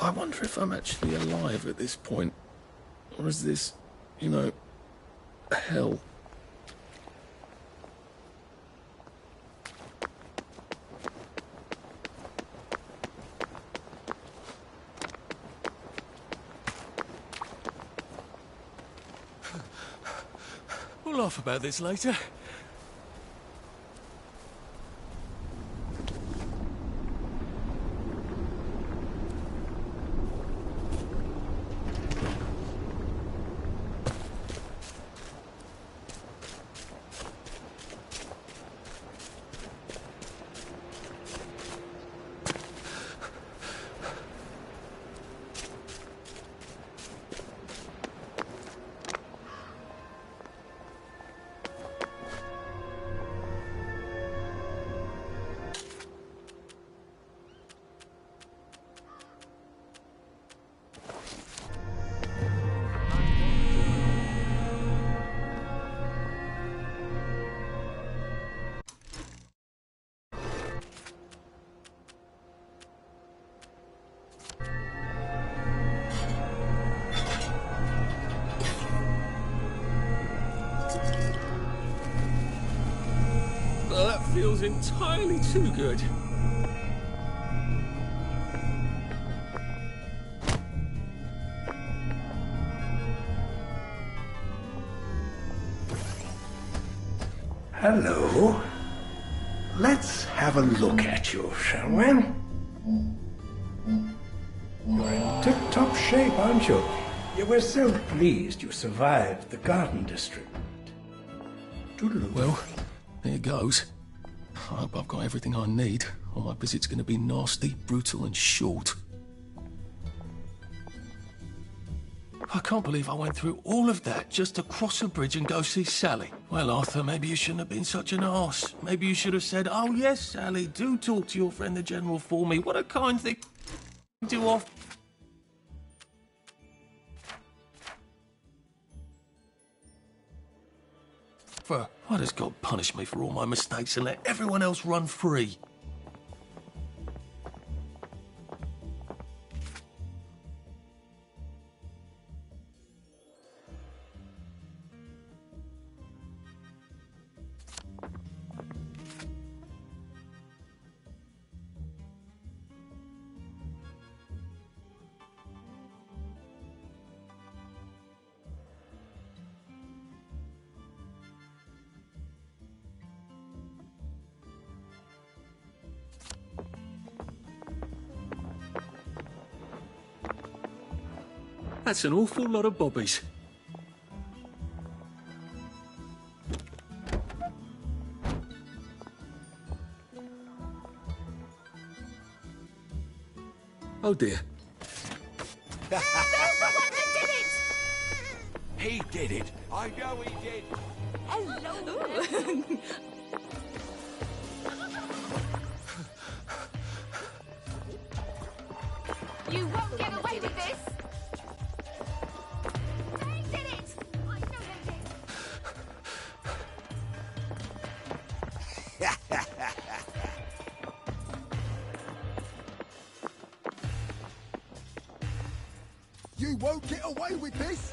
I wonder if I'm actually alive at this point. Or is this, you know, hell? We'll laugh about this later. That feels entirely too good. Hello. Let's have a look at you, shall we? You're in tip-top shape, aren't you? You were so pleased you survived the Garden District. Toodaloo. Well, there goes. I hope I've got everything I need, or my visit's going to be nasty, brutal and short. I can't believe I went through all of that just to cross a bridge and go see Sally. Well, Arthur, maybe you shouldn't have been such an arse. Maybe you should have said, "Oh yes, Sally, do talk to your friend the General for me. What a kind thing to offer." Why does God punish me for all my mistakes and let everyone else run free? That's an awful lot of bobbies. Oh dear. There's the one that did it! He did it. I know he did. Hello. You won't get away with this. They did it. I know they did. You won't get away with this.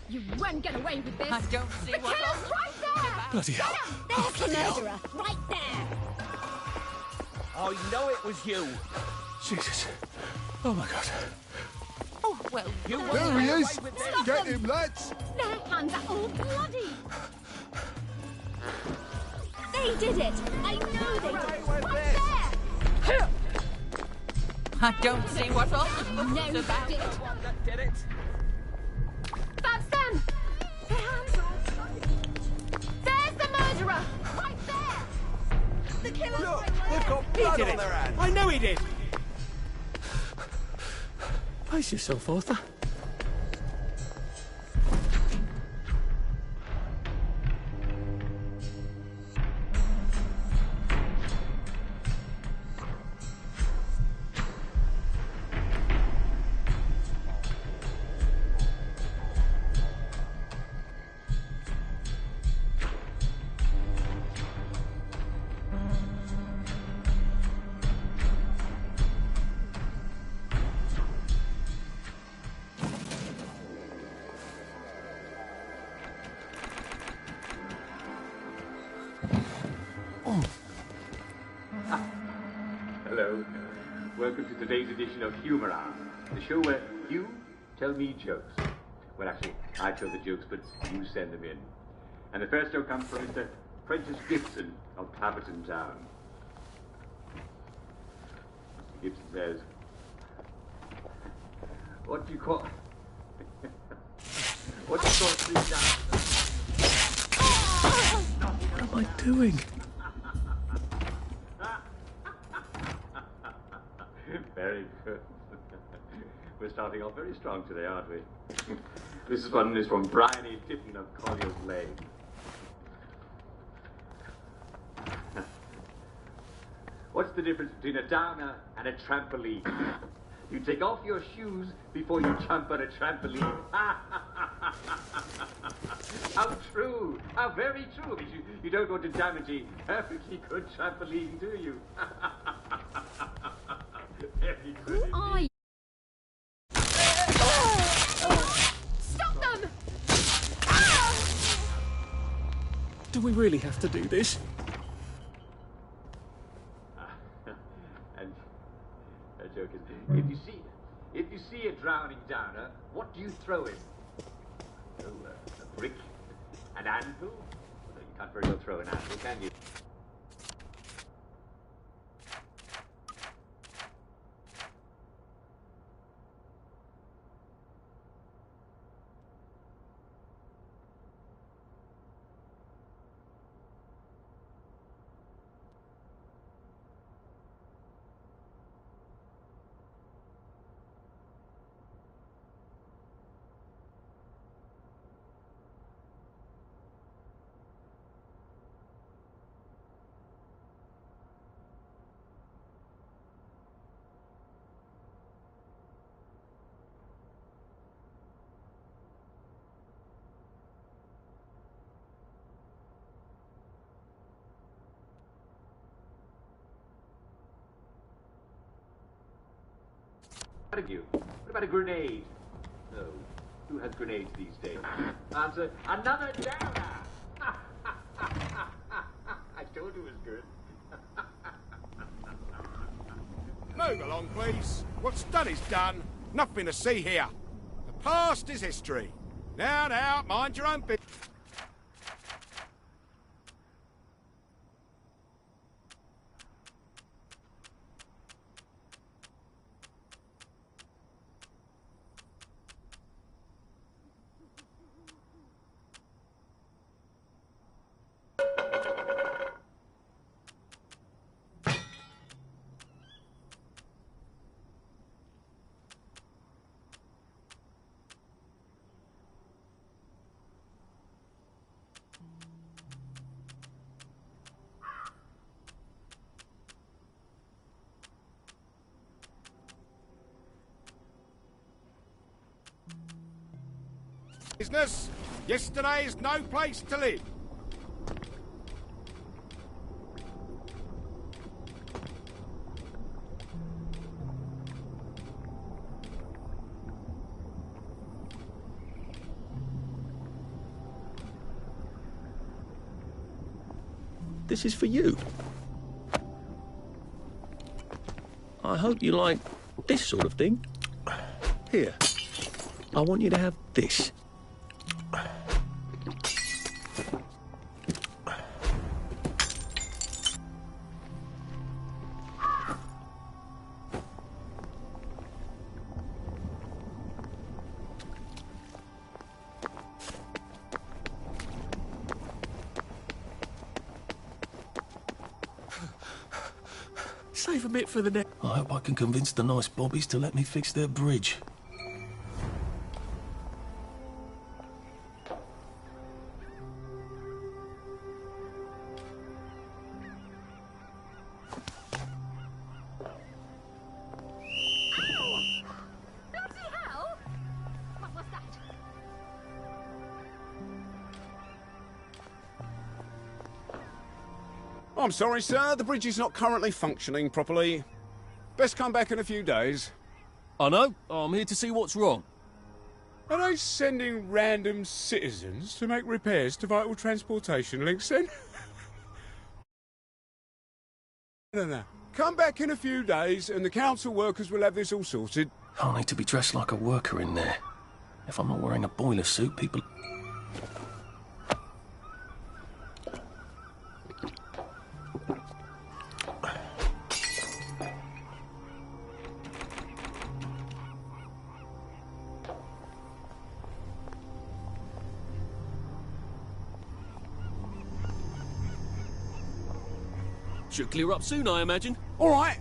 You won't get away with this. I don't see the what. killer's right there. Bloody hell. There's the murderer, right there. I know it was you. Jesus. Oh my God. Oh, well, You won't There he get is! away with this. Get him, lads! Their hands are all bloody. They did it. I know they did it. Right with Right there. I don't see what all the No, fuss is about. they did it. The one that did it. That's them. Their hands are all bloody. There's the murderer. Right there. The killer's Look, right there. they've got blood on their hands. I know he did. Pace yourself, Arthur. welcome to today's edition of Humor Hour, the show where you tell me jokes. Well, actually, I tell the jokes, but you send them in. And the first joke comes from Mr. Prentice Gibson of Clapperton Town. Mr. Gibson says, what do you call... what do you call three down? What am I doing? Very good. We're starting off very strong today, aren't we? This one is from Brian A. Tipton of Collier's Lane. What's the difference between a downer and a trampoline? You take off your shoes before you jump on a trampoline. How true! How very true! Because you don't want to damage a perfectly good trampoline, do you? Very good. Who are you? Stop them! Do we really have to do this? And a joke is, if you see a drowning downer, what do you throw him? Oh, a brick, an anvil? Although you can't very well throw an anvil, can you? What about a grenade? No. Who has grenades these days? Answer, another downer! I told you it was good. Move along, please. What's done is done. Nothing to see here. The past is history. Now, mind your own business. Business. Yesterday's no place to live. This is for you. I hope you like this sort of thing. Here, I want you to have this. Save a bit for the next. I hope I can convince the nice bobbies to let me fix their bridge. Bloody hell! What was that? I'm sorry, sir. The bridge is not currently functioning properly. Best come back in a few days. I know. I'm here to see what's wrong. Are they sending random citizens to make repairs to vital transportation links then? No. Come back in a few days and the council workers will have this all sorted. I need to be dressed like a worker in there. If I'm not wearing a boiler suit, people... Should clear up soon, I imagine. All right.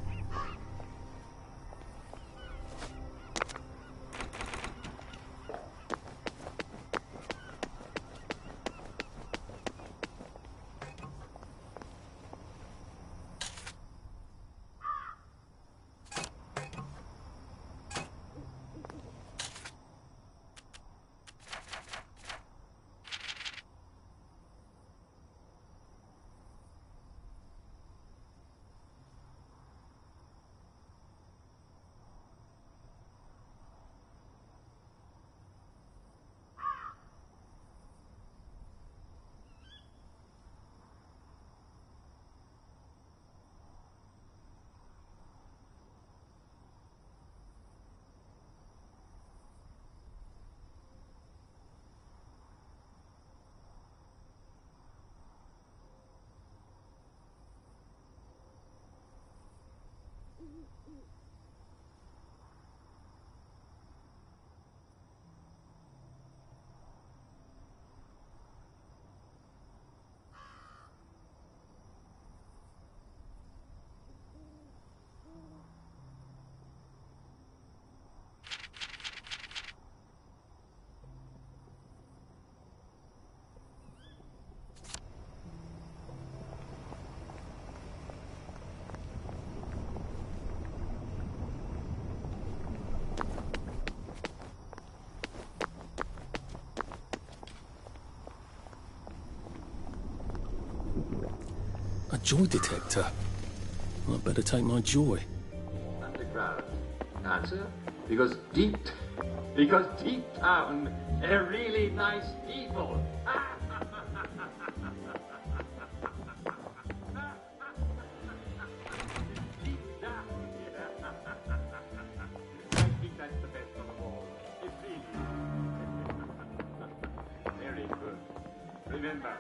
A joy detector. I'd better take my joy. Underground. Answer? Because deep down, they're really nice people. Deep down, I think that's the best of them all. It really is. Very good. Remember.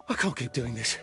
I can't keep doing this.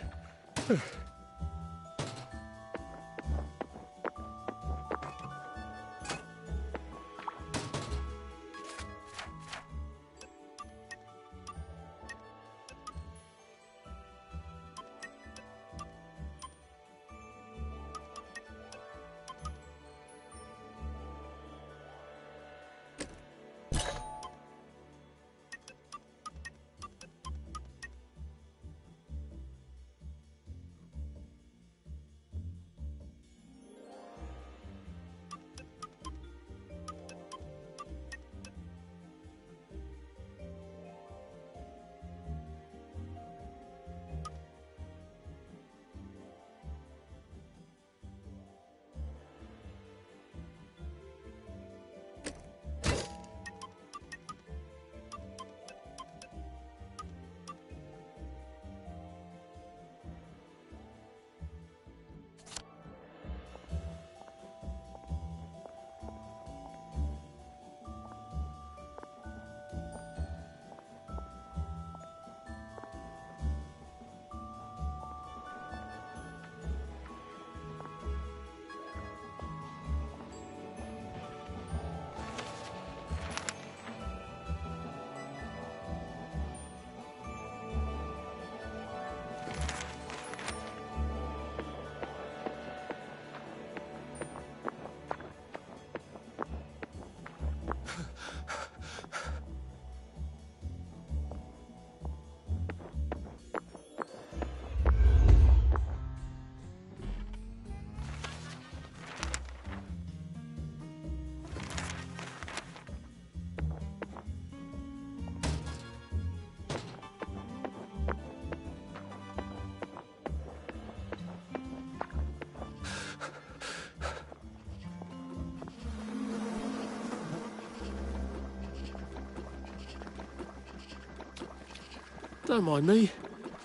Don't mind me.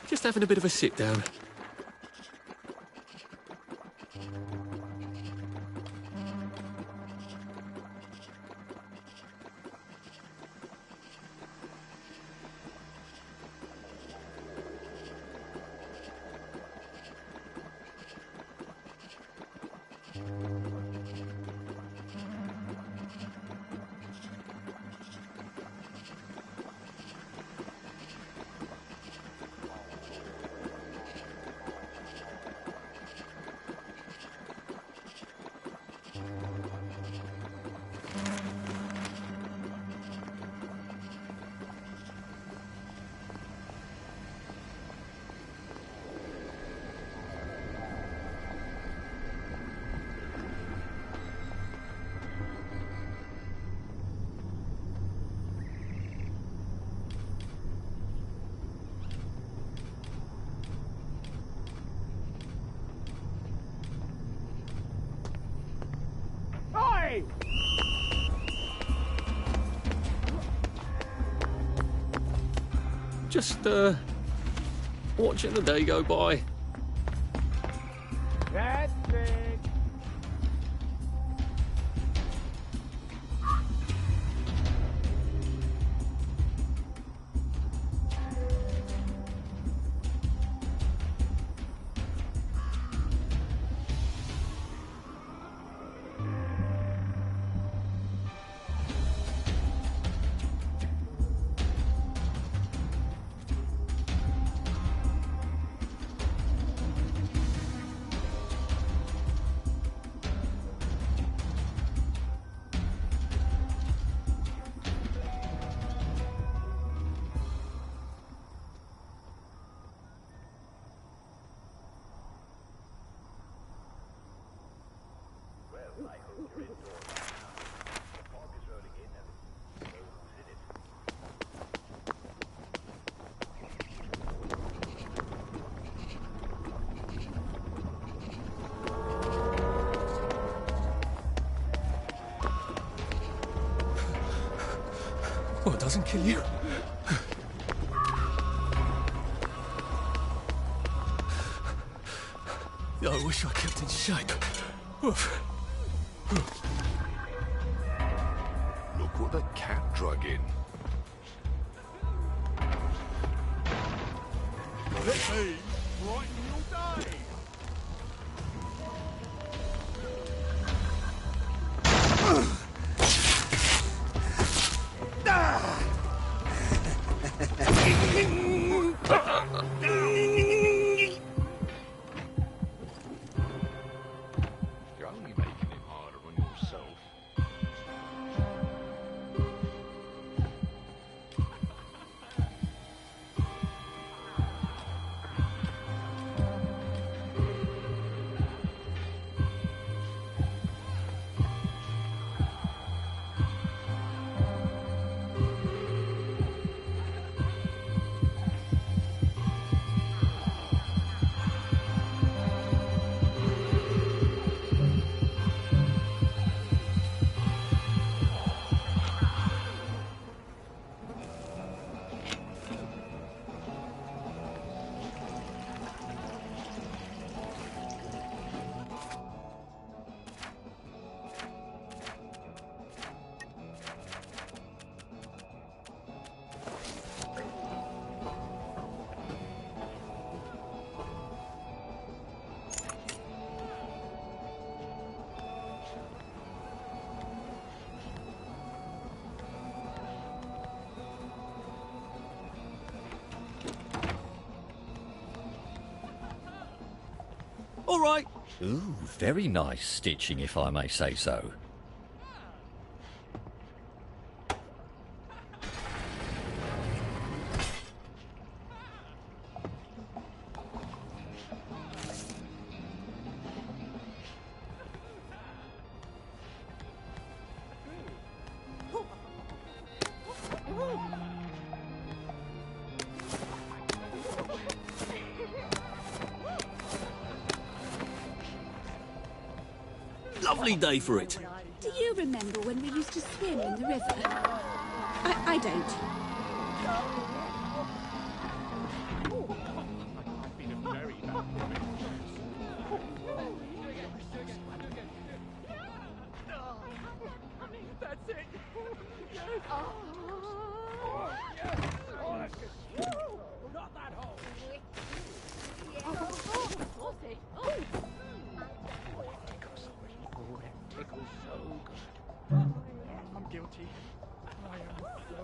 Just having a bit of a sit down. Oi! Just, watching the day go by. That's it. Well, it doesn't kill you. I wish I kept in shape. Oof. Look what the cat drug in. Let's see. Brighten your day. You're only making it harder on yourself. All right. Ooh, very nice stitching, if I may say so. Lovely day for it. Do you remember when we used to swim in the river? I don't. Not that hole. Oh, that tickles so good. I'm guilty. I am so...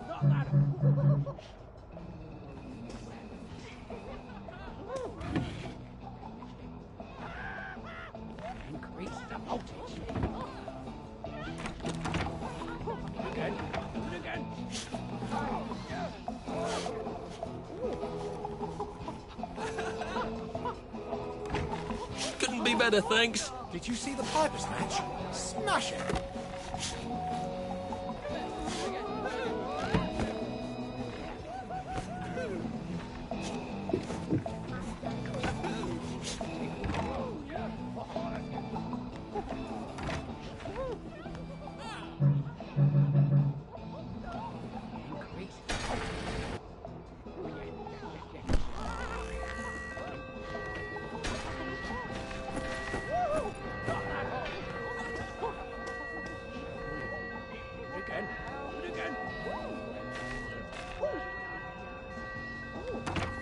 Not that hole. Increase the voltage. Again. Do it again. Couldn't be better, thanks. Did you see the Pipers match? Smash it!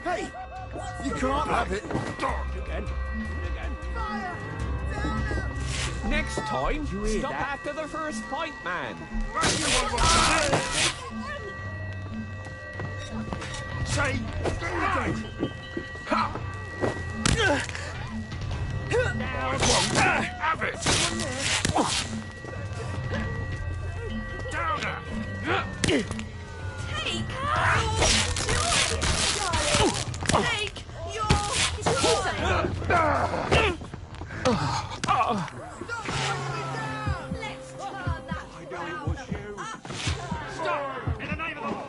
Hey! You can't have it! Again. Next time, You hear stop that? after the first fight, man. Say, ha! I won't have it! Downer! Take your Let's turn that crowd. Stop! In the name of the law!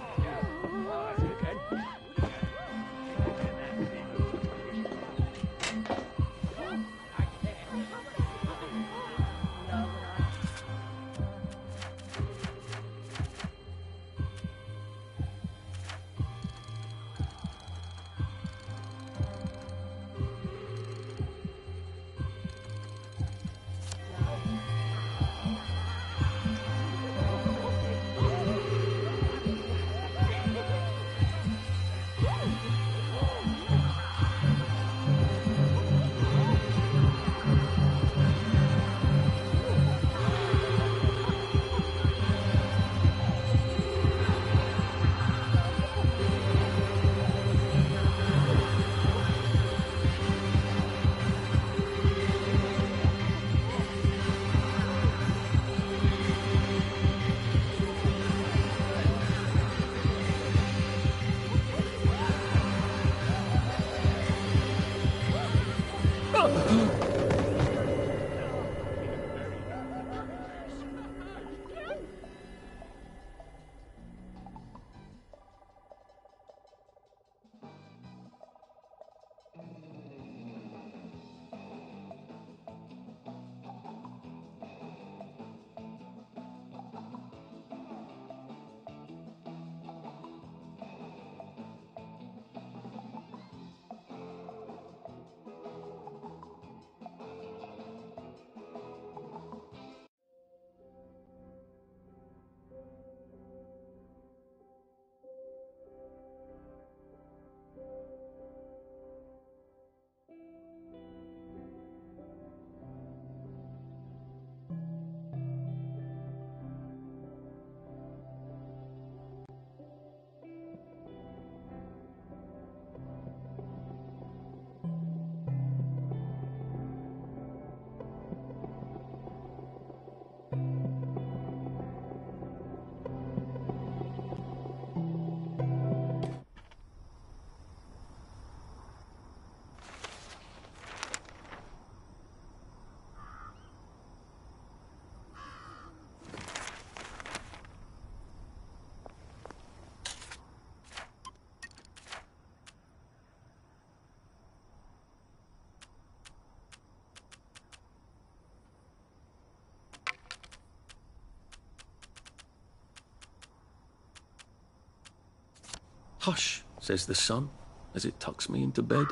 Hush, says the sun, as it tucks me into bed.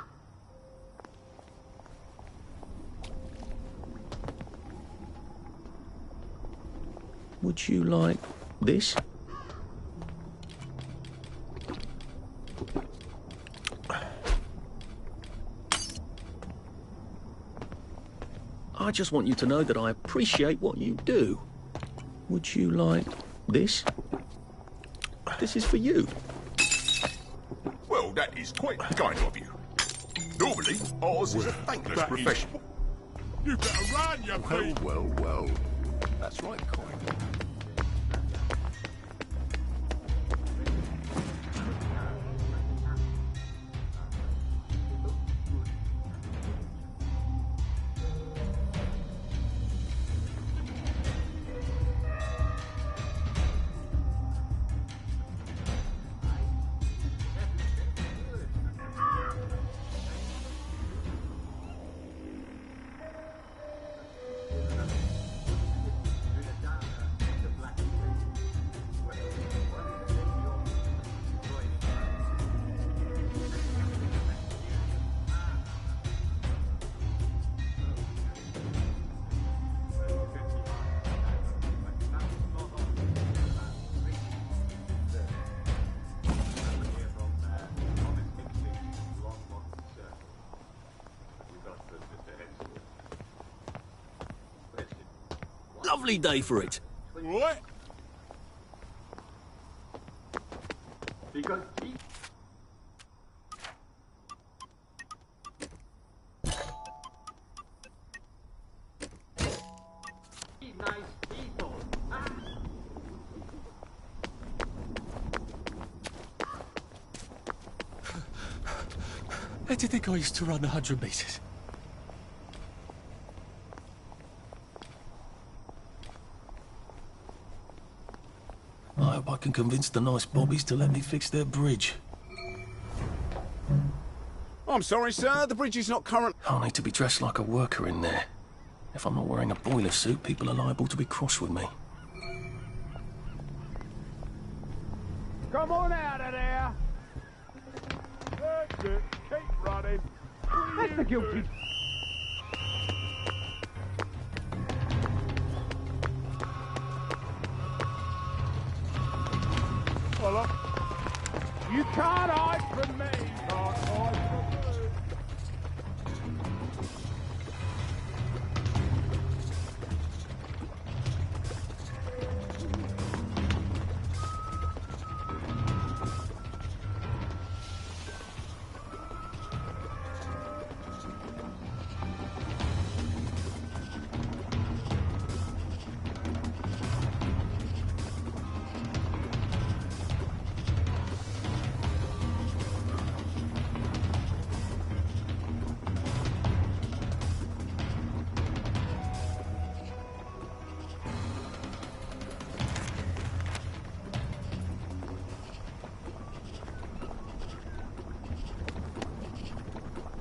Would you like this? I just want you to know that I appreciate what you do. Would you like this? This is for you. Well, that is quite kind of you. Normally, ours is a thankless profession. You better run, you pig! Well. That's right, kind. Lovely day for it. What? Because nice people. How do you think I used to run 100 metres? I hope I can convince the nice bobbies to let me fix their bridge. I'm sorry, sir. The bridge is not current. I'll need to be dressed like a worker in there. If I'm not wearing a boiler suit, people are liable to be cross with me. Come on out of there! That's it. Keep running. That's the guilty. Well, you can't hide from me. Can't hide from me.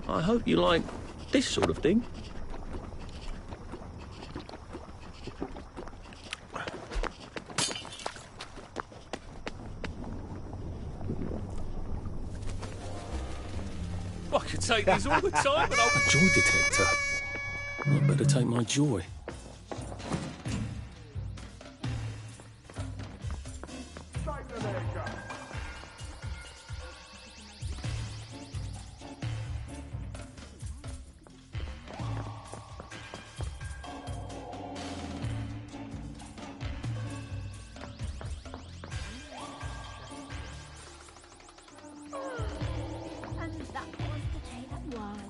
I hope you like this sort of thing. I could take these all the time, but a joy detector. I better take my joy. And that was the day that was.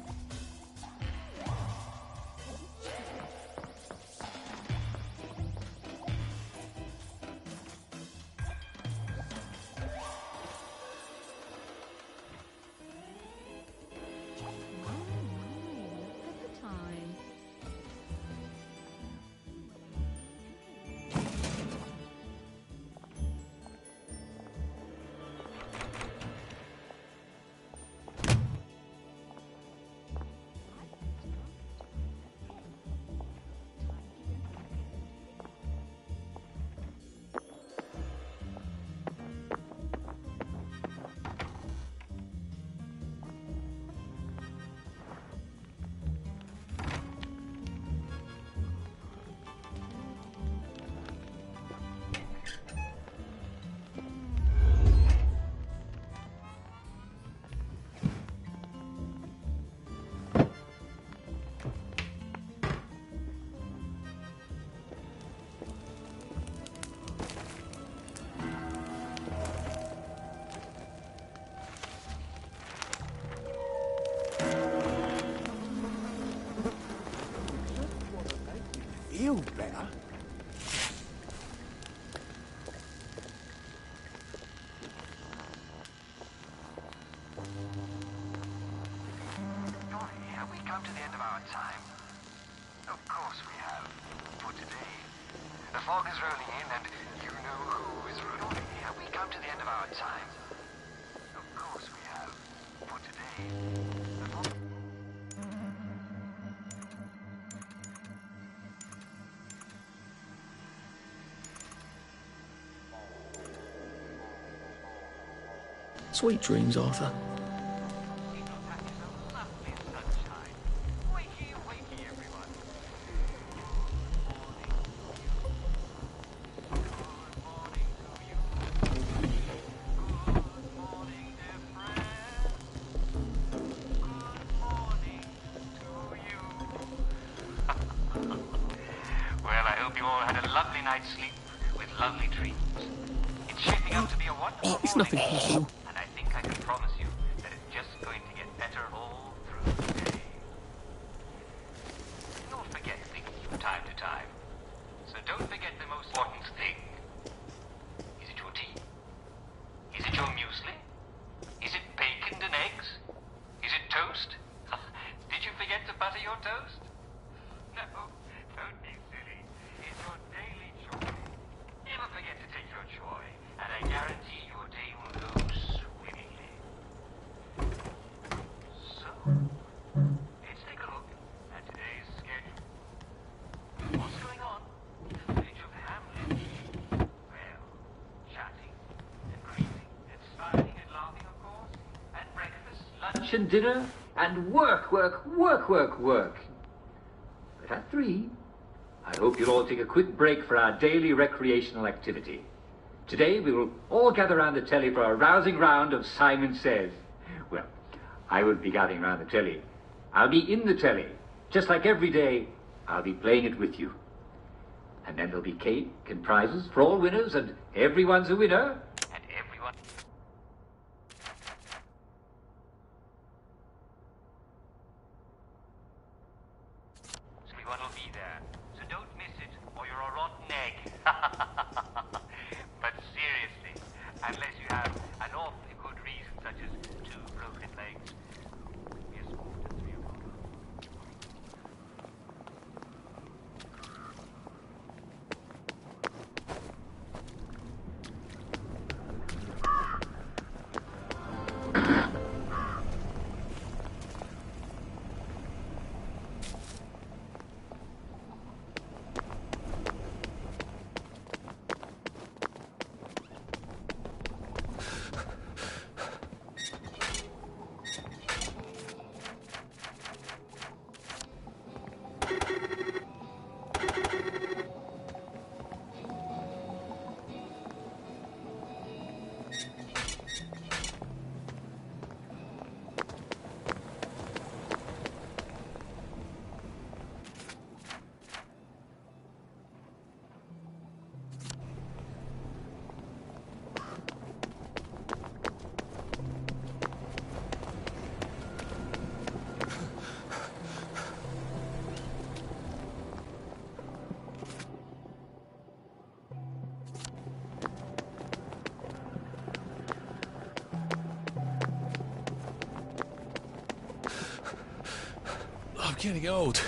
feel better. Have we come to the end of our time? Of course we have. For today. The fog is rolling in and you know who is rolling. Have we come to the end of our time? Of course we have. For today. The fog... Sweet dreams, Arthur. Well, I hope you all had a lovely night's sleep with lovely dreams. It's shaping up to be a wonderful It's nothing personal. and I think I can promise you that it's just going to get better all through the day. You'll forget things from time to time, so don't forget the most important thing. Is it your tea? Is it your muesli? Is it bacon and eggs? Is it toast? Did you forget to butter your toast? No, don't be silly. It's your daily joy. Never forget to take your joy, and I guarantee your day will go swimmingly. So, let's take a look at today's schedule. What's going on? Village of Hamlet. Well, chatting and greeting and smiling and laughing, of course, and breakfast, lunch And dinner, and work. But at 3, I hope you'll all take a quick break for our daily recreational activity. Today we will all gather round the telly for a rousing round of Simon Says. Well, I won't be gathering round the telly. I'll be in the telly. Just like every day, I'll be playing it with you. And then there'll be cake and prizes for all winners, and everyone's a winner. and everyone. Everyone will be there, so don't miss it, or you're a rotten egg. But seriously, unless you have an awfully good reason, such as 2 broken legs, yes, more than 3 o'clock. I'm getting old.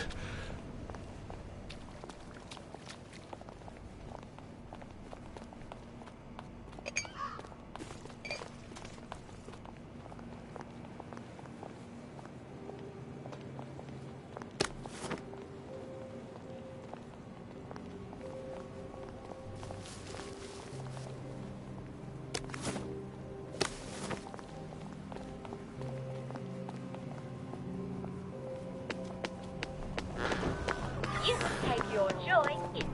You take your joy in the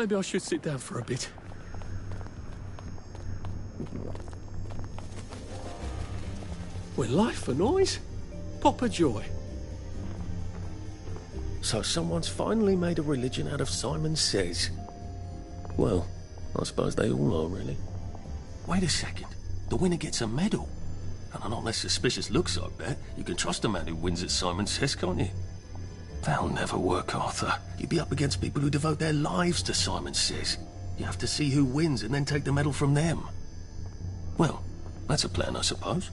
Maybe I should sit down for a bit. Well, life for noise. Pop a joy. So someone's finally made a religion out of Simon Says. Well, I suppose they all are, really. Wait a second. The winner gets a medal. And on less suspicious looks, I bet. You can trust a man who wins at Simon Says, can't you? That'll never work, Arthur. You'd be up against people who devote their lives to Simon Says. You have to see who wins and then take the medal from them. Well, that's a plan, I suppose.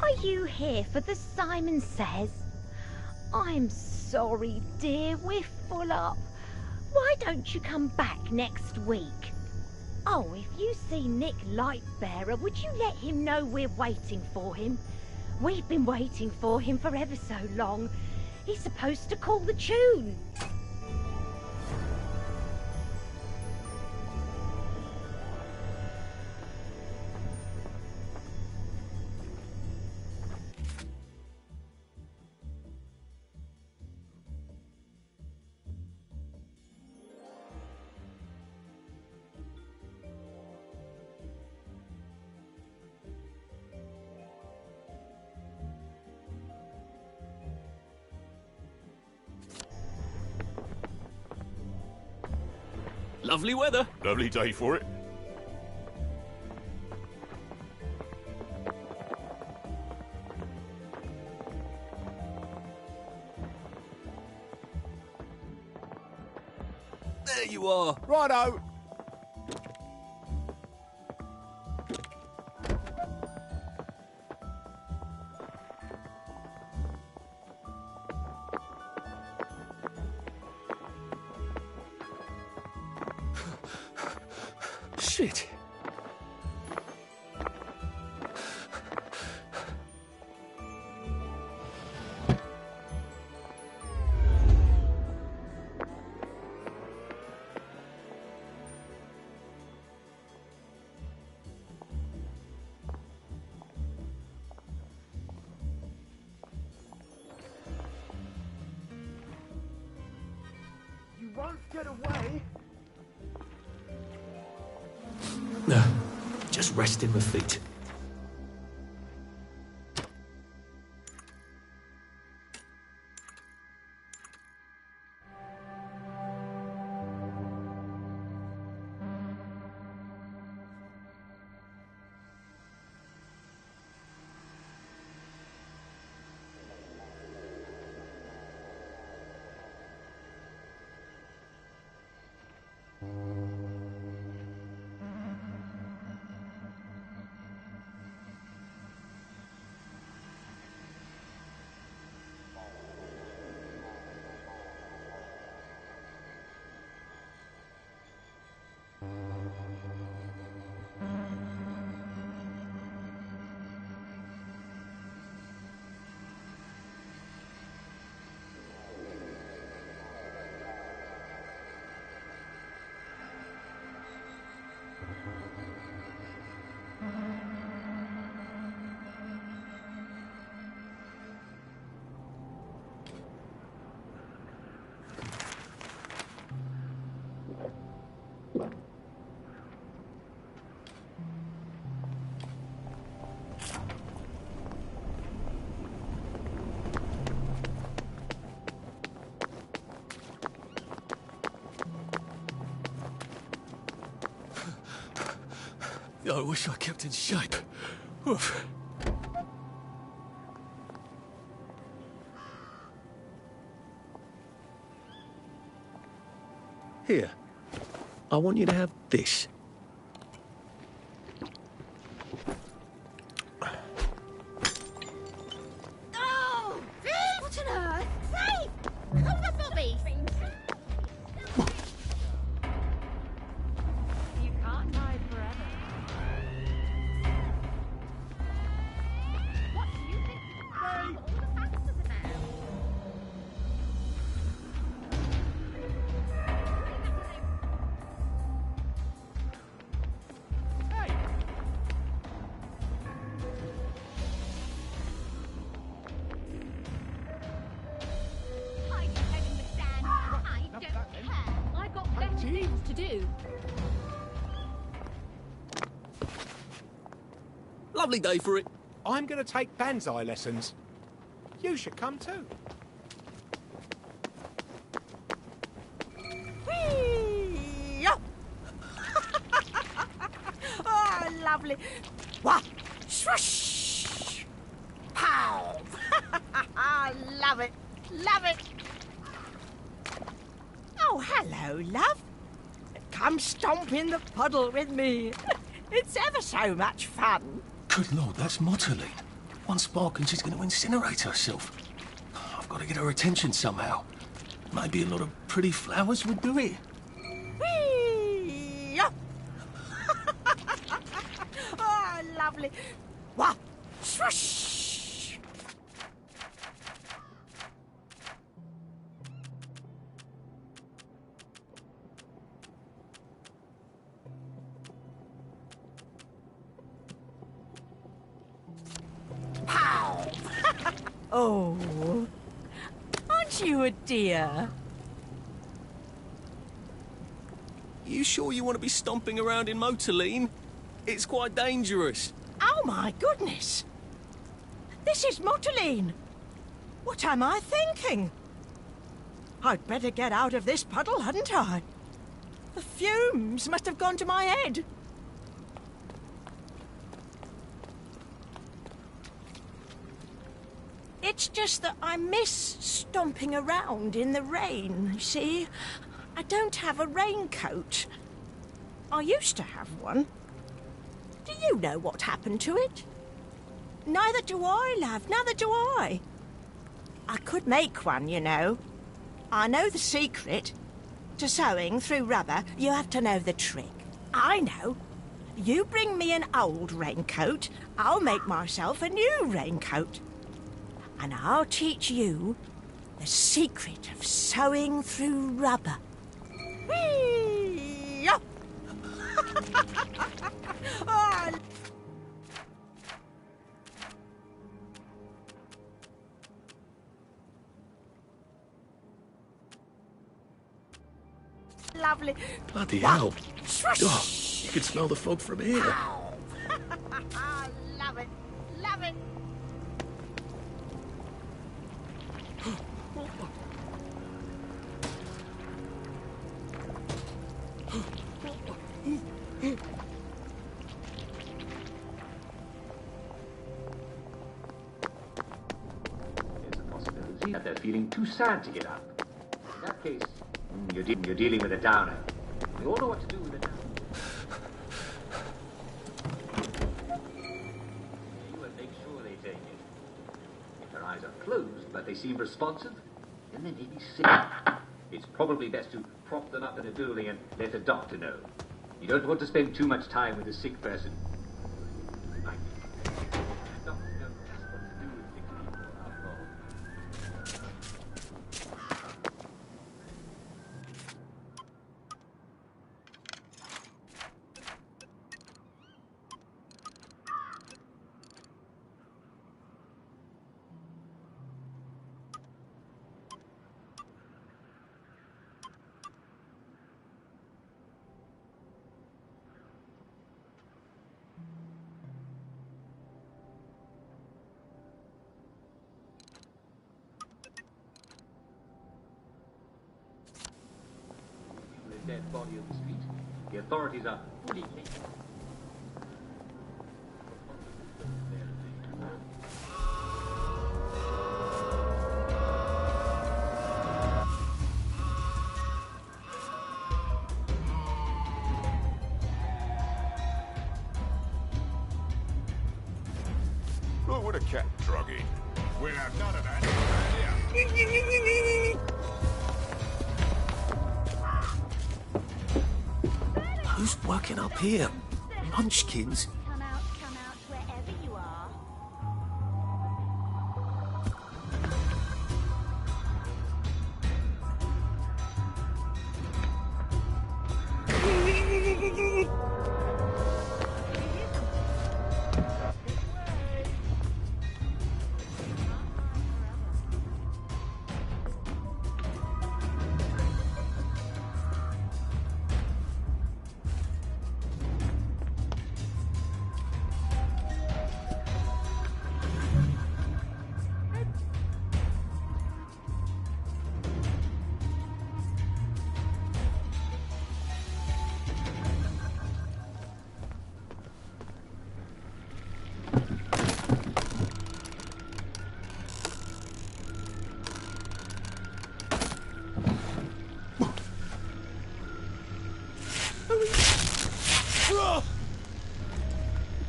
Are you here for the Simon Says? I'm sorry, dear, we're full up. Why don't you come back next week? Oh, if you see Nick Lightbearer, would you let him know we're waiting for him? We've been waiting for him for ever so long. He's supposed to call the tune. Lovely weather. Lovely day for it. There you are. Righto. Shit. You won't get away. No, just resting my feet. I wish I kept in shape. Oof. Here. I want you to have this. Oh! What on earth? Safe! Hold up, Bobby! You can't hide forever. What do you think? All the facts are about. Lovely day for it. I'm going to take banzai lessons. You should come too. Whee! Oh, lovely. Wah! Swoosh! Pow! Love it. Love it. Oh, hello, love. Come stomp in the puddle with me. It's ever so much fun. Good Lord, that's Motterline. One spark and she's going to incinerate herself. I've got to get her attention somehow. Maybe a lot of pretty flowers would do it. Whee! Oh, lovely. Wah! Swoosh! Pow! Oh, aren't you a dear? You sure you want to be stomping around in Motorline? It's quite dangerous. Oh, my goodness. This is Motorline. What am I thinking? I'd better get out of this puddle, hadn't I? The fumes must have gone to my head. It's just that I miss stomping around in the rain, you see. I don't have a raincoat. I used to have one. Do you know what happened to it? Neither do I, love, neither do I. I could make one, you know. I know the secret. To sewing through rubber, you have to know the trick. I know. You bring me an old raincoat, I'll make myself a new raincoat. And I'll teach you the secret of sewing through rubber. Whee! Oh, lovely. Bloody hell. Swoosh! Oh, you can smell the fog from here. Love it. Love it. There's a possibility that they're feeling too sad to get up. In that case, you're dealing with a downer. We all know what to do with a downer. You and make sure they take it. If their eyes are closed, but they seem responsive, then they may be sick. It's probably best to prop them up in a building and let a doctor know. You don't want to spend too much time with a sick person. Right. Doctors know just what to do with sick people after all. Dead body on the street. The authorities are fully capable. Look what a cat drug in. We'll have none of that. Who's working up here? Munchkins? Come out, wherever you are.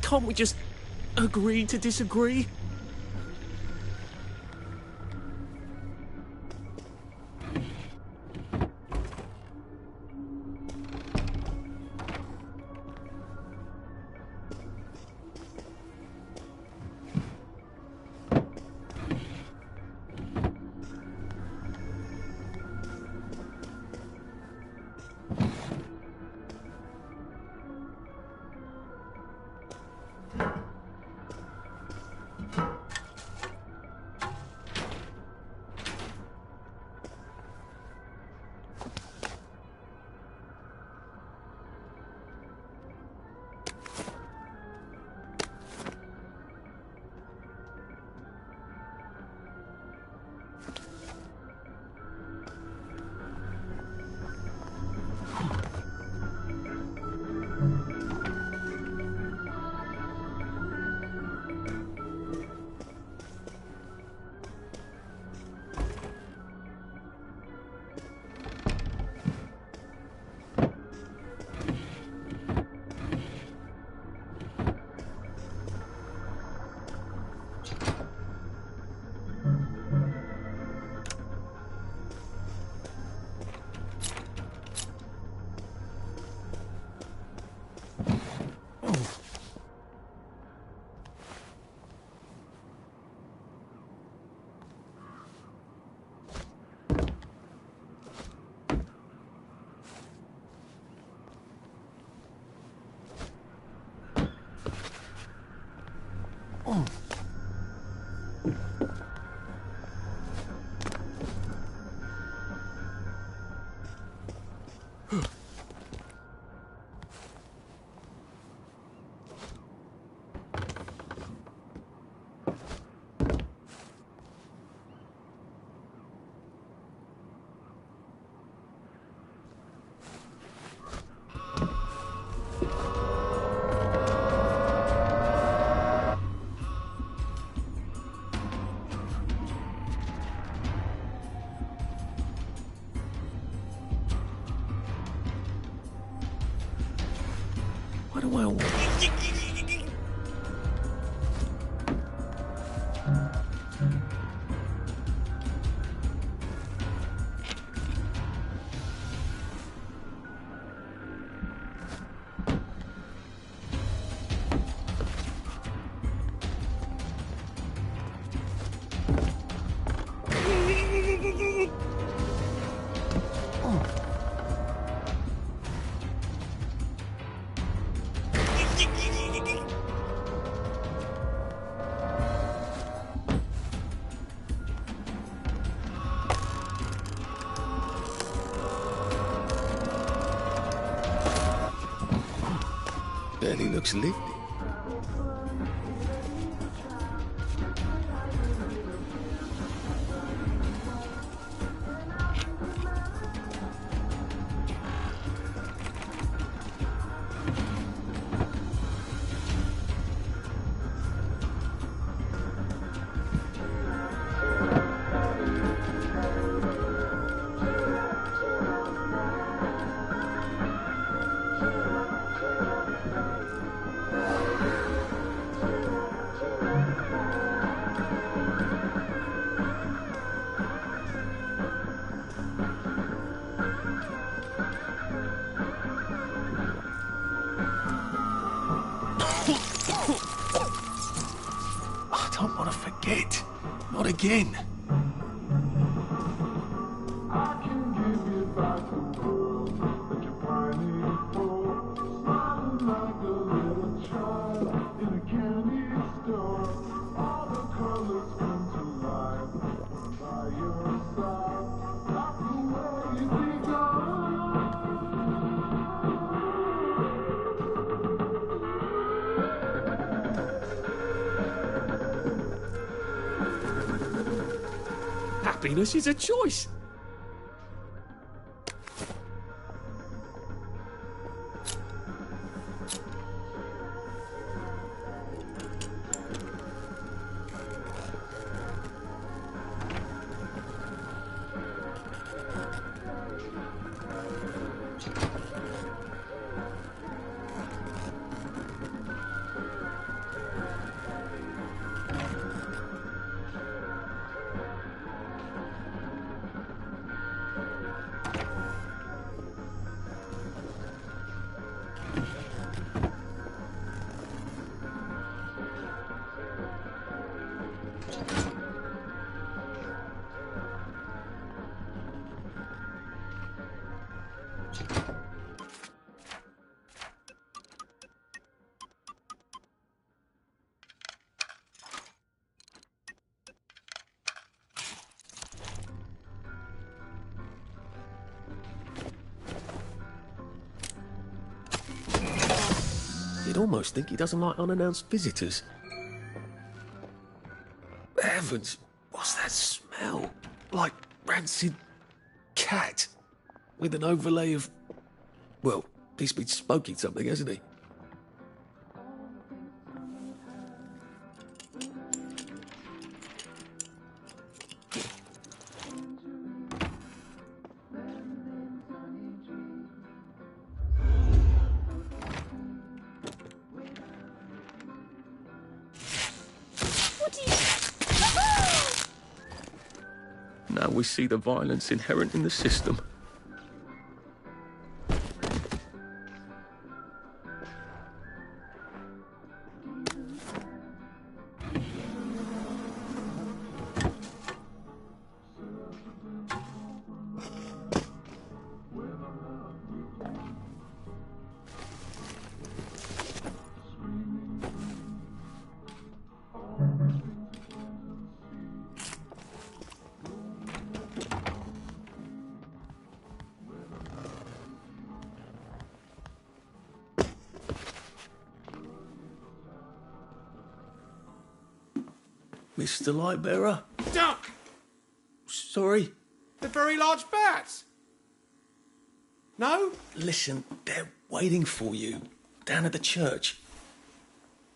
Can't we just agree to disagree? Why do I want... Barely looks lifted. I don't want to forget. Not again. Happiness is a choice. You'd almost think he doesn't like unannounced visitors. Heavens, what's that smell? Like rancid cat. With an overlay of... Well, he's been smoking something, hasn't he? Now we see the violence inherent in the system. Mr. Lightbearer? Duck! Sorry? The very large bats! No? Listen, they're waiting for you. Down at the church.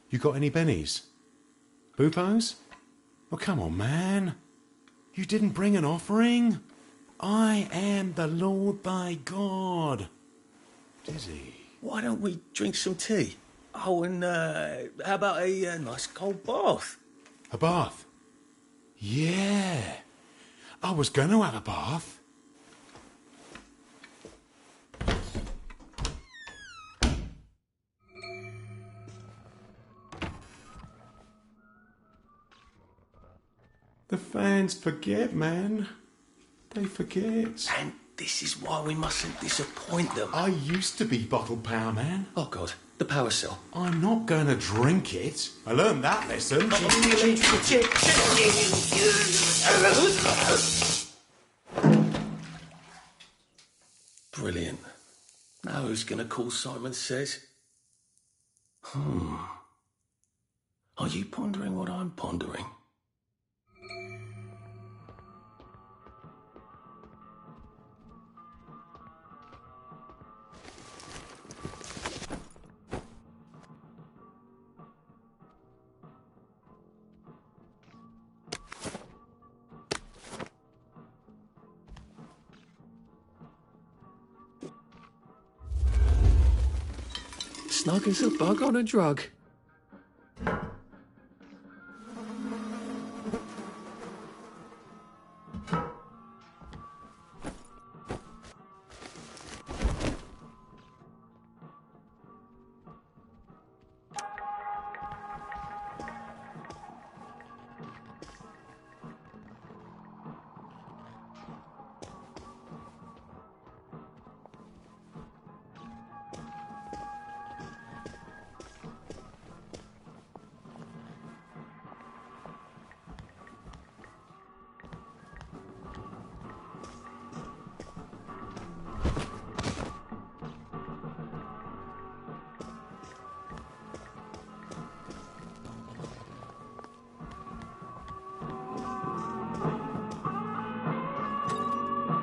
You got any bennies? Boopos? Oh, come on, man. You didn't bring an offering? I am the Lord thy God. Dizzy. Why don't we drink some tea? Oh, and how about a nice cold bath? A bath? Yeah. I was going to have a bath. The fans forget, man. They forget. And this is why we mustn't disappoint them. I used to be bottled power, man. Oh, God. The power cell. I'm not going to drink it. I learned that lesson. Brilliant. Now who's going to call Simon Says? Are you pondering what I'm pondering? Snug as a bug on a drug.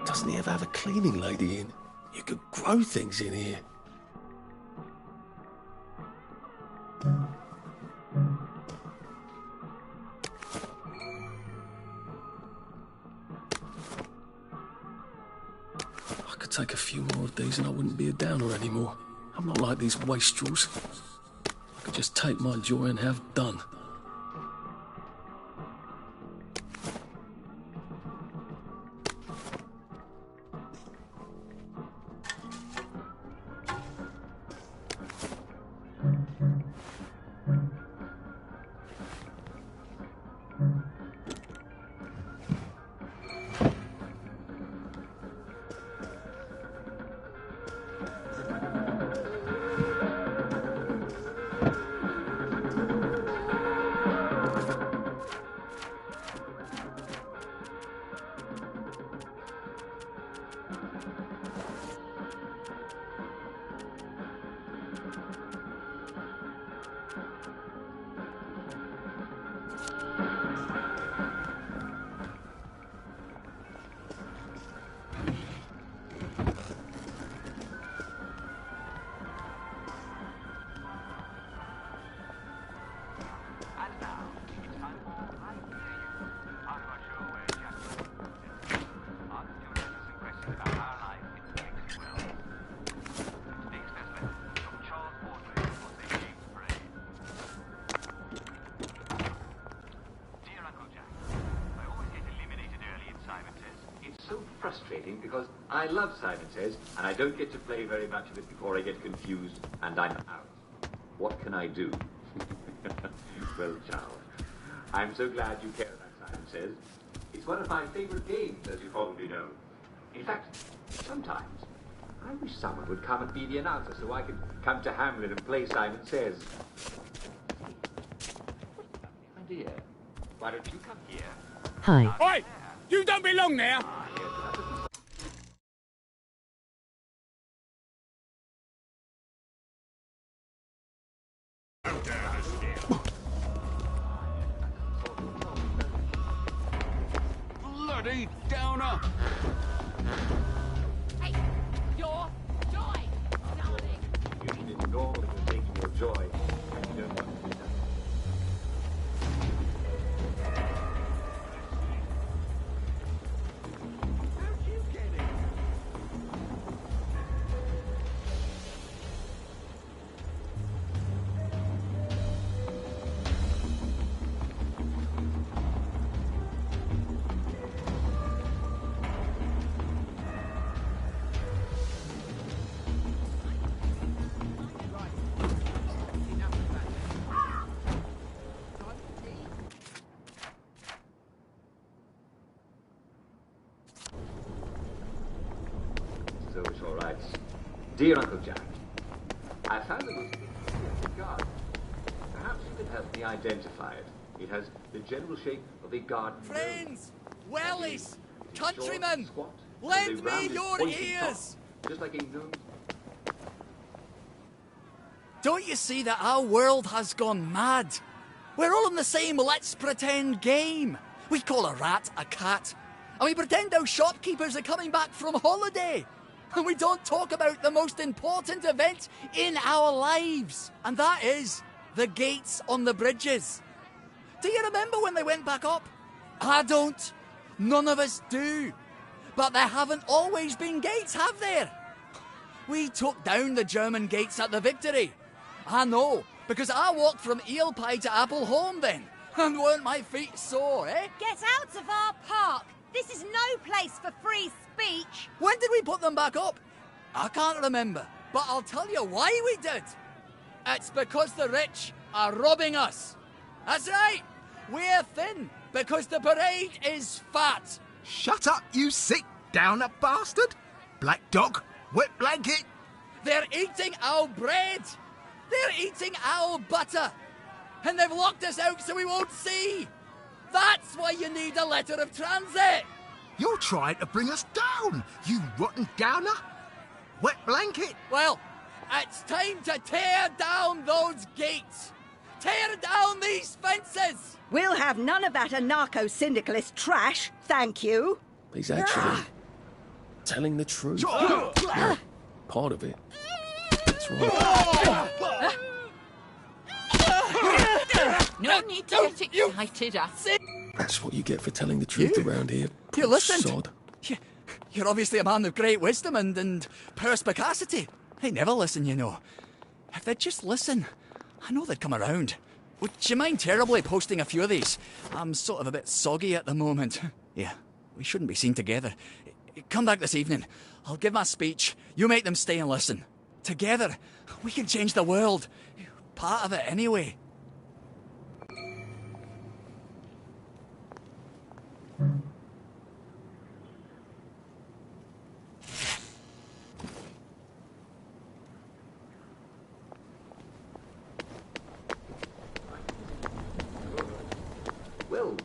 Doesn't he ever have a cleaning lady in? You could grow things in here. I could take a few more of these and I wouldn't be a downer anymore. I'm not like these wastrels. I could just take my joy and have done. frustrating because I love Simon Says, and I don't get to play very much of it before I get confused and I'm out. What can I do? Well, Charles, I'm so glad you care about Simon Says. It's one of my favorite games, as you probably know. In fact, sometimes I wish someone would come and be the announcer so I could come to Hamlin and play Simon Says. My dear, why don't you come here? Hi. Oi! You don't belong there! Bloody downer! Hey, your joy, darling. You should ignore that you're taking your joy, and you don't want to do that. So it's all right. Dear Uncle Jack, I found a garden. Perhaps you can help me identify it. It has the general shape of a garden. Friends, wellies, countrymen, Squat, lend the me rounded, your pointed ears. top, just like a gnome. Don't you see that our world has gone mad? We're all in the same let's pretend game. We call a rat a cat, and we pretend our shopkeepers are coming back from holiday. And we don't talk about the most important event in our lives, and that is the gates on the bridges. Do you remember when they went back up? I don't. None of us do. But there haven't always been gates, have there? We took down the German gates at the Victory. I know, because I walked from Eel Pie to Appleholme then. And weren't my feet sore, eh? Get out of our park! This is no place for free speech! When did we put them back up? I can't remember, but I'll tell you why we did. It's because the rich are robbing us. That's right. We're thin because the parade is fat. Shut up, you sick downer bastard! Black dog, wet blanket! They're eating our bread. They're eating our butter. And they've locked us out so we won't see. That's why you need a letter of transit. You're trying to bring us down, you rotten downer! Wet blanket! Well, it's time to tear down those gates. Tear down these fences. We'll have none of that anarcho-syndicalist trash, thank you. He's actually telling the truth. Part of it. That's right. No need to get excited, Acid. That's what you get for telling the truth around here. You listened. Sod. You're obviously a man of great wisdom and perspicacity. They never listen, you know. If they'd just listen, I know they'd come around. Would you mind terribly posting a few of these? I'm sort of a bit soggy at the moment. Yeah, we shouldn't be seen together. Come back this evening. I'll give my speech. You make them stay and listen. Together, we can change the world. Part of it anyway. Well,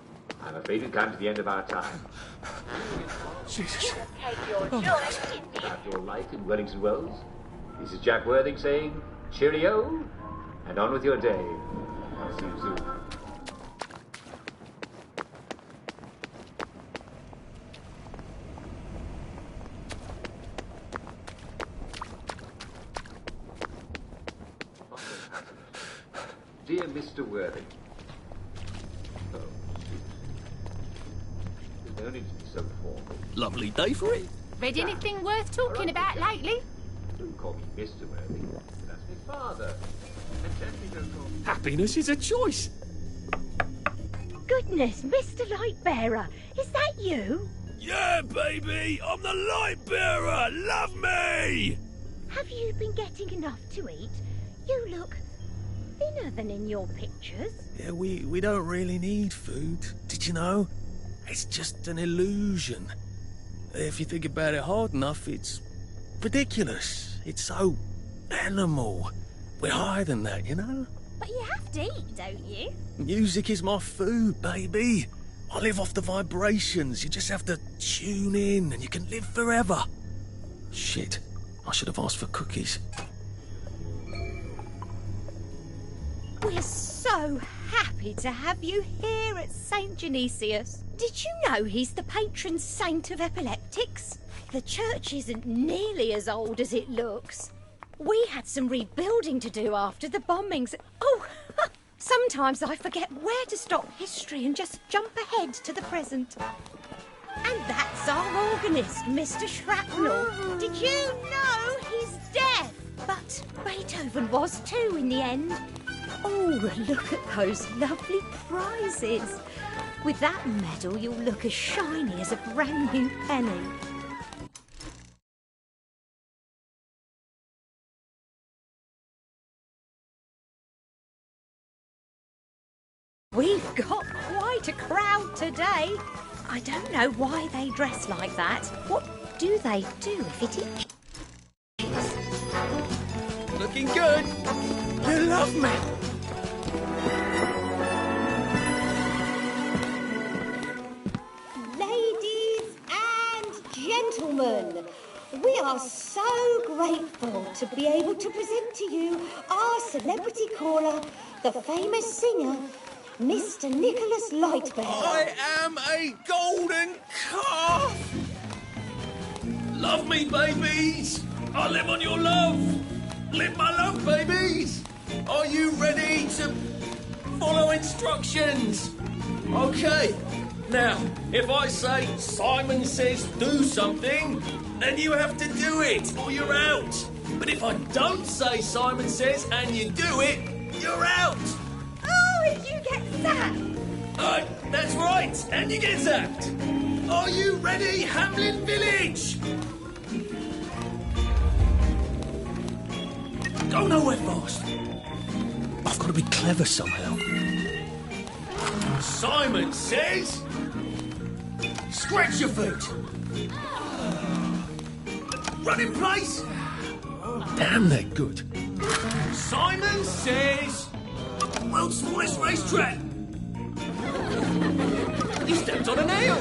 I'm afraid we've come to the end of our time. Jesus. Have your life in Wellington Wells. This is Jack Worthing saying, cheerio, and on with your day. I'll see you soon. Dear Mr. Worthing. Oh, shoot. There's no need to be so formal. Lovely day for it. Read anything worth talking about lately? Don't call me Mr. Worthing. That's my father. And certainly don't call me... Happiness is a choice. Goodness, Mr. Lightbearer, is that you? Yeah, baby! I'm the light bearer! Love me! Have you been getting enough to eat? You look thinner than in your pictures. Yeah, we don't really need food. Did you know? It's just an illusion. If you think about it hard enough, it's ridiculous. It's so animal. We're higher than that, you know? But you have to eat, don't you? Music is my food, baby. I live off the vibrations. You just have to tune in and you can live forever. Shit, I should have asked for cookies. We're so happy to have you here at St. Genesius. Did you know he's the patron saint of epileptics? The church isn't nearly as old as it looks. We had some rebuilding to do after the bombings. Oh, sometimes I forget where to stop history and just jump ahead to the present. And that's our organist, Mr. Shrapnel. Did you know he's deaf? But Beethoven was too in the end. Oh, look at those lovely prizes. With that medal, you'll look as shiny as a brand new penny. We've got quite a crowd today. I don't know why they dress like that. What do they do if it itches? Looking good. You love me. Ladies and gentlemen, we are so grateful to be able to present to you our celebrity caller, the famous singer, Mr. Nicholas Lightbearer. I am a golden calf. Love me, babies. I live on your love. Live my love, babies. Are you ready to follow instructions? Okay. Now, if I say Simon says do something, then you have to do it or you're out. But if I don't say Simon says and you do it, you're out. Oh, and you get zapped. That's right, and you get zapped. Are you ready, Hamlin Village? Go nowhere fast. I've got to be clever somehow. Simon says, scratch your feet. Run in place. Damn, they're good. Simon says, world's smallest racetrack. You stepped on a nail.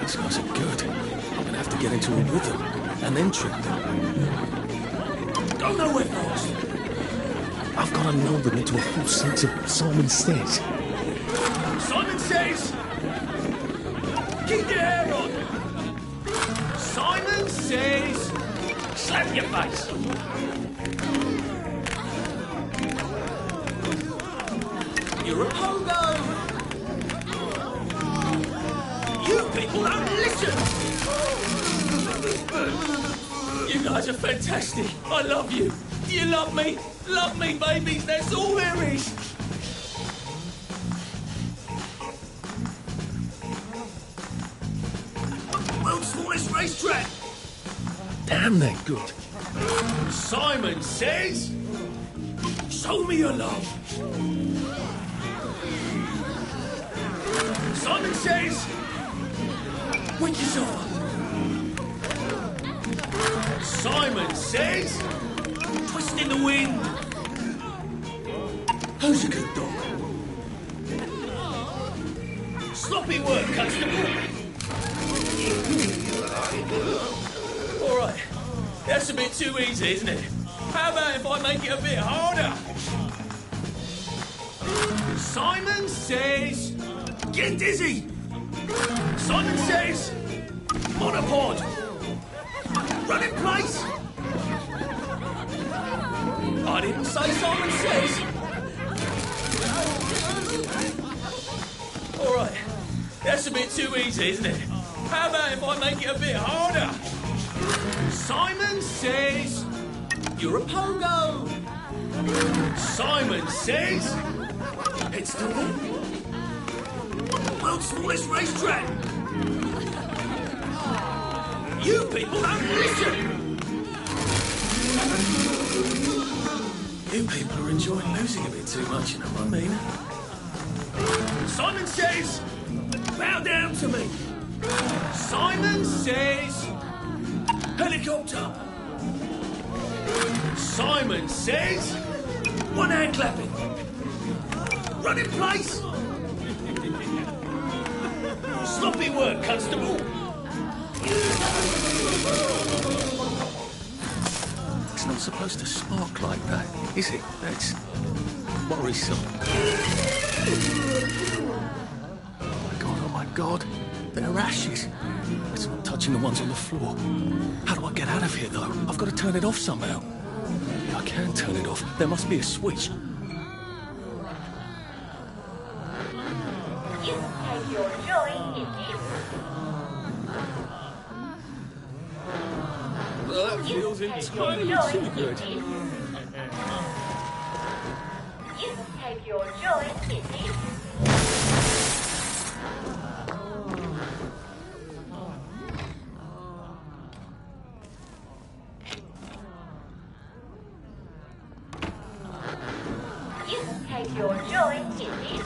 These guys are good. I'm going to have to get into a rhythm and then trick them. Go nowhere fast. I've got to lull them into a false sense of Simon says. Simon says, keep your hair on. Simon says, slap your face. You're a pogo. You people don't listen. You guys are fantastic. I love you. Do you love me? Love me, babies. That's all there is. World's smallest racetrack. Damn, they're good. Simon says, show me your love. Simon says, wake yourself up. Simon says, twist in the wind. Who's a good dog? Sloppy work, constable. All right, that's a bit too easy, isn't it? How about if I make it a bit harder? Simon says, get dizzy. Simon says, monopod. Run in place. I didn't say Simon says. All right, that's a bit too easy, isn't it? How about if I make it a bit harder? Simon says, you're a pogo. Simon says, it's still there. World's smallest racetrack. You people don't listen! You people are enjoying losing a bit too much, you know what I mean? Simon says, bow down to me. Simon says, helicopter. Simon says, one hand clapping. Run in place. Sloppy work, constable. It's not supposed to spark like that, is it? That's worrisome. Oh my God. They're ashes. It's not touching the ones on the floor. How do I get out of here, though? I've got to turn it off somehow. I can't turn it off. There must be a switch. You take your joy in this. Well, that feels entirely too good. You take your joy in this. Take your joy immediately.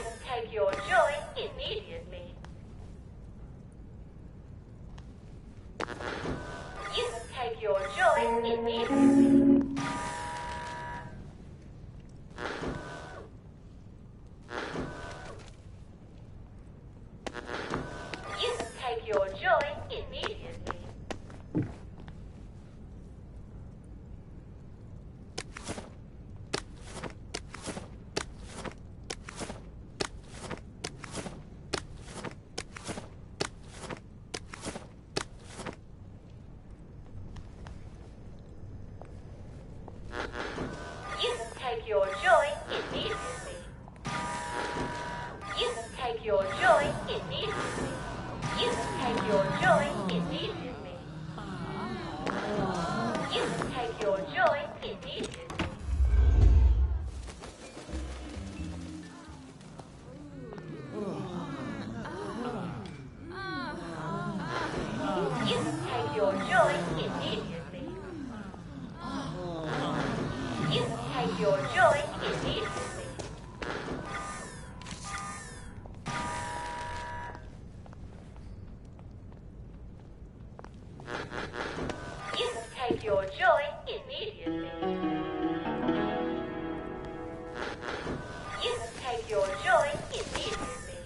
You take your joy immediately. You take your joy immediately. You take your joy immediately. You take your joy immediately. You take your joy immediately. You take your joy immediately. You take your joy immediately. You take your joy immediately. You take your joy immediately. You take your joy immediately. You take your joy immediately.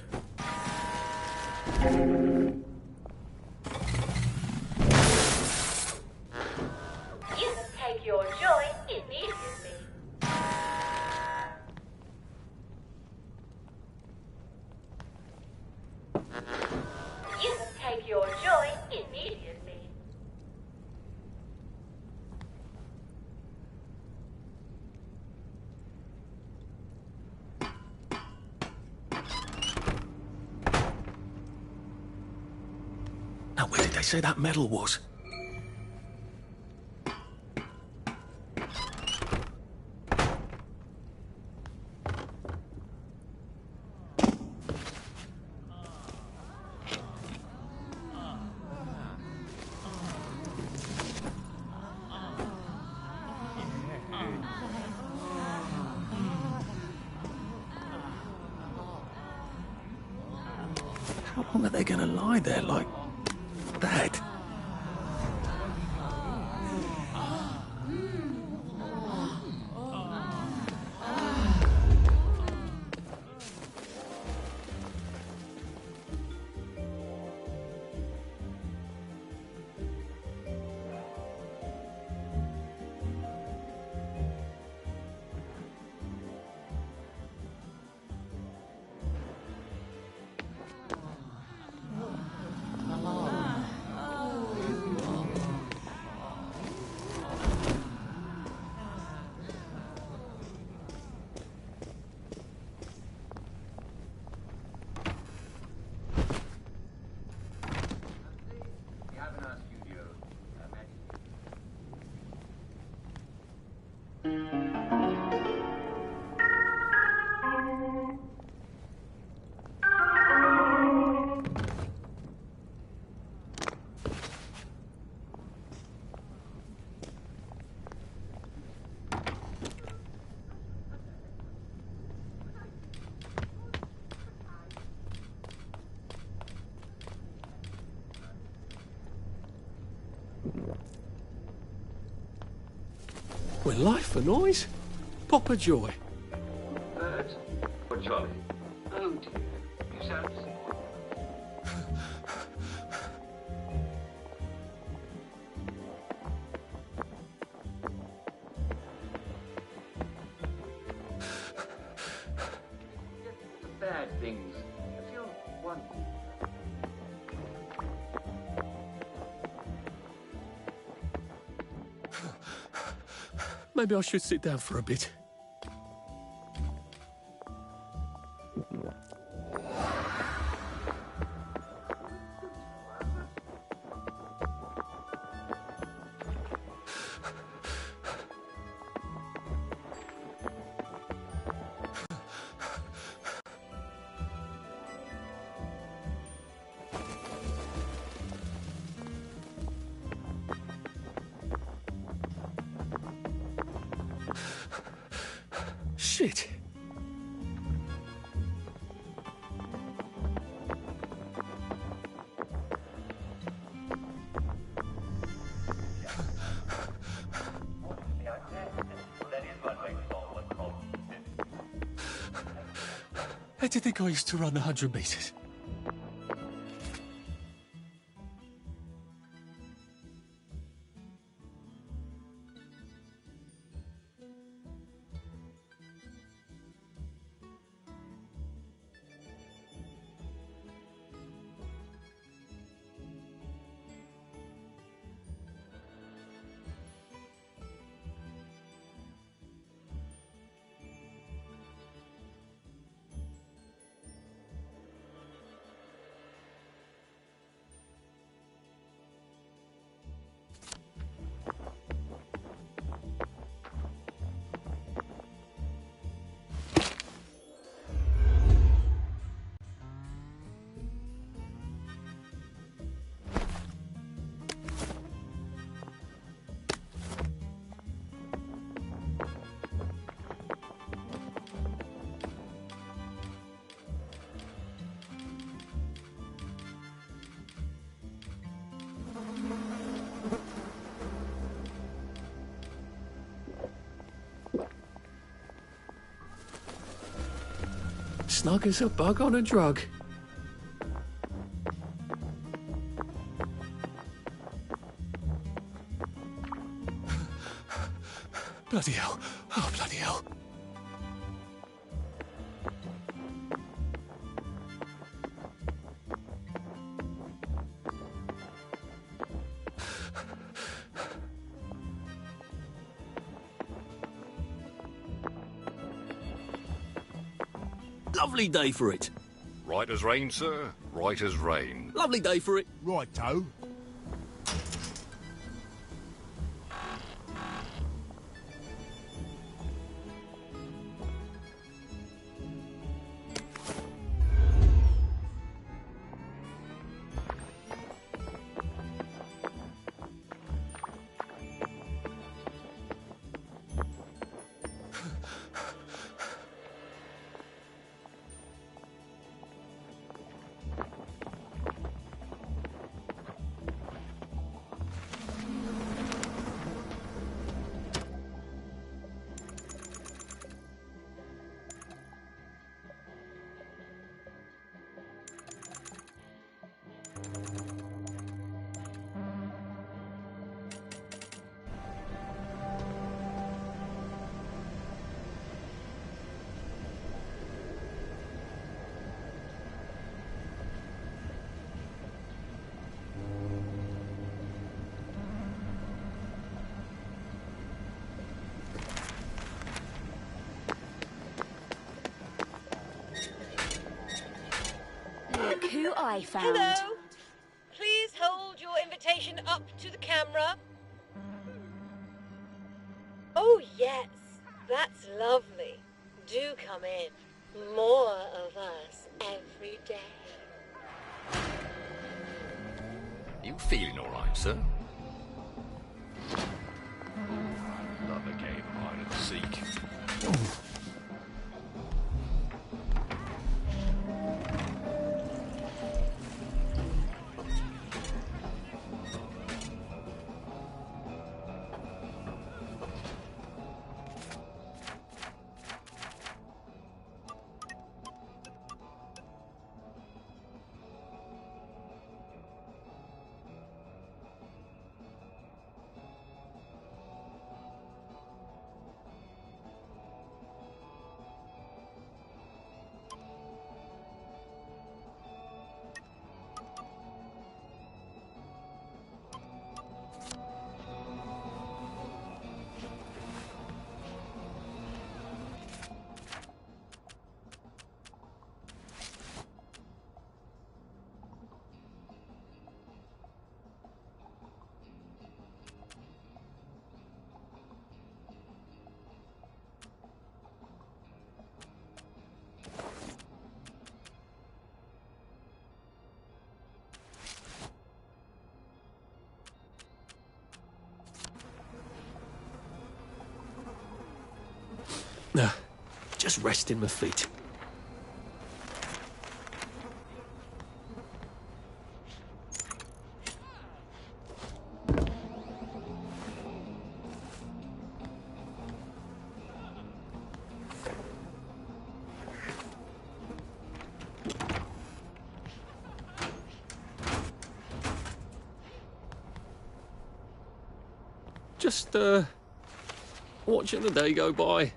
You take your joy immediately. You take your joy immediately. Now, where did they say that medal was? How long are they going to lie there like that? Well, life for noise. Papa Joy. Bert? Or Charlie? Oh dear, you sound sick. Bad things. If you want. Maybe I should sit down for a bit. Shit. How do you think I used to run 100 metres? Snug as a bug on a drug. Bloody hell. Oh, bloody hell. Lovely day for it. Right as rain, sir. Right as rain. Lovely day for it. Righto. Look who I found. Hello. Please hold your invitation up to the camera. Oh, yes. That's lovely. Do come in. More of us every day. You feeling all right, sir? Another game of hide and seek. Just resting my feet. Just, watching the day go by.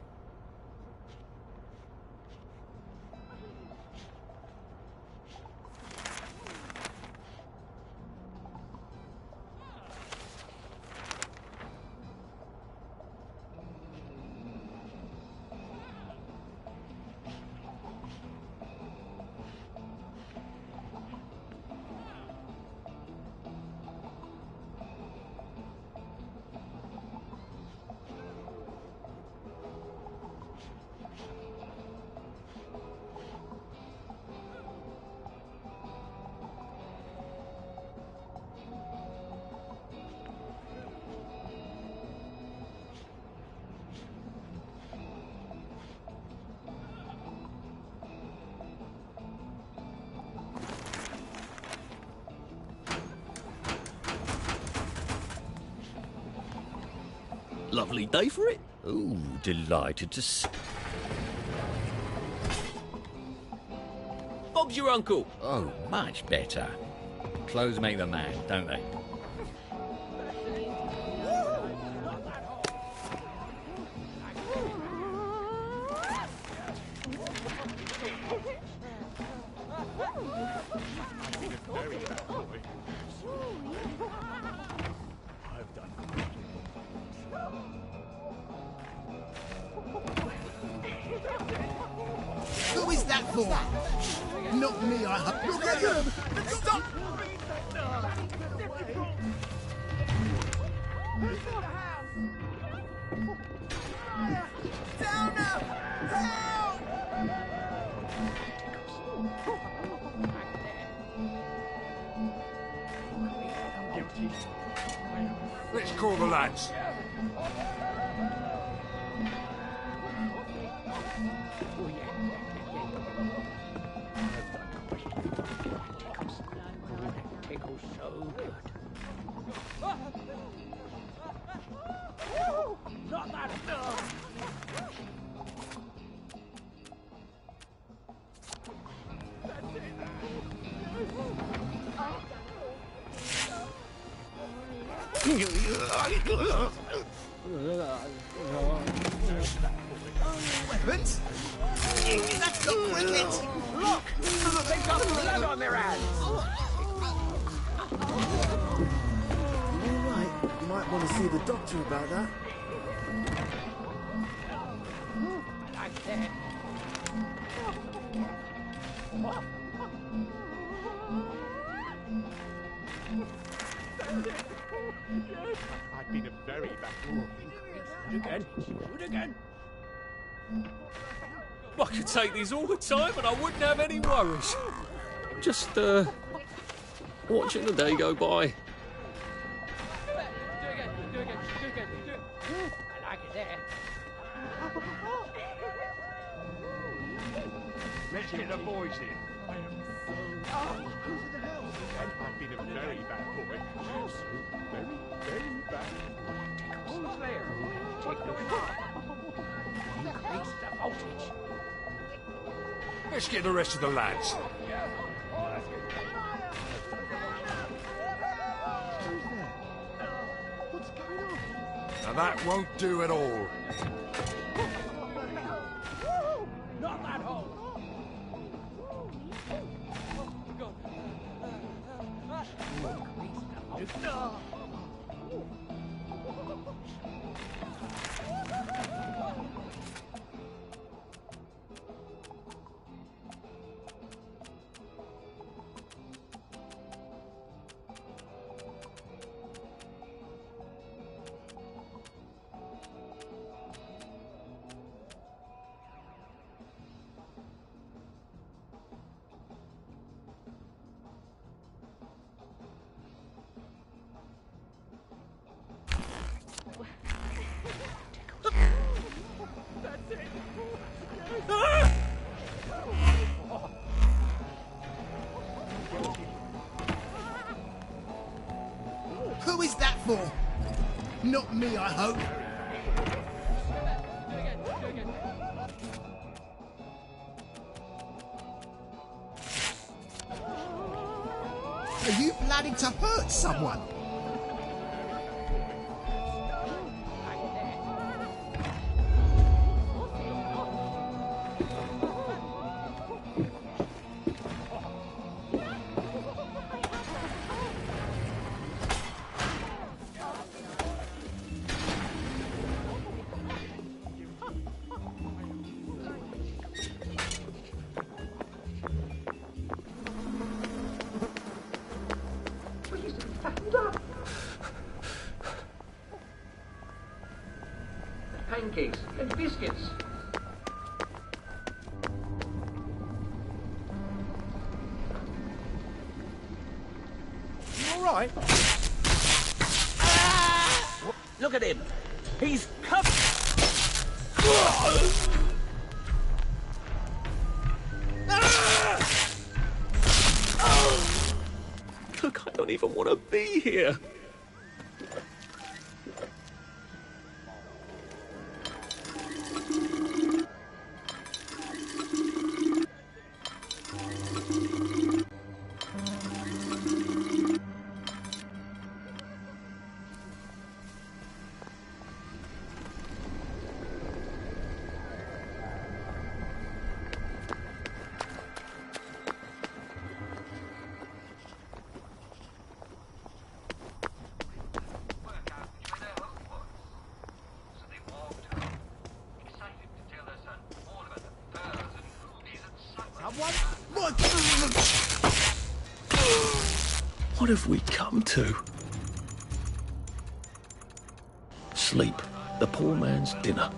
Lovely day for it. Ooh, delighted to Bob's your uncle. Oh, much better. Clothes make the man, don't they? Who is that for? Not me, I hope. Look at him! Stop! Down now! Help! Let's call the lads. Tickles so good. Not that stuff! Weapons? That's not cricket! Look! They've got blood on their hands! Alright, you might want to see the doctor about that. Like that. I've been a very bad boy. Shoot again. Shoot again. I could take these all the time and I wouldn't have any worries. Just, watching the day go by. Do again. Do again. Do again. Do it. I like it there. Let's get the boys in. I've been a very bad boy. Very, very bad. Who's there? Take the shot. Increase the voltage. Let's get the rest of the lads. Now that won't do at all. Not that hole. Increase the voltage. Who is that for? Not me, I hope. Are you planning to hurt someone? Pancakes and biscuits. You all right? Look at him. He's covered. Look, I don't even want to be here. What have we come to? Sleep, the poor man's dinner.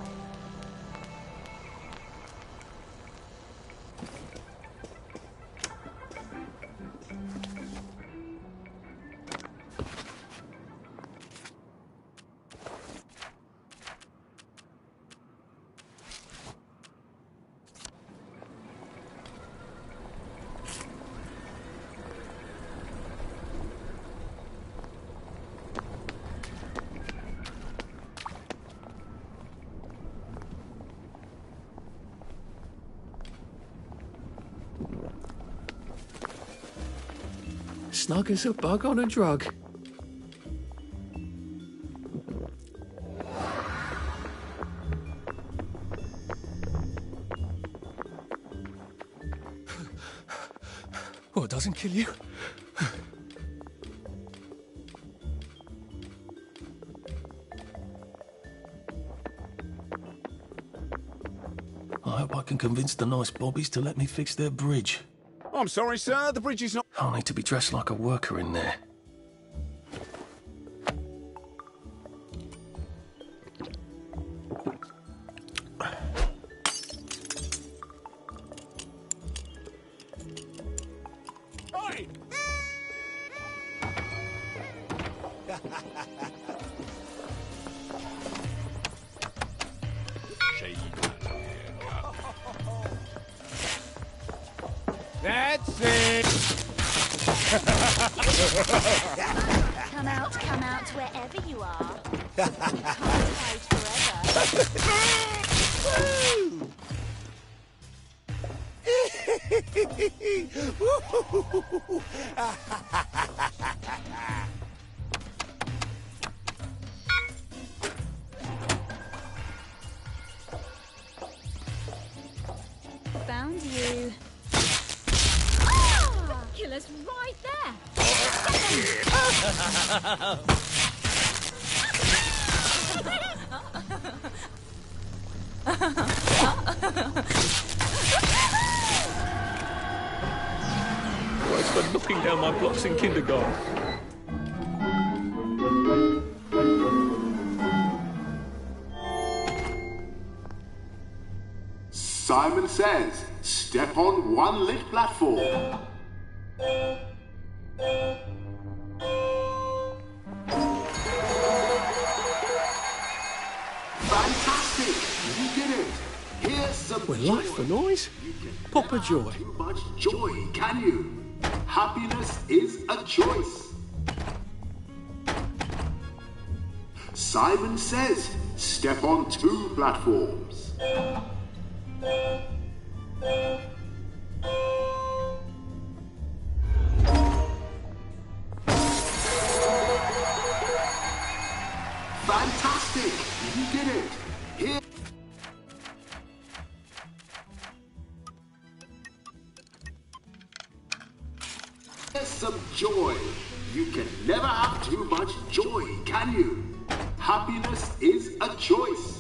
Snug as a bug on a drug. Oh, it doesn't kill you. I hope I can convince the nice bobbies to let me fix their bridge. I'm sorry, sir. The bridge is not... I'll need to be dressed like a worker in there. Oi! That's it. Come out, wherever you are. You can't hide forever. Found you. Ah! Killer's right there. Thanks for knocking down my blocks in kindergarten. Simon says, step on one lit platform. Fantastic! You did it! Here's some We're life for noise. Pop a joy. Too much joy, can you? Happiness is a choice. Simon Says, step on 2 platforms. Fantastic! You did it! Here. Here's some joy. You can never have too much joy, can you? Happiness is a choice.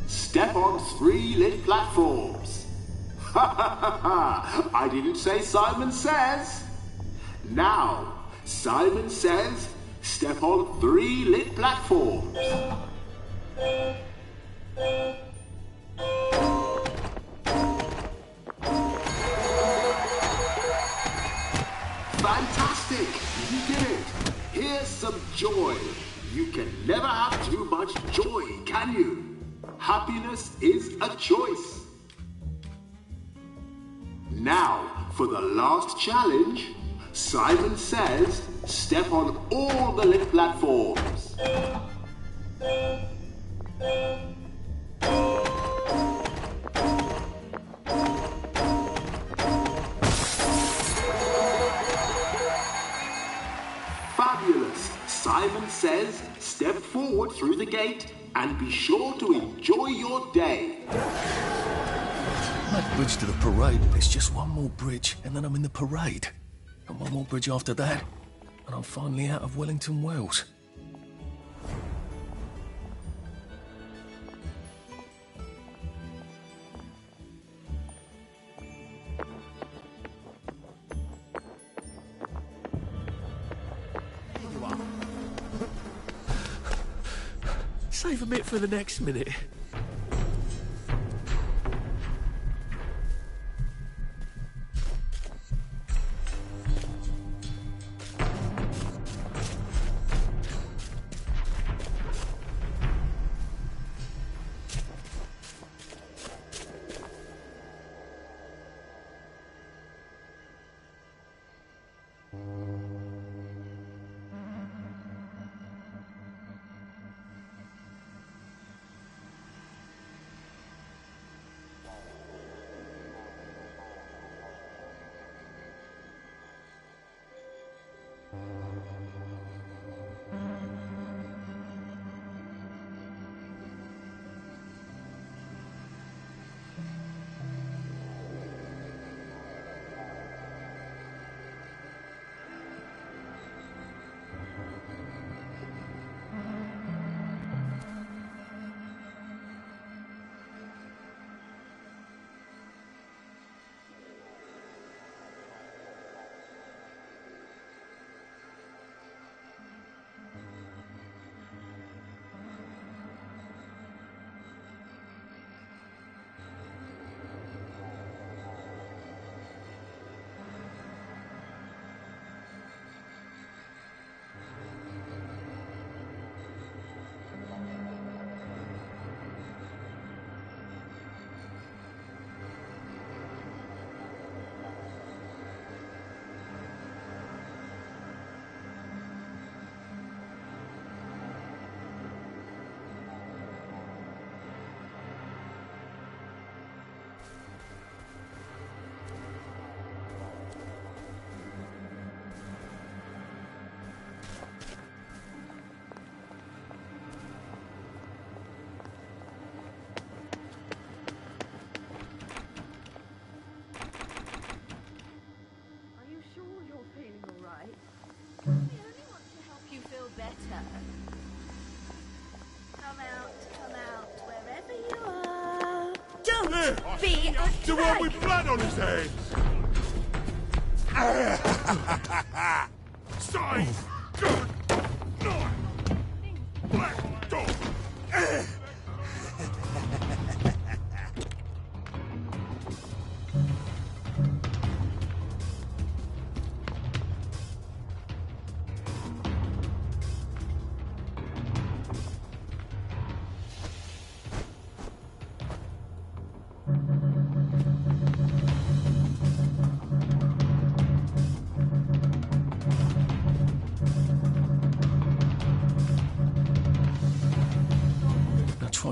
Step on 3 lit platforms. Ha ha ha ha! I didn't say Simon Says. Now, Simon Says, step on 3 lit platforms. Fantastic! You did it! Here's some joy. You can never have too much joy, can you? Happiness is a choice. Now, for the last challenge, Simon Says, step on all the lit platforms. Fabulous! Simon Says, step forward through the gate and be sure to enjoy your day. That bridge to the parade, there's just one more bridge and then I'm in the parade. And one more bridge after that, and I'm finally out of Wellington Wells. There you are. Save a bit for the next minute. Be the one with blood on his hands! Side! Good! North! Black dog!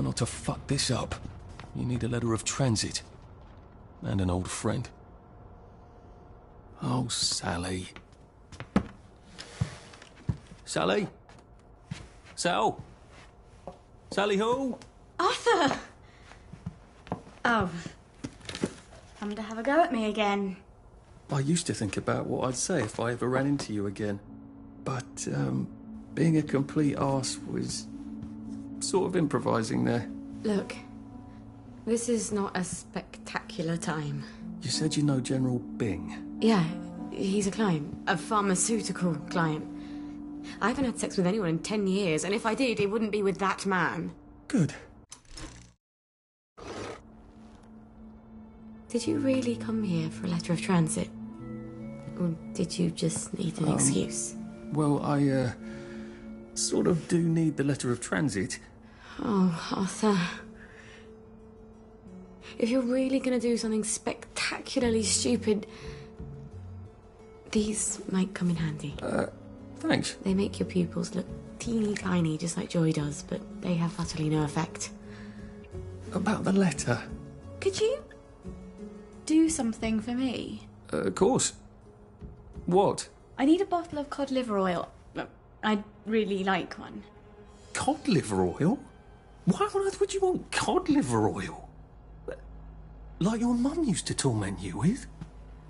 try not to fuck this up. You need a letter of transit. And an old friend. Oh, Sally. Sally? Sal? Sally who? Arthur! Oh. Come to have a go at me again. I used to think about what I'd say if I ever ran into you again. But, being a complete arse was sort of improvising there. Look, this is not a spectacular time. You said you know General Bing. Yeah, he's a client. A pharmaceutical client. I haven't had sex with anyone in 10 years, and if I did, it wouldn't be with that man. Good. Did you really come here for a letter of transit? Or did you just need an excuse? Well, I, sort of do need the letter of transit. Oh, Arthur. If you're really going to do something spectacularly stupid, these might come in handy. Thanks. They make your pupils look teeny tiny, just like Joy does, but they have utterly no effect. About the letter? Could you do something for me? Of course. What? I need a bottle of cod liver oil. I'd really like one. Cod liver oil? Why on earth would you want cod liver oil? Like your mum used to torment you with?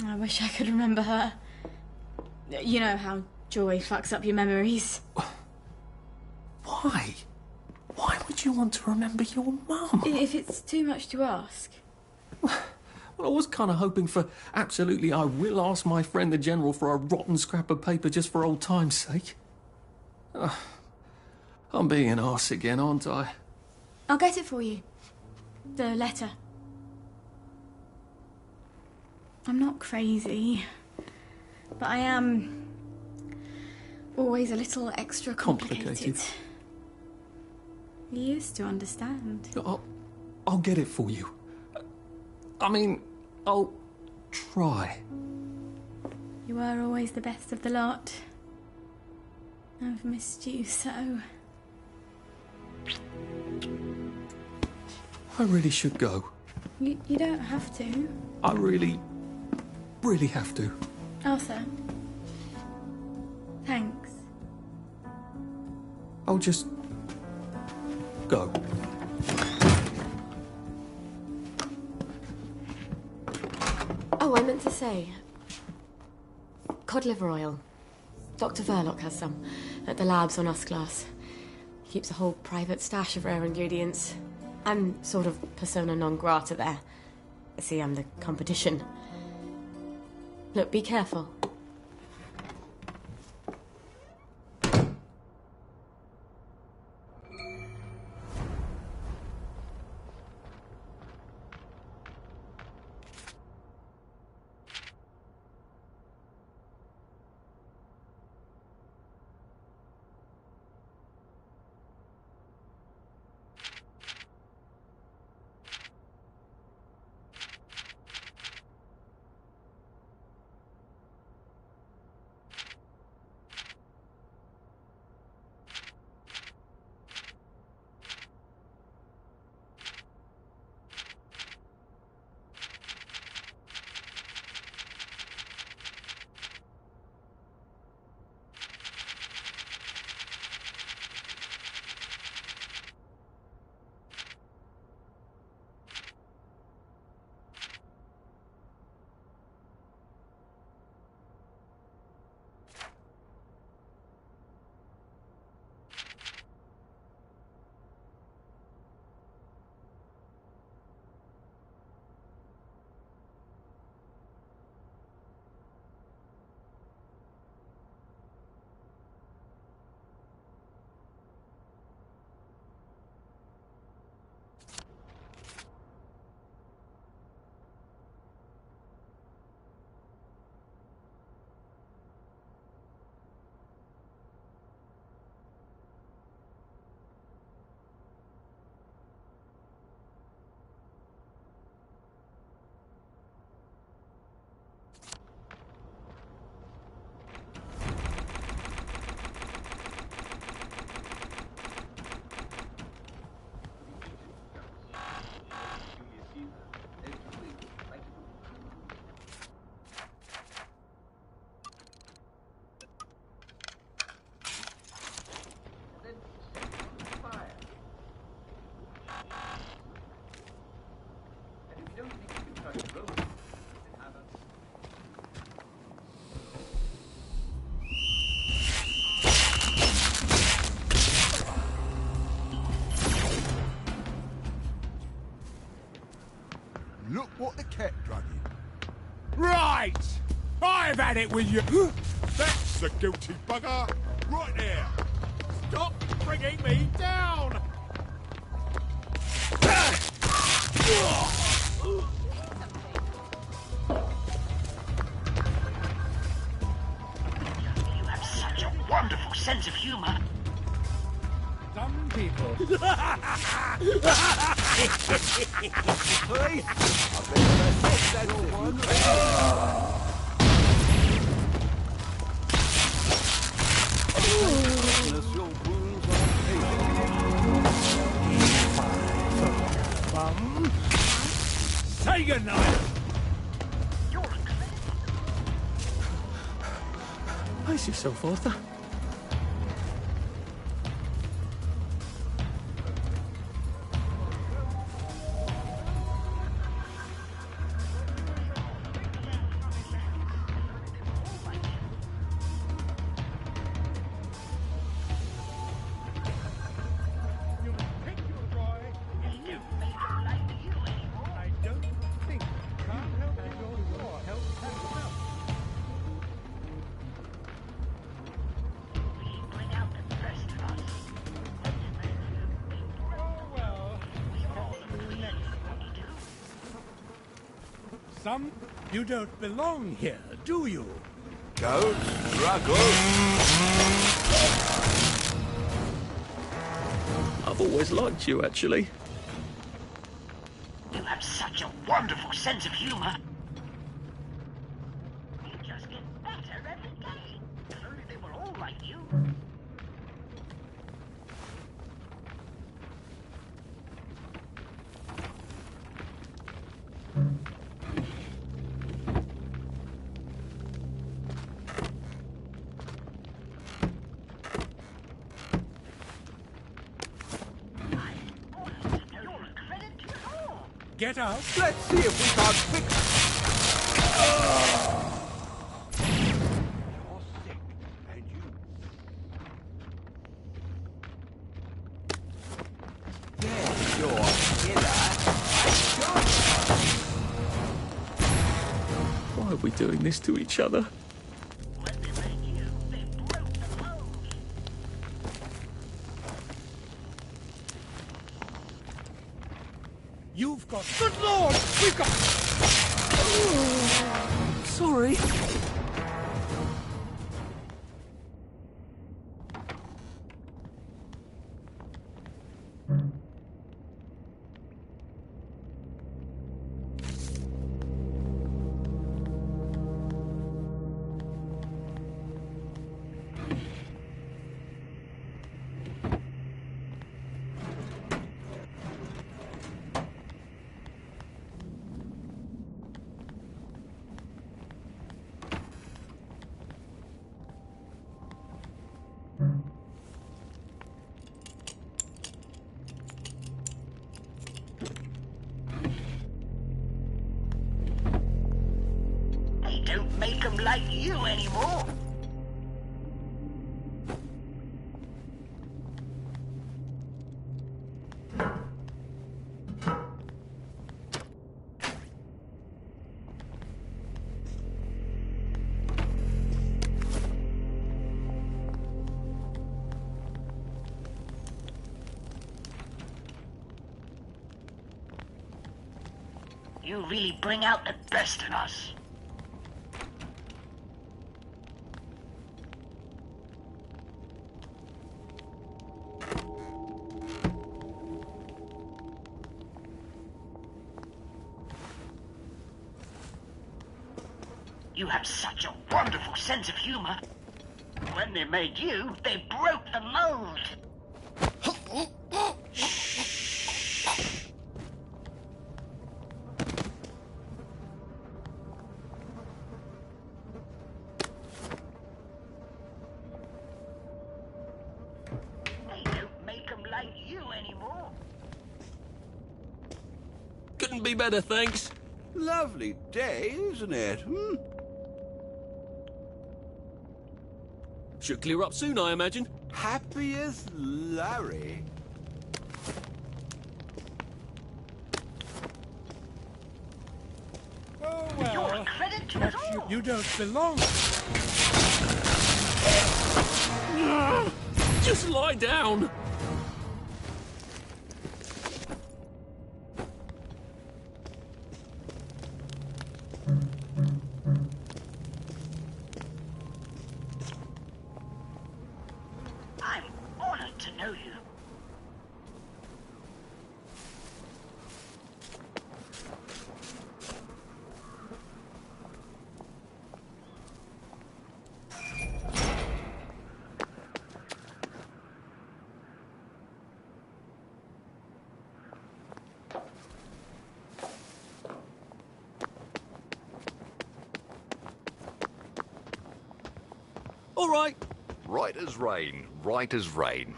I wish I could remember her. You know how Joy fucks up your memories. Why? Why would you want to remember your mum? If it's too much to ask. Well, I was kind of hoping for absolutely I will ask my friend the General for a rotten scrap of paper just for old time's sake. I'm being an arse again, aren't I? I'll get it for you. The letter. I'm not crazy, but I am always a little extra complicated. You used to understand. I'll get it for you. I mean, I'll try. You were always the best of the lot. I've missed you so. I really should go. You don't have to. I really have to. Arthur. Thanks. I'll just go. Oh, I meant to say, cod liver oil. Dr. Verloc has some at the labs on Us-Glass. He keeps a whole private stash of rare ingredients. I'm sort of persona non grata there. See, I'm the competition. Look, be careful. caught the cat drugging. Right! I've had it with you. That's the guilty bugger. Right there. Stop bringing me down! You have such a wonderful sense of humour. Some people. Please, I bet that's one. Say goodnight! Pace yourself, Arthur. Some, you don't belong here, do you? Don't struggle. I've always liked you, actually. You have such a wonderful sense of humour. You just get better every day. If only they were all like you. Get out. Let's see if we can't fix it. You're sick, and you... There's your killer. Why are we doing this to each other? You've got... Good Lord! We've got... Sorry. They don't make them like you anymore. You really bring out the best in us. You have such a wonderful sense of humor. When they made you, they broke the mold. They don't make them like you anymore. Couldn't be better, thanks. Lovely day, isn't it? Hmm? Should clear up soon, I imagine. Happy as Larry. a credit at all. You don't belong. Just lie down. I'm honored to know you. All right. Right as rain, right as rain.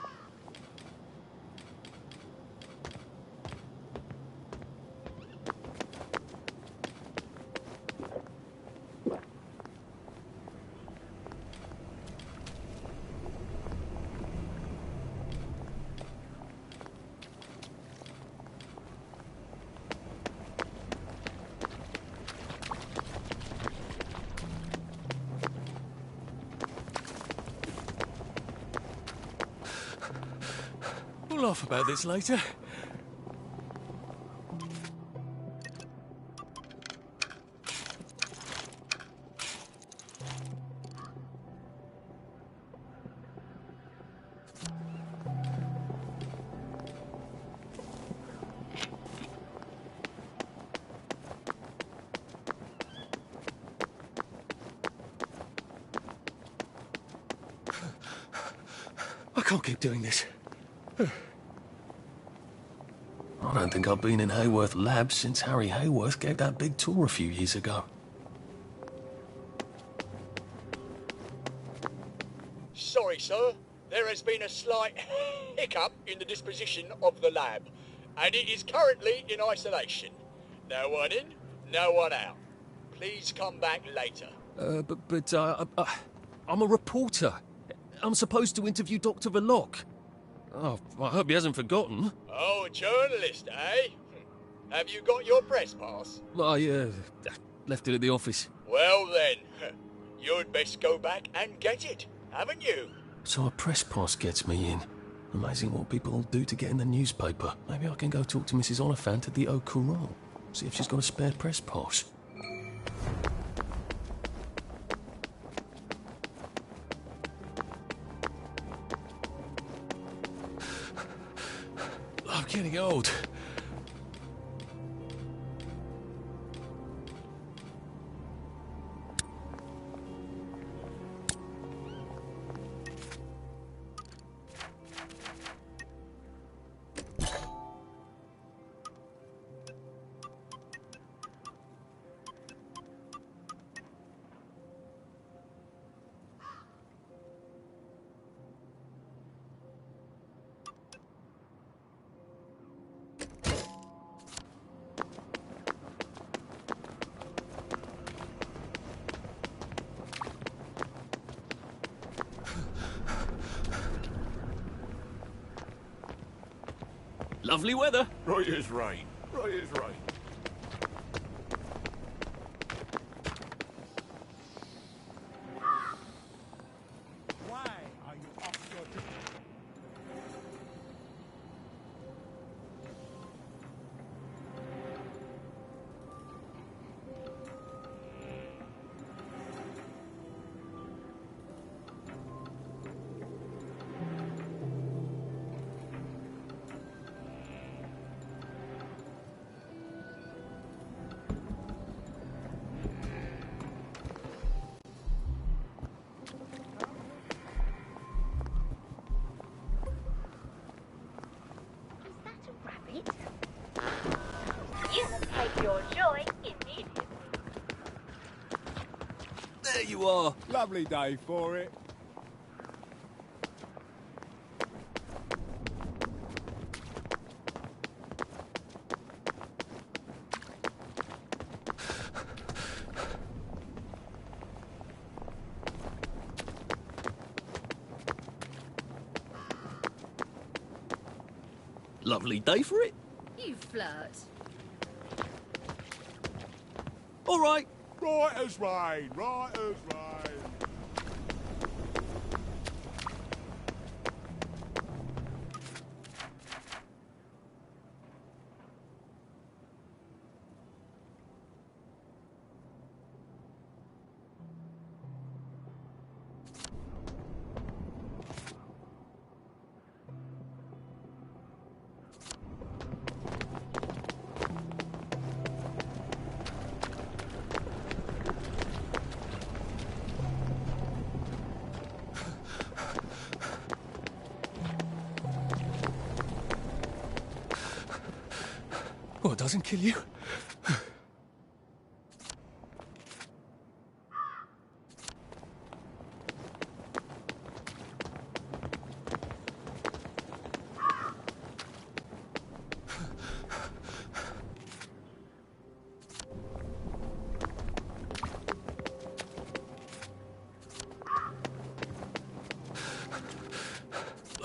We'll laugh about this later. I can't keep doing this. I don't think I've been in Hayworth Labs since Harry Hayworth gave that big tour a few years ago. Sorry, sir. There has been a slight hiccup in the disposition of the lab, and it is currently in isolation. No one in, no one out. Please come back later. But I'm a reporter. I'm supposed to interview Dr. Verloc. Oh, I hope he hasn't forgotten. Oh, a journalist, eh? Have you got your press pass? I left it at the office. Well then, you'd best go back and get it, haven't you? So a press pass gets me in. Amazing what people will do to get in the newspaper. Maybe I can go talk to Mrs. Oliphant at the Au Courant. See if she's got a spare press pass. I'm getting old. Lovely weather. Right as rain. Right as rain. Why are you off your trip? You will take your joy immediately. There you are. Lovely day for it. Lovely day for it. You flirt. All right. Right as rain, right as rain. Well, it doesn't kill you.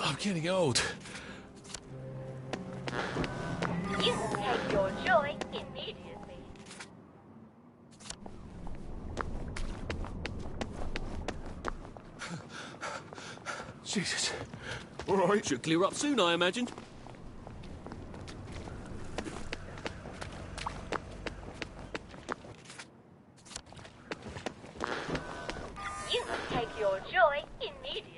I'm getting old. You will take your joy immediately. Jesus. All right. Should clear up soon, I imagine. You will take your joy immediately.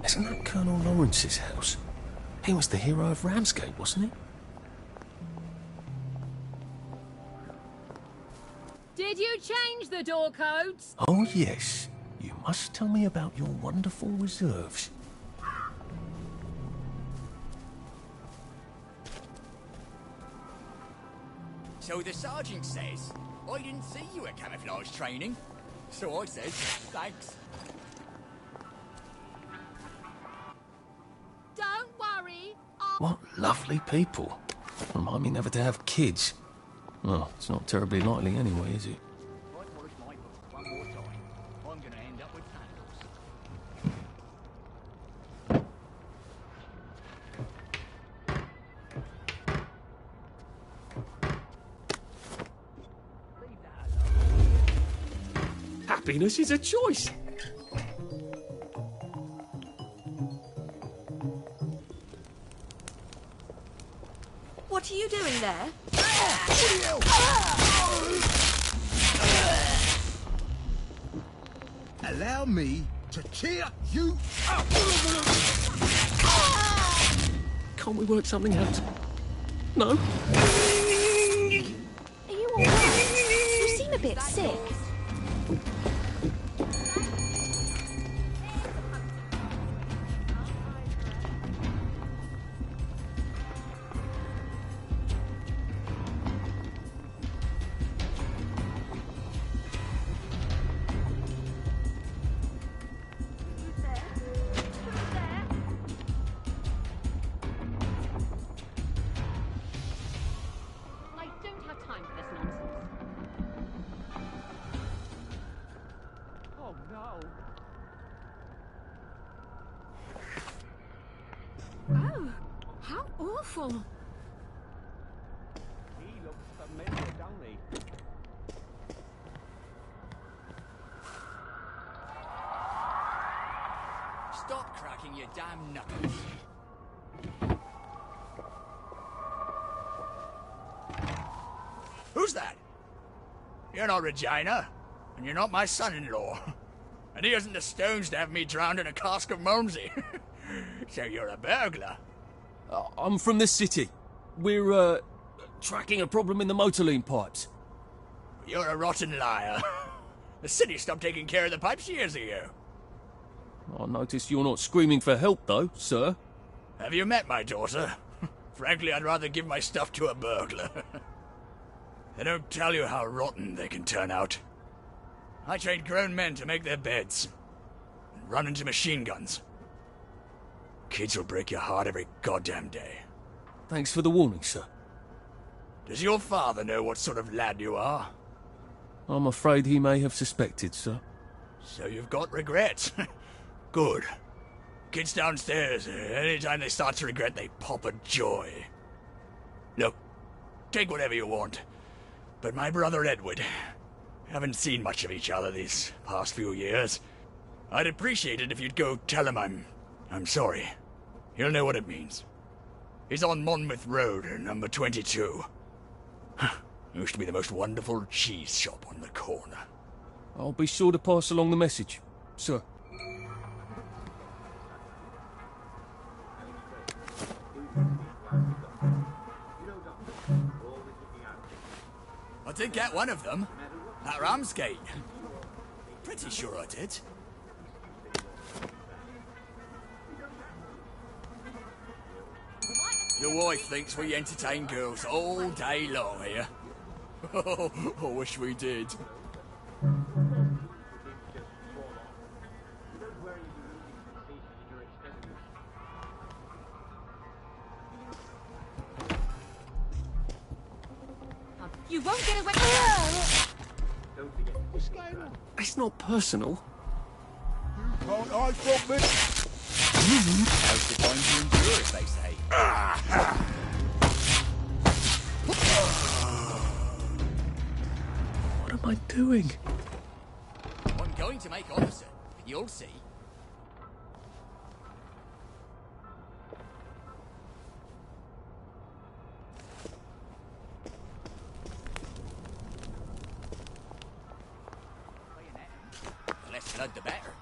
Isn't that Colonel Lawrence's house? He was the hero of Ramsgate, wasn't he? Did you change the door codes? Oh, yes. You must tell me about your wonderful reserves. So the sergeant says, I didn't see you at camouflage training. So I said, thanks. Don't worry. What lovely people. Remind me never to have kids. Well, it's not terribly likely anyway, is it? One more time. I'm gonna end up with Happiness is a choice. What are you doing there? Allow me to cheer you up. Can't we work something out? No? Are you alright? You seem a bit sick. I don't have time for this nonsense. Oh no. Oh, how awful. He looks familiar, don't he? Stop cracking your damn knuckles. Who's that? You're not Regina, and you're not my son-in-law. And he hasn't the stones to have me drowned in a cask of Malmsey. So you're a burglar. I'm from the city. We're tracking a problem in the motorline pipes. You're a rotten liar. The city stopped taking care of the pipes years ago. I notice you're not screaming for help, though, sir. Have you met my daughter? Frankly, I'd rather give my stuff to a burglar. They don't tell you how rotten they can turn out. I trained grown men to make their beds and run into machine guns. Kids will break your heart every goddamn day. Thanks for the warning, sir. Does your father know what sort of lad you are? I'm afraid he may have suspected, sir. So you've got regrets. Good. Kids downstairs, anytime they start to regret, they pop a joy. Look, take whatever you want. But my brother Edward, haven't seen much of each other these past few years. I'd appreciate it if you'd go tell him I'm sorry. He'll know what it means. He's on Monmouth Road, number 22. Used to be the most wonderful cheese shop on the corner. I'll be sure to pass along the message, sir. I did get one of them, at Ramsgate. Pretty sure I did. Your wife thinks we entertain girls all day long here. Oh, I wish we did. You won't get away. What's going on? It's not personal. You can't hide from me. How's the time to endure, as they say. What am I doing? I'm going to make officer. You'll see. The less blood, the better.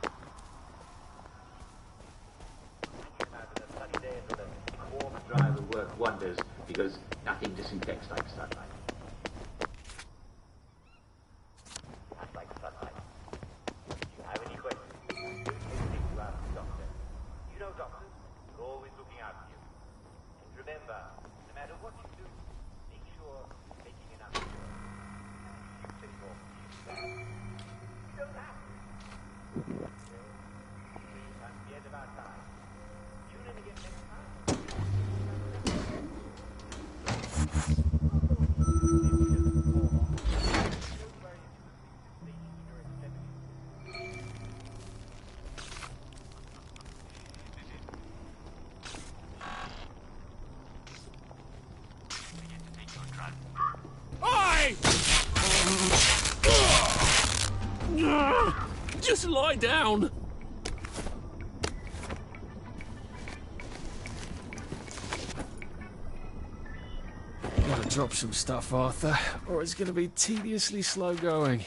Warm dry will work wonders because nothing disinfects like sunlight. Like sunlight. If you have any questions, don't hesitate to ask the doctor. You know doctors, they're always looking out for you. And remember, no matter what you do, make sure you're making enough sure. You take off you don't have to. Please, I'm scared about time. Tune in again next time. Oi! Just lie down. Gotta drop some stuff, Arthur, or it's gonna be tediously slow going.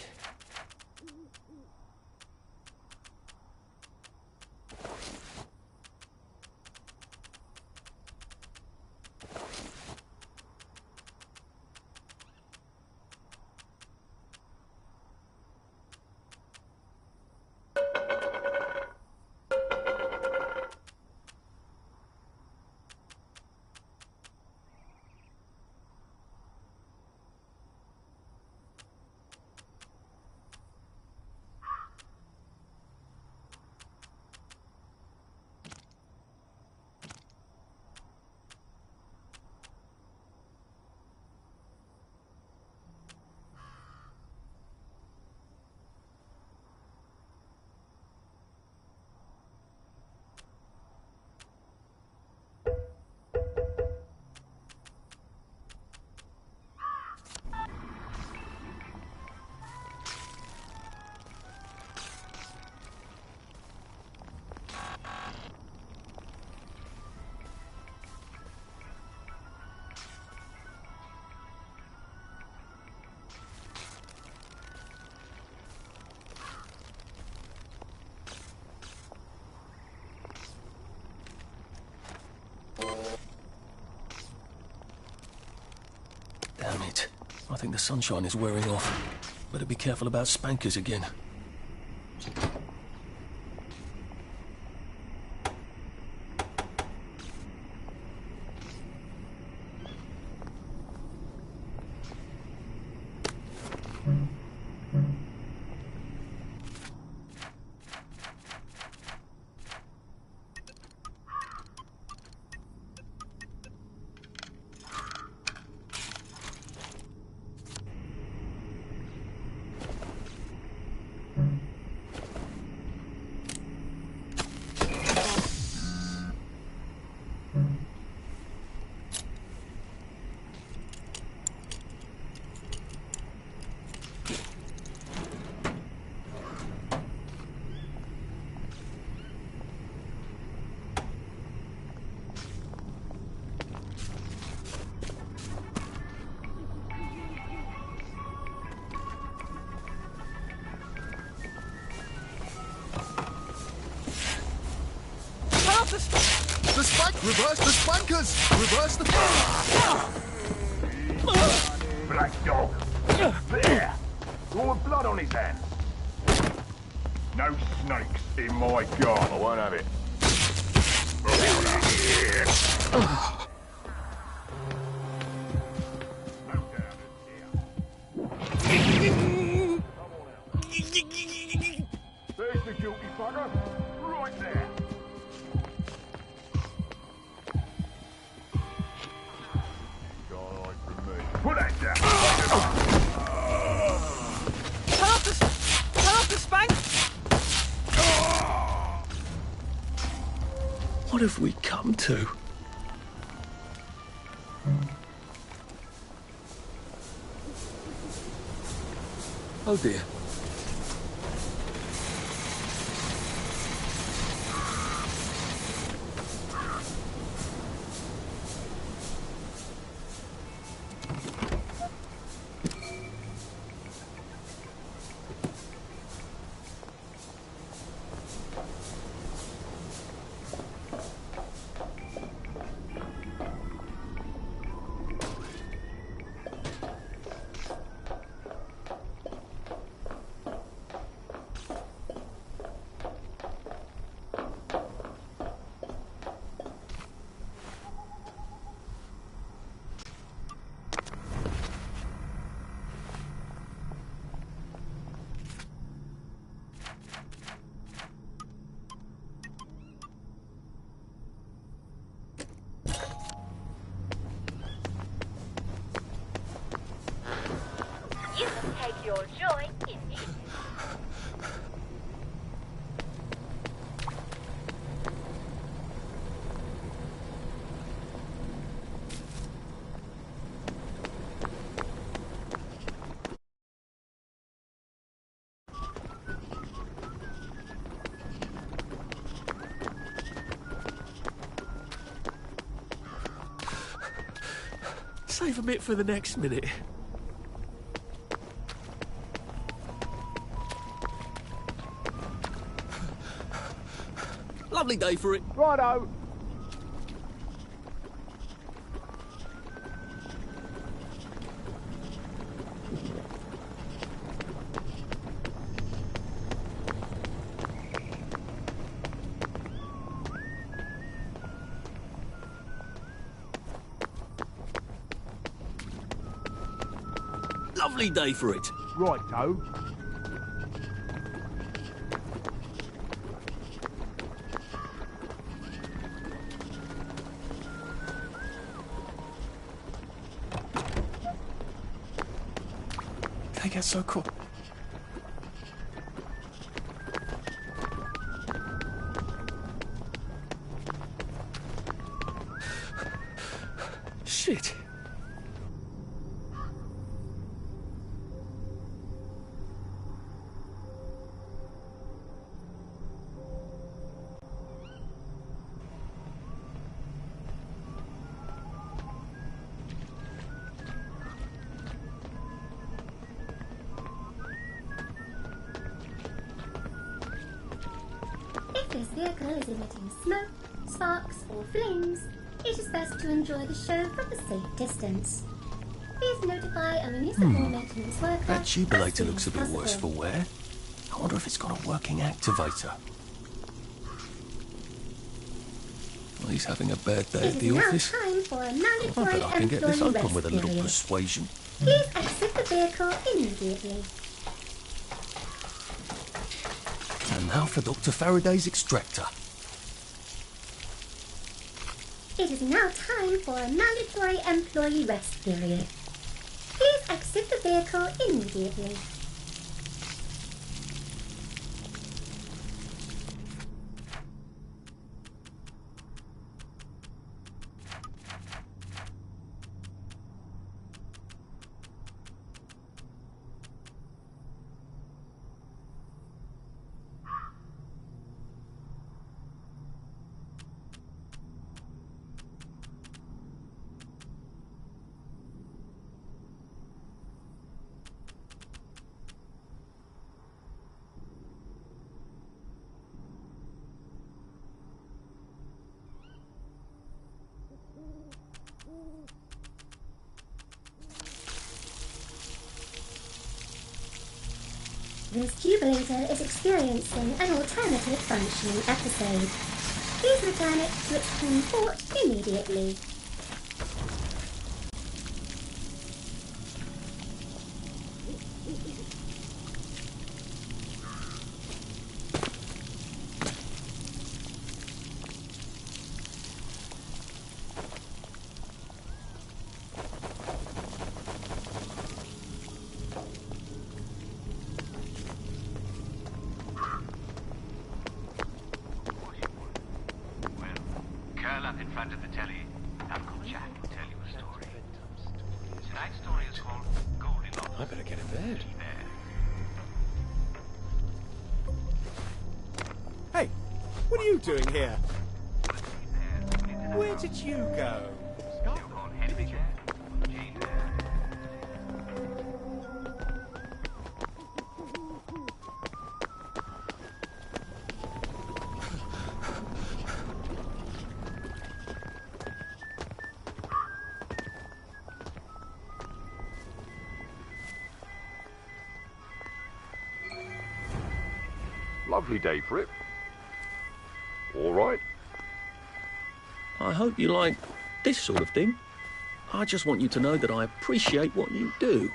I think the sunshine is wearing off. Better be careful about spankers again. Reverse the spankers! Reverse the... Black dog. There! All the blood on his hands. No snakes in my garden. I won't have it. There's the guilty bugger. Right there. Put that down. Turn off the spank! What have we come to? Oh dear. You can take your joy in it. Save a bit for the next minute. Lovely day for it. Righto. Lovely day for it. Righto. They get so cool. Shit. If this vehicle is emitting smoke, sparks, or flames, it is best to enjoy the show from a safe distance. Please notify a municipal maintenance worker. That turbulator as soon looks a bit as worse for possible. wear. I wonder if it's got a working activator. Well, he's having a bad day at It the is now office. time for a I mandatory bet I can get this employee open with a rest little period. persuasion. Please exit the vehicle immediately. And now for Dr. Faraday's extractor. It is now time for a mandatory employee rest period. Please exit the vehicle immediately. This turbulator is experiencing an alternative functioning episode. Please return it to its home port immediately. Curl up in front of the telly. Uncle Jack will tell you a story. Tonight's story is called Goldilocks. I better get in bed. Hey, what are you doing here? Where did you go? Lovely day for it. All right. I hope you like this sort of thing. I just want you to know that I appreciate what you do.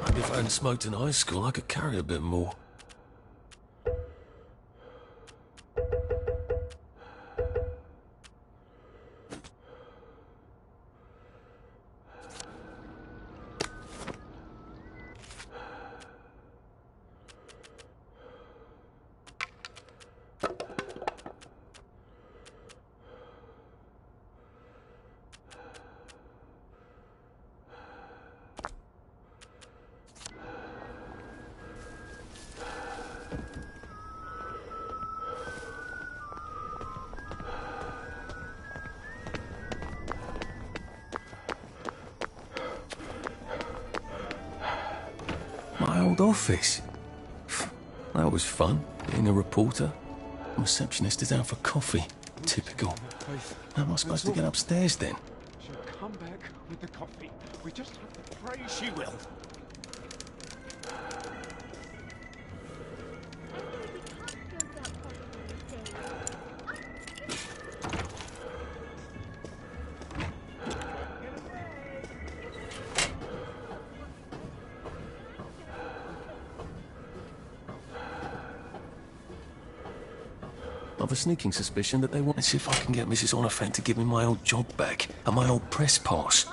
Maybe if I hadn't smoked in high school, I could carry a bit more. My old office. That was fun, being a reporter. The receptionist is out for coffee. Typical. How am I supposed to get upstairs then? She'll come back with the coffee. We just have to pray she will. have a sneaking suspicion that they want to see if I can get Mrs. Oliphant to give me my old job back and my old press pass.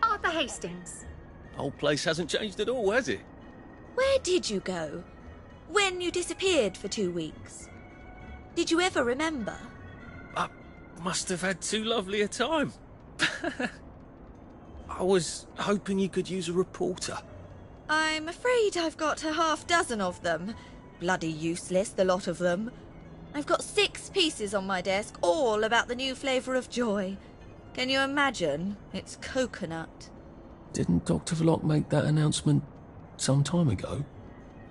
Arthur Hastings. Whole place hasn't changed at all, has it? Where did you go? When you disappeared for 2 weeks? Did you ever remember? I must have had too lovely a time. I was hoping you could use a reporter. I'm afraid I've got a half-dozen of them. Bloody useless, the lot of them. I've got 6 pieces on my desk, all about the new flavour of joy. Can you imagine? It's coconut. Didn't Dr. Verloc make that announcement some time ago?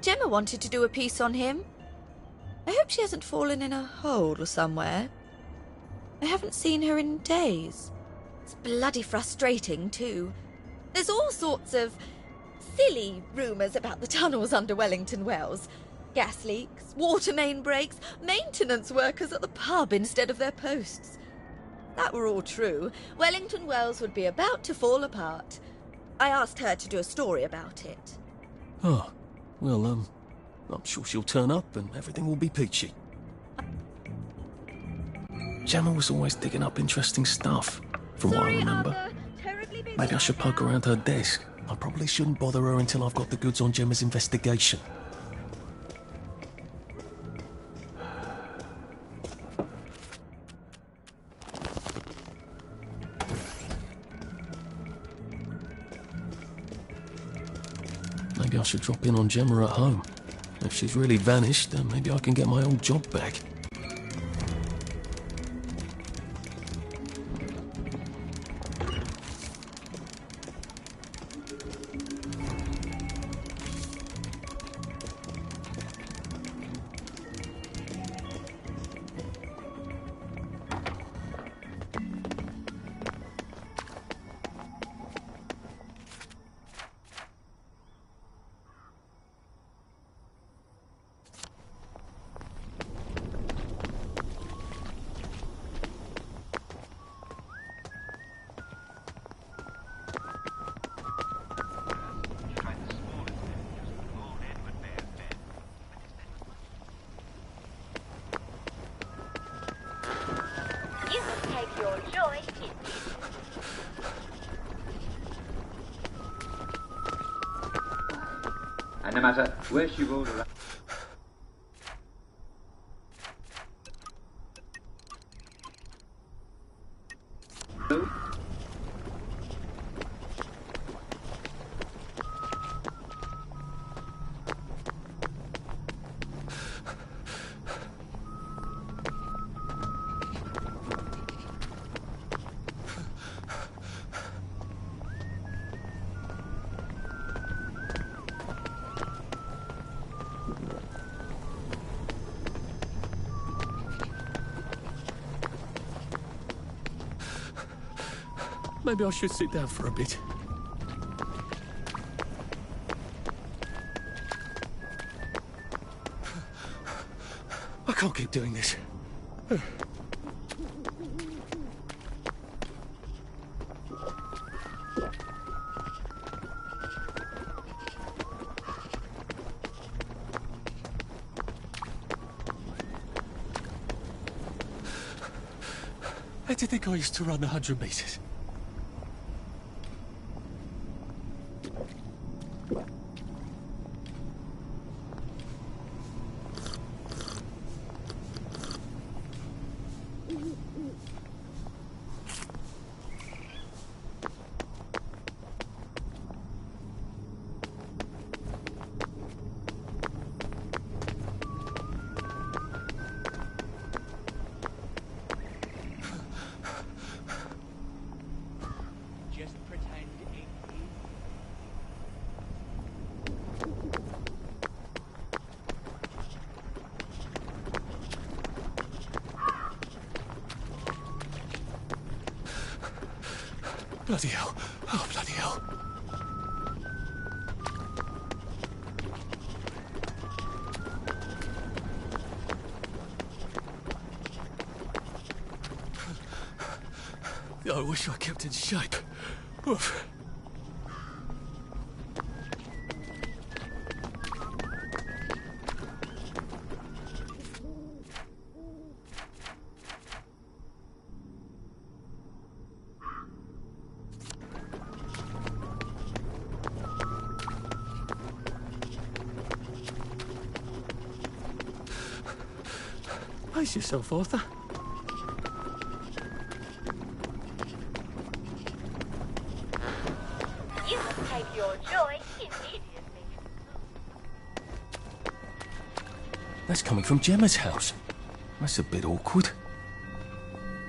Gemma wanted to do a piece on him. I hope she hasn't fallen in a hole somewhere. I haven't seen her in days. It's bloody frustrating, too. There's all sorts of silly rumours about the tunnels under Wellington Wells. Gas leaks, water main breaks, maintenance workers at the pub instead of their posts. If that were all true, Wellington Wells would be about to fall apart. I asked her to do a story about it. Oh, well, I'm sure she'll turn up and everything will be peachy. Gemma was always digging up interesting stuff, from what I remember. Maybe I should poke around her desk. I probably shouldn't bother her until I've got the goods on Gemma's investigation. Maybe I should drop in on Gemma at home. If she's really vanished, then maybe I can get my old job back. And no matter where she rolled around... Maybe I should sit down for a bit. I can't keep doing this. Where did you think I used to run 100 metres? Bloody hell. Oh, bloody hell. I wish I kept in shape. Oof. Pace yourself, Arthur. You will take your joy immediately. That's coming from Gemma's house. That's a bit awkward.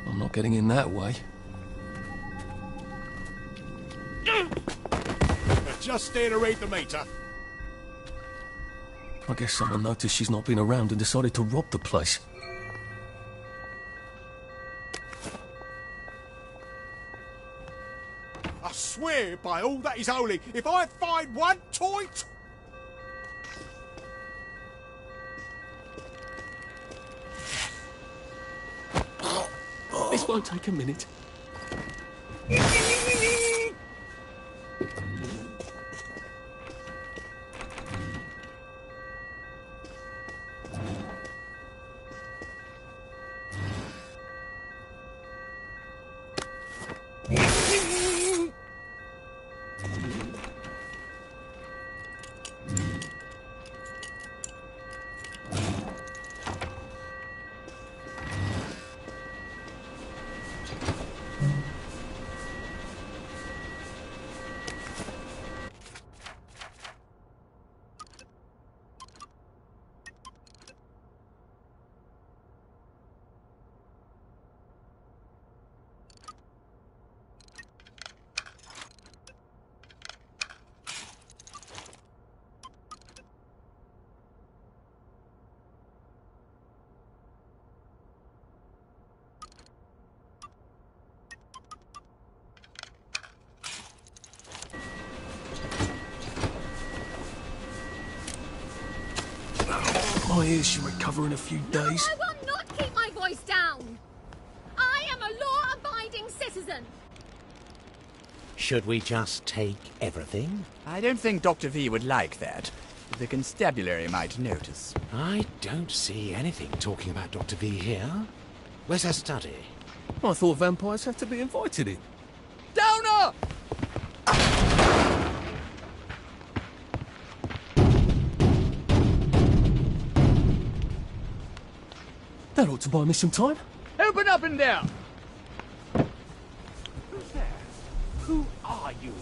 I'm not getting in that way. Just there to read the meter. I guess someone noticed she's not been around and decided to rob the place. I swear by all that is holy, if I find one toit... This won't take a minute. My ears should recover in a few days. I will not keep my voice down. I am a law-abiding citizen. Should we just take everything? I don't think Dr. V would like that. The constabulary might notice. I don't see anything talking about Dr. V here. Where's her study? I thought vampires have to be invited in. Downer! That ought to buy me some time. Open up in there! Who's there? Who are you?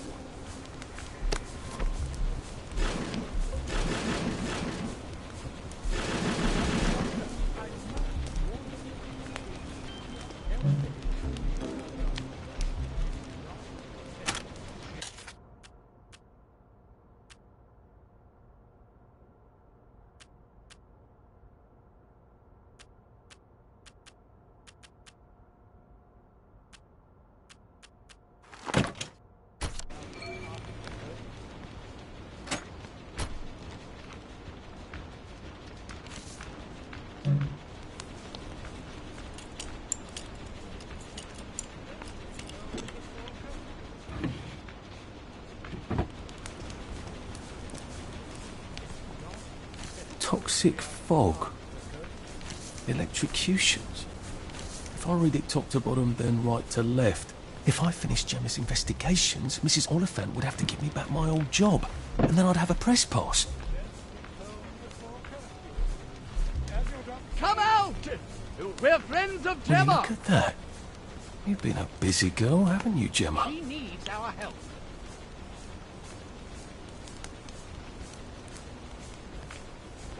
Toxic fog. Electrocutions. If I read it top to bottom, then right to left. If I finish Gemma's investigations, Mrs. Oliphant would have to give me back my old job. And then I'd have a press pass. Come out! We're friends of Will you Gemma! look at that. You've been a busy girl, haven't you, Gemma? She needs our help.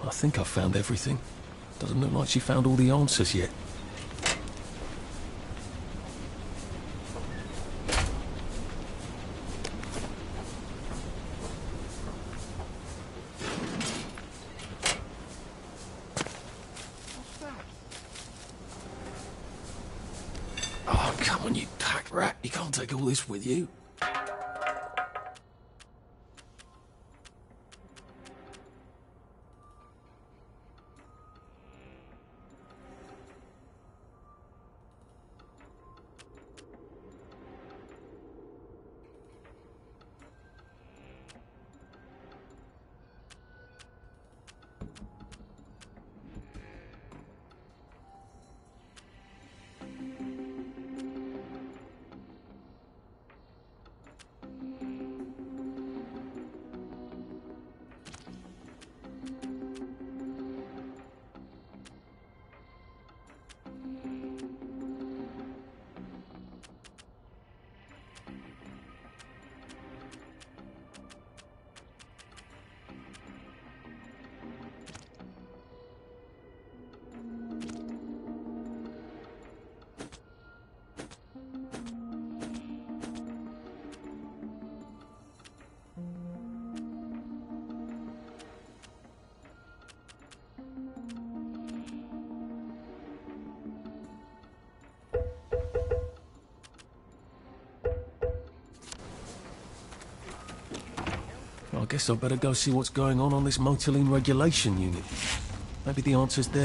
I think I've found everything. Doesn't look like she found all the answers yet. Oh, come on, you pack rat. You can't take all this with you. Guess I'd better go see what's going on this motoline regulation unit. Maybe the answer's there.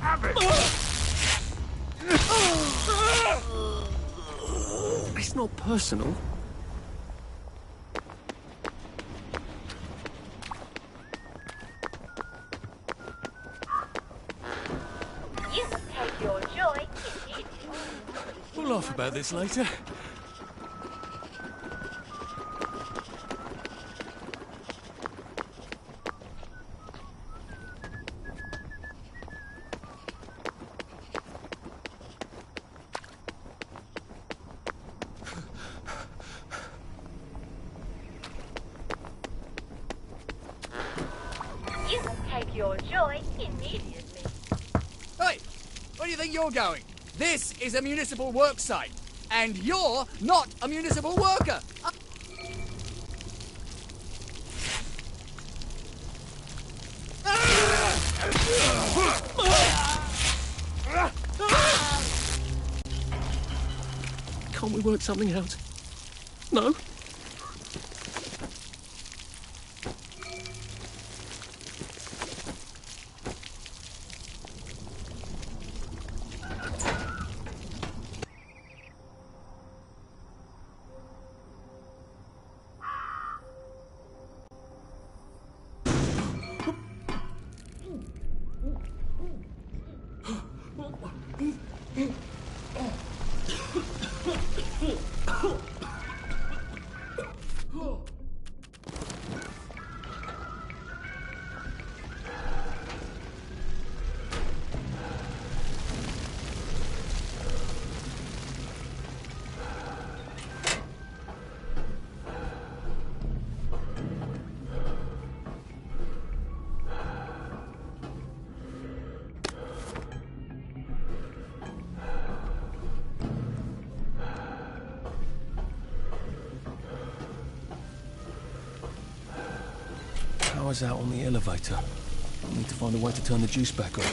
Have it! It's not personal. You will take your joy in it. We'll laugh about this later. You will take your joy immediately. Hey, where do you think you're going? This is a municipal work site, and you're not a municipal worker. Can't we work something out? No? Power's out on the elevator. I need to find a way to turn the juice back on.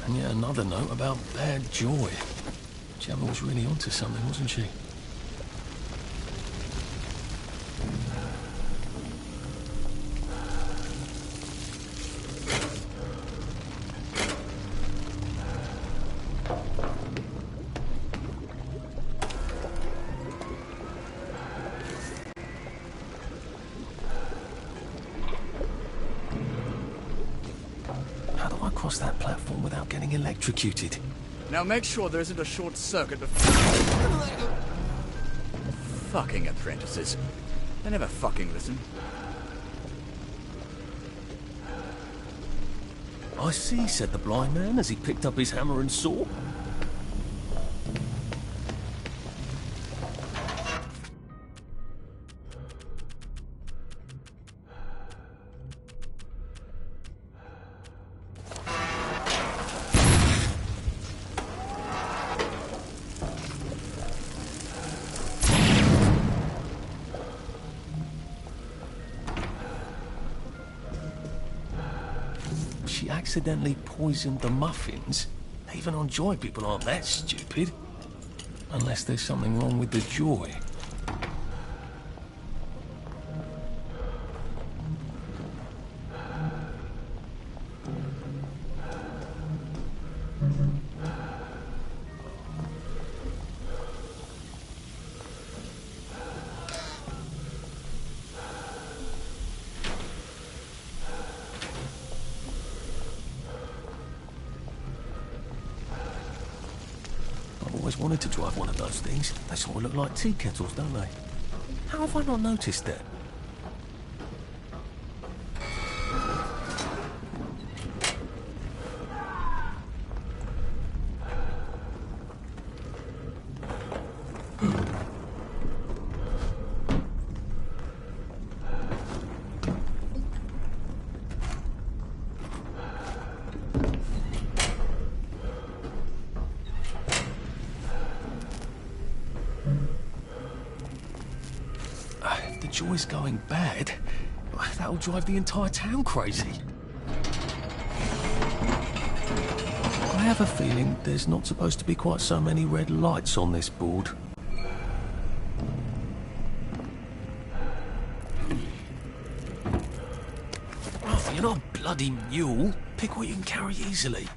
And yet another note about bad joy. Gemma was really onto something, wasn't she? Cross that platform without getting electrocuted. Now make sure there isn't a short circuit Fucking apprentices. They never fucking listen. I see, said the blind man as he picked up his hammer and saw. She accidentally poisoned the muffins. Even on Joy, people aren't that stupid. Unless there's something wrong with the Joy. I've always wanted to drive one of those things. They sort of look like tea kettles, don't they? How have I not noticed that? If the Joy's going bad, that'll drive the entire town crazy. have a feeling there's not supposed to be quite so many red lights on this board. Arthur, you're not a bloody mule. Pick what you can carry easily.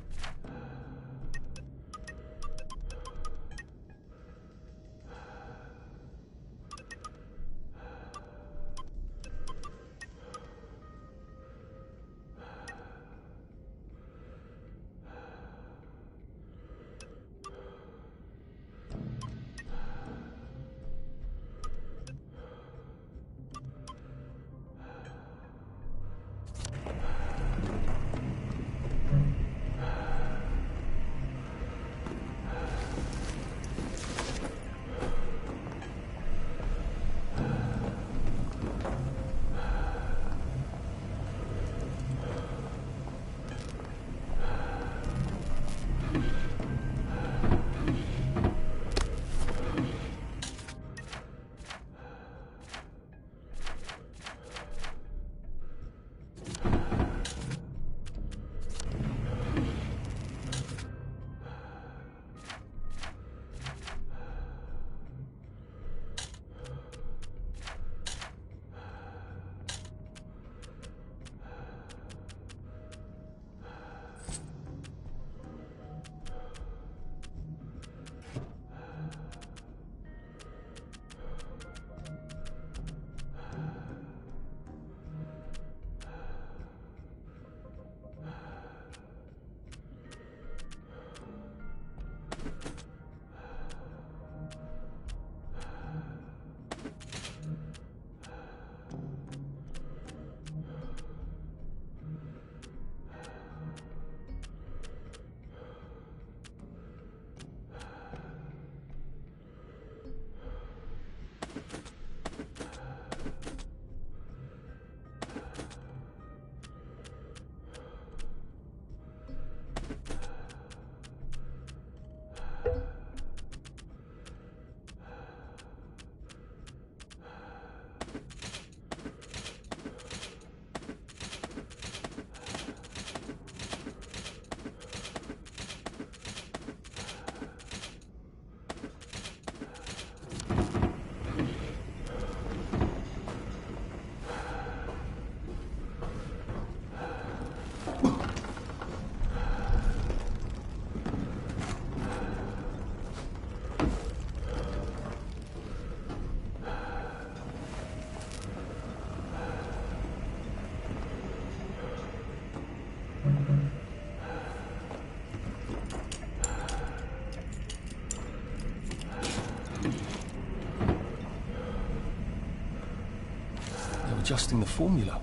Adjusting the formula.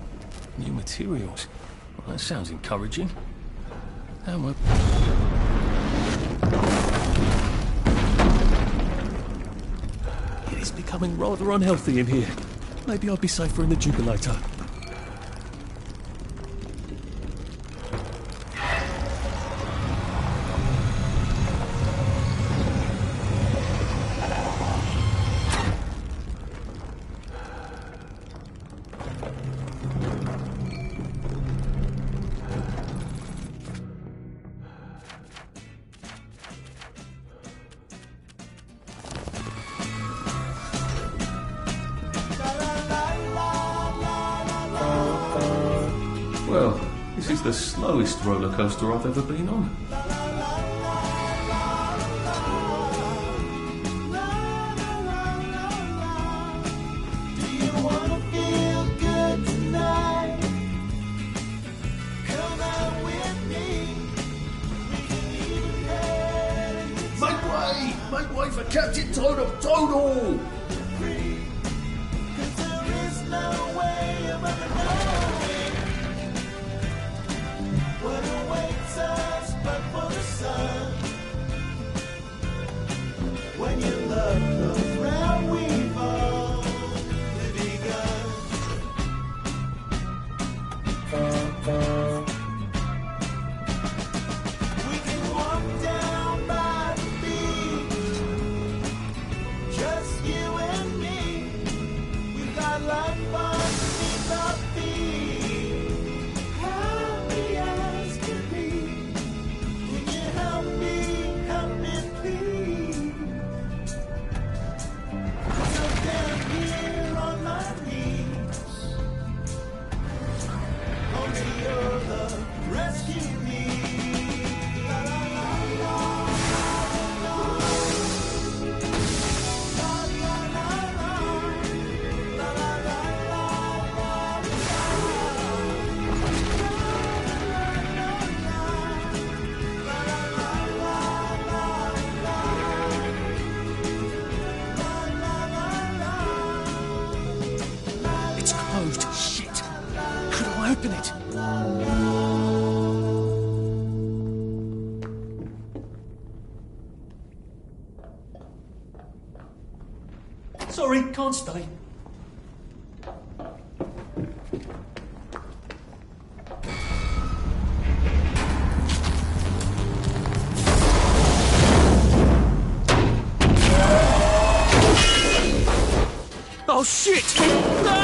New materials. Well, that sounds encouraging. How am I... It is becoming rather unhealthy in here. Maybe I'd be safer in the jubilator. Well, this is the slowest roller coaster I've ever been on. Make way for Captain Total! Just you and me, we got life underneath our feet. Sorry, can't stay. Oh, shit!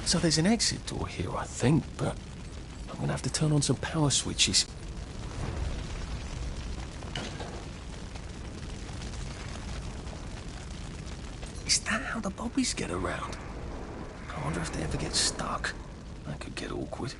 So there's an exit door here, I think, but I'm gonna have to turn on some power switches. Is that how the bobbies get around? I wonder if they ever get stuck. That could get awkward.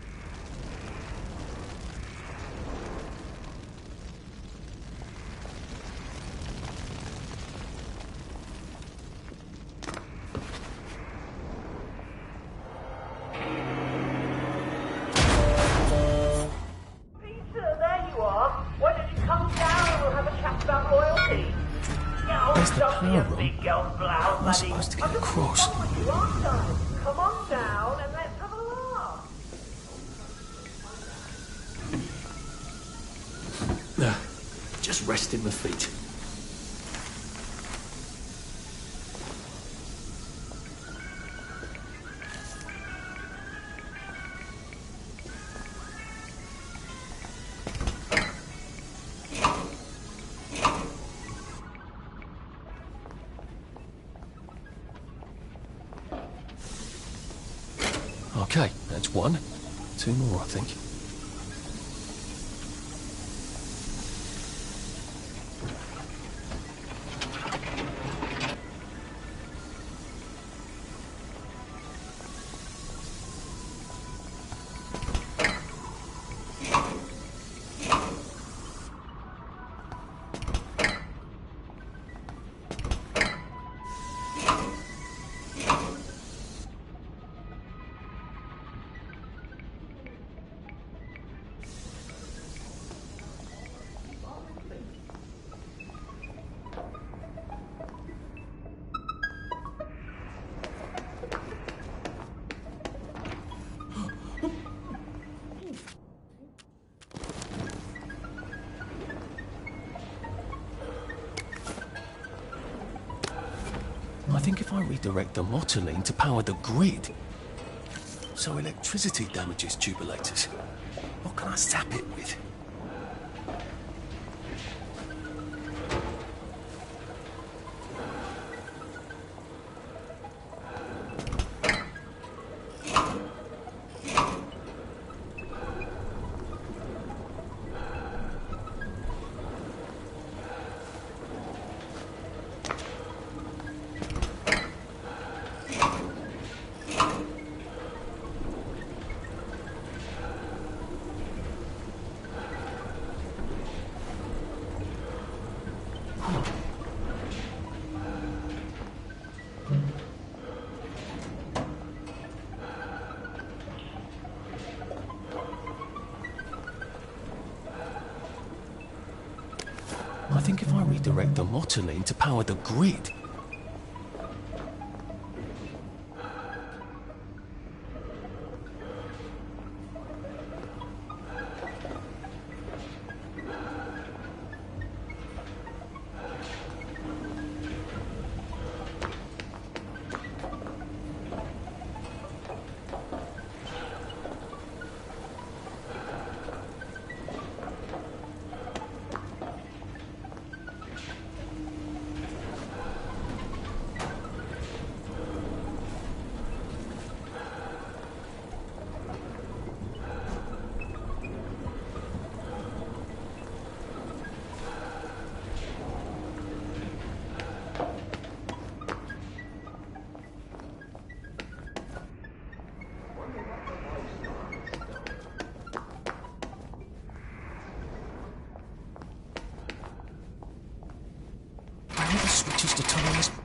There's the power room. How am I supposed to get across? Come on down and let's have a laugh. Just resting my feet. Okay, that's one. Two more, I think. I think if I redirect the motoline to power the grid, so electricity damages tubulators, what can I zap it with? I think if I redirect the motoline to power the grid,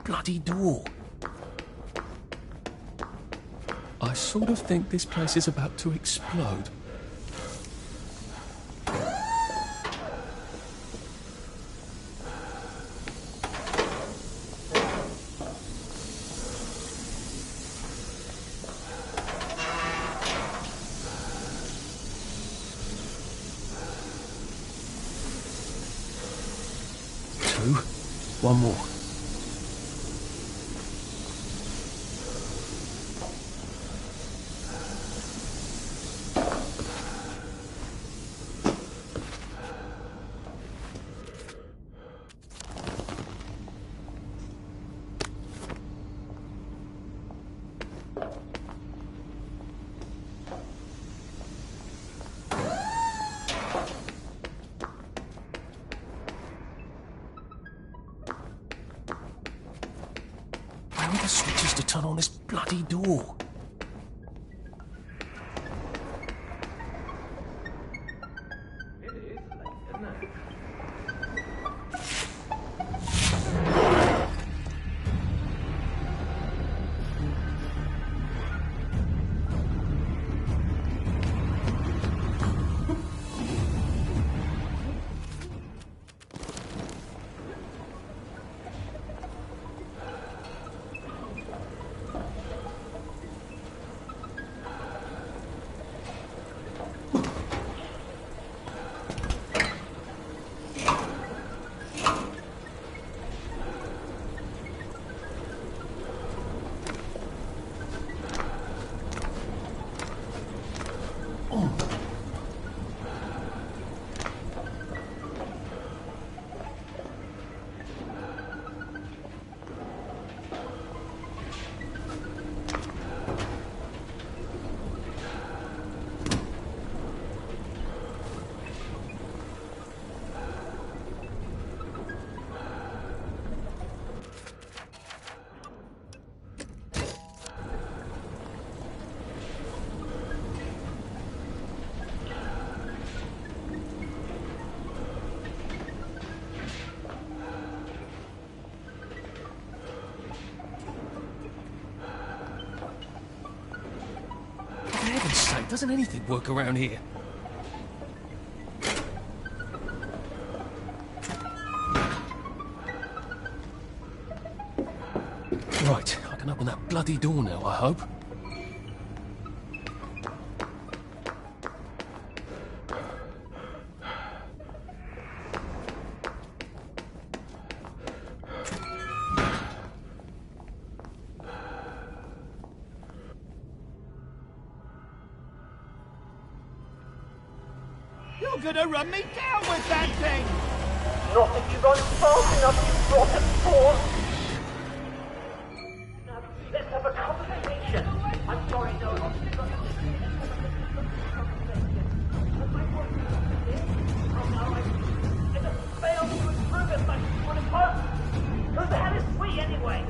bloody door. I sort of think this place is about to explode. One more. Where are the switches to turn on this bloody door? For heaven's sake, doesn't anything work around here? Right, I can open that bloody door now, I hope. You're gonna run me down with that thing! Not if you run fast enough, you rotten fool! Now, let's have a conversation. I'm sorry, no. It has failed to improve as much as you would have hoped. Who the hell is we, anyway?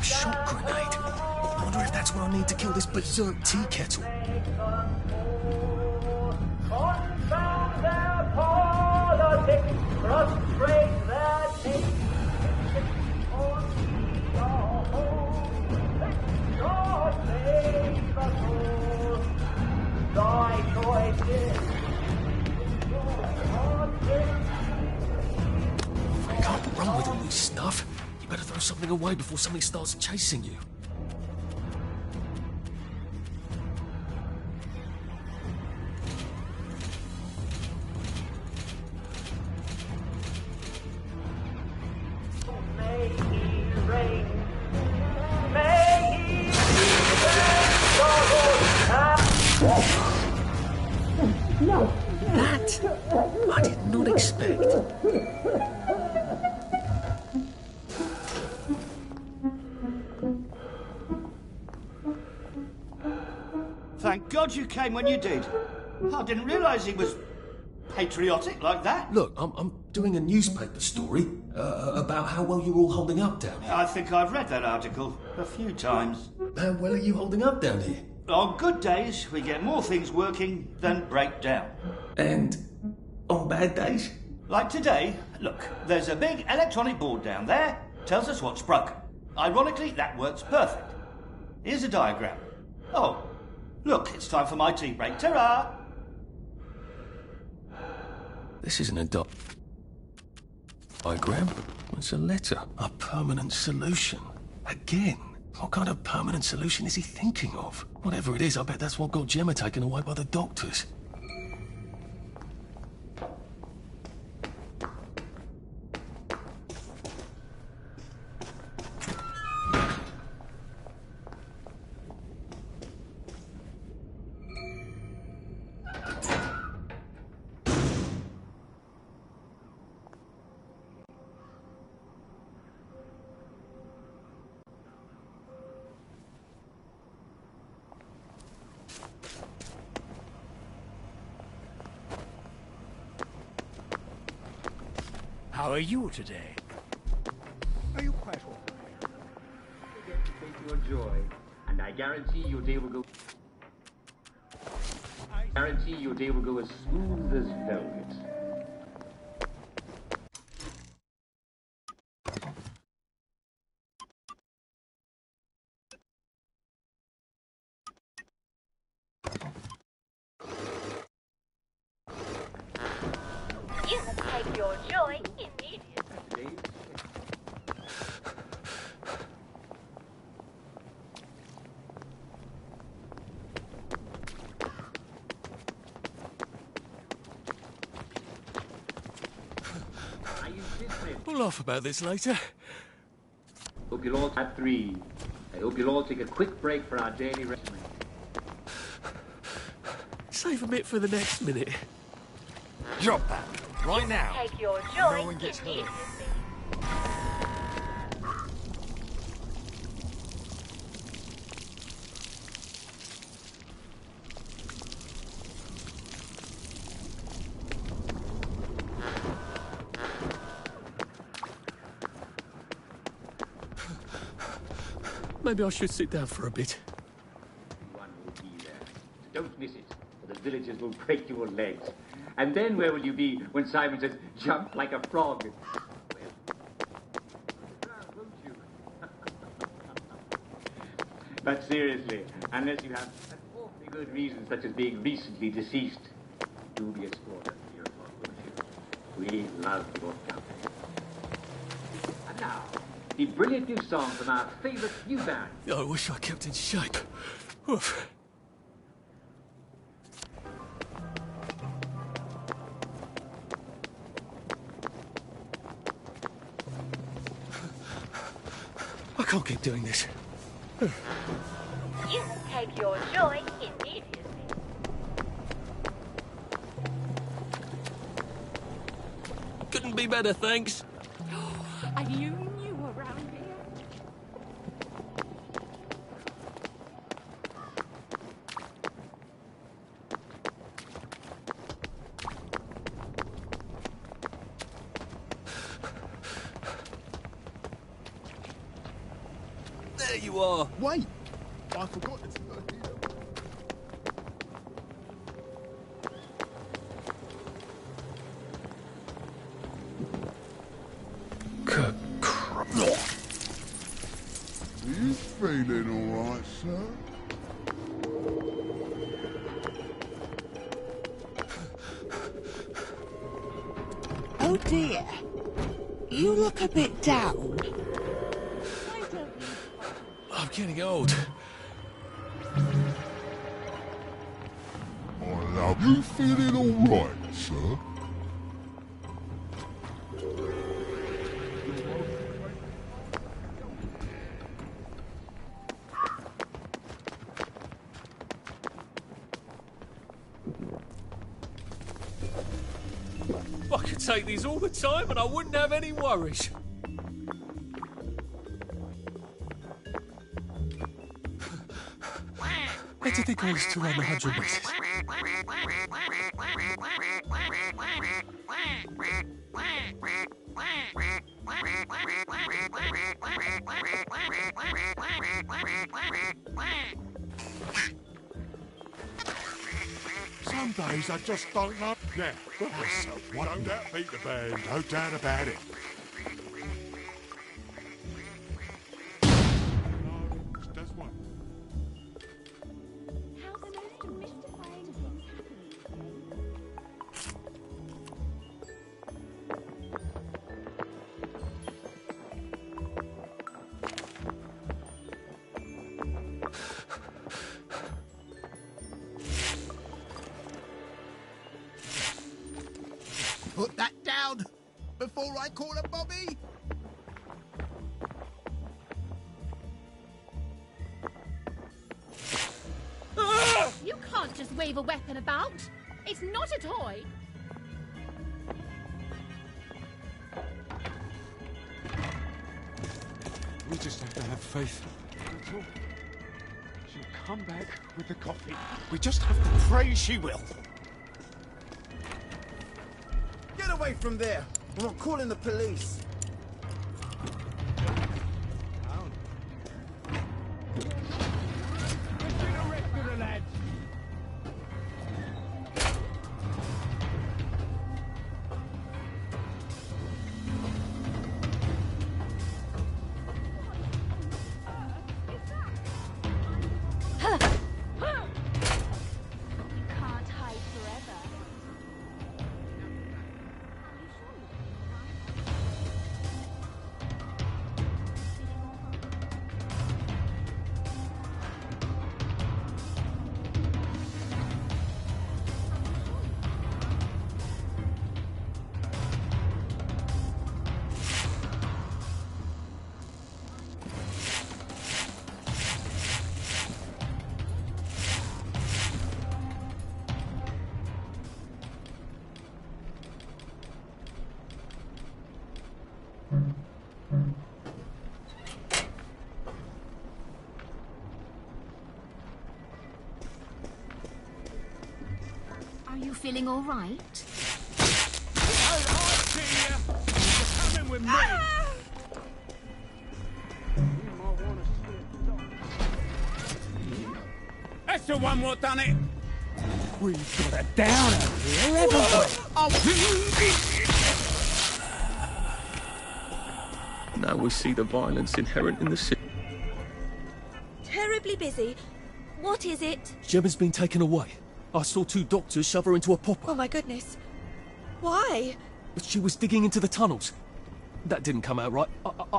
Shot grenade. I wonder if that's what I need to kill this berserk tea kettle. Confound their politics, frustrate their taste. God save us all. Thy choices. I can't run with all this stuff. You better throw something away before something starts chasing you. May he reign. May he No. That? I did not expect? Thank God you came when you did. I didn't realise he was patriotic like that. Look, I'm doing a newspaper story about how well you're all holding up down here. I think I've read that article a few times. How well are you holding up down here? On good days, we get more things working than break down. And on bad days? Like today, look, there's a big electronic board down there, tells us what's broken. Ironically, that works perfect. Here's a diagram. Oh, look, it's time for my tea break. Ta-ra! This isn't a diagram. It's a letter. A permanent solution. Again? What kind of permanent solution is he thinking of? Whatever it is, I bet that's what got Gemma taken away by the doctors. How are you today? Are you quite all Again to take your joy, and I guarantee your day will go. Guarantee your day will go as smooth as velvet. You can take your joy immediately. We'll laugh about this later. Hope you'll all at 3. I hope you'll all take a quick break for our daily regimen. Save a bit for the next minute. Drop that. Right now. Take your joy No one gets hurt. immediately. Maybe I should sit down for a bit. One will be there. Don't miss it, or the villagers will break your legs. And then where will you be when Simon says, jump like a frog? Won't you? But seriously, unless you have an awfully good reason, such as being recently deceased, do be escorted to your o'clock, won't you? We love your company. And now, the brilliant new song from our favourite new band. I wish I kept in shape. Oof. I can't keep doing this. You can take your joy immediately. Couldn't be better, thanks. And you knew around here. There you are. Wait! I forgot to turn it on. Good crap. You feeling all right, sir? Oh dear. You look a bit down. I'm getting old. I love you. Feeling all right, sir? I could take these all the time and I wouldn't have any worries. Where did they call us to run 100 meters? Some days I just don't know. Now, don't that beat the band, no doubt about it. Does what? How the most mystifying things happen. Put that down before I call a Bobby. You can't just wave a weapon about. It's not a toy. We just have to have faith. She'll come back with the coffee. We just have to pray she will. Get away from there! I'm not calling the police. Can't hide forever. Are you feeling all right? Coming with me. That's the one what done it. We've got a downer here, haven't we? Now we see the violence inherent in the city. Terribly busy. What is it? Gemma's been taken away. I saw 2 doctors shove her into a popper. Oh my goodness. Why? But she was digging into the tunnels. That didn't come out right.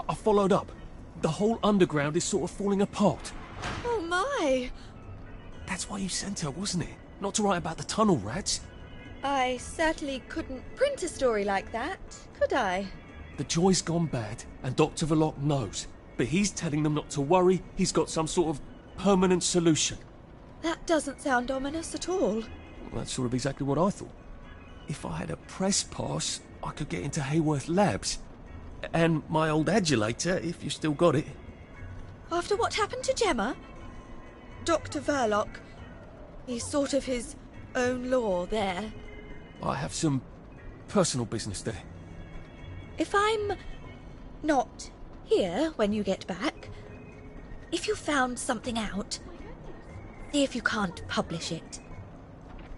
I followed up. The whole underground is sort of falling apart. Oh my. That's why you sent her, wasn't it? Not to write about the tunnel rats. I certainly couldn't print a story like that, could I? The joy's gone bad, and Dr. Verloc knows. But he's telling them not to worry. He's got some sort of permanent solution. That doesn't sound ominous at all. Well, that's sort of exactly what I thought. If I had a press pass, I could get into Hayworth Labs. And my old adulator, if you still got it. After what happened to Gemma? Dr. Verloc, he's sort of his own law there. I have some personal business there. If I'm not here when you get back, if you found something out, see if you can't publish it.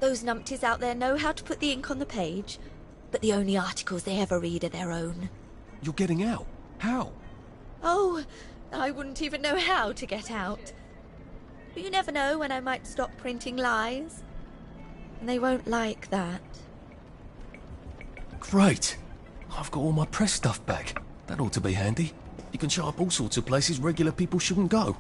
Those numpties out there know how to put the ink on the page, but the only articles they ever read are their own. You're getting out? How? Oh, I wouldn't even know how to get out. But you never know when I might stop printing lies. And they won't like that. Great. I've got all my press stuff back. That ought to be handy. You can show up all sorts of places regular people shouldn't go.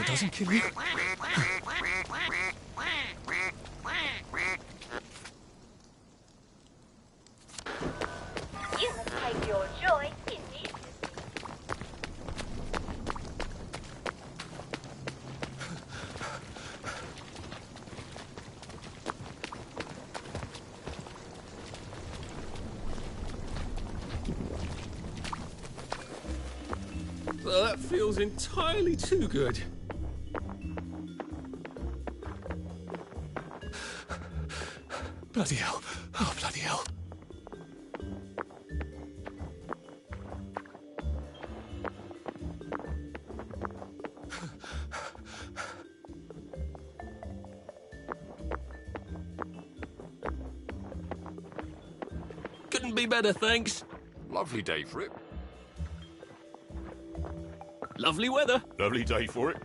it doesn't kill you. You must take your joy in it. Well, that feels entirely too good. Bloody hell. Oh, bloody hell. Couldn't be better, thanks. Lovely day for it. Lovely weather. Lovely day for it.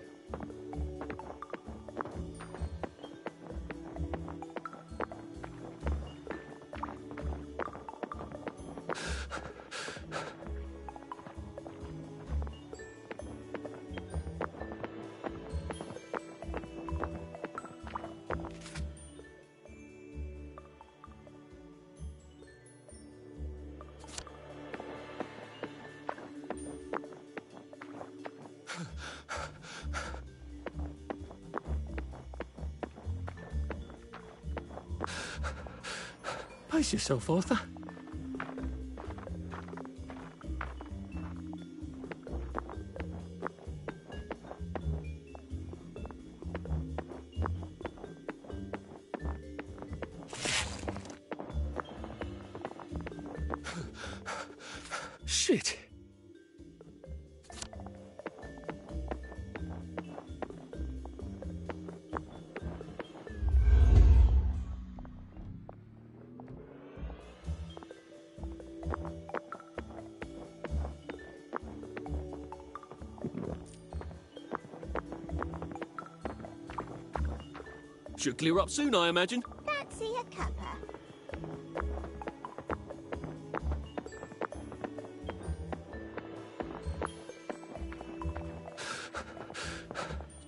Pace yourself, Arthur. Shit. Should clear up soon, I imagine. Fancy a cuppa?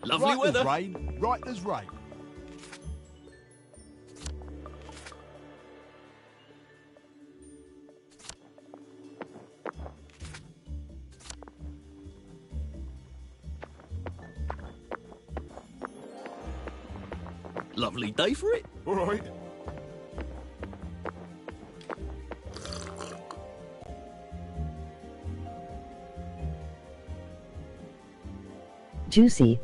Lovely weather. Rain. Right as rain. Lovely day for it. All right. Juicy.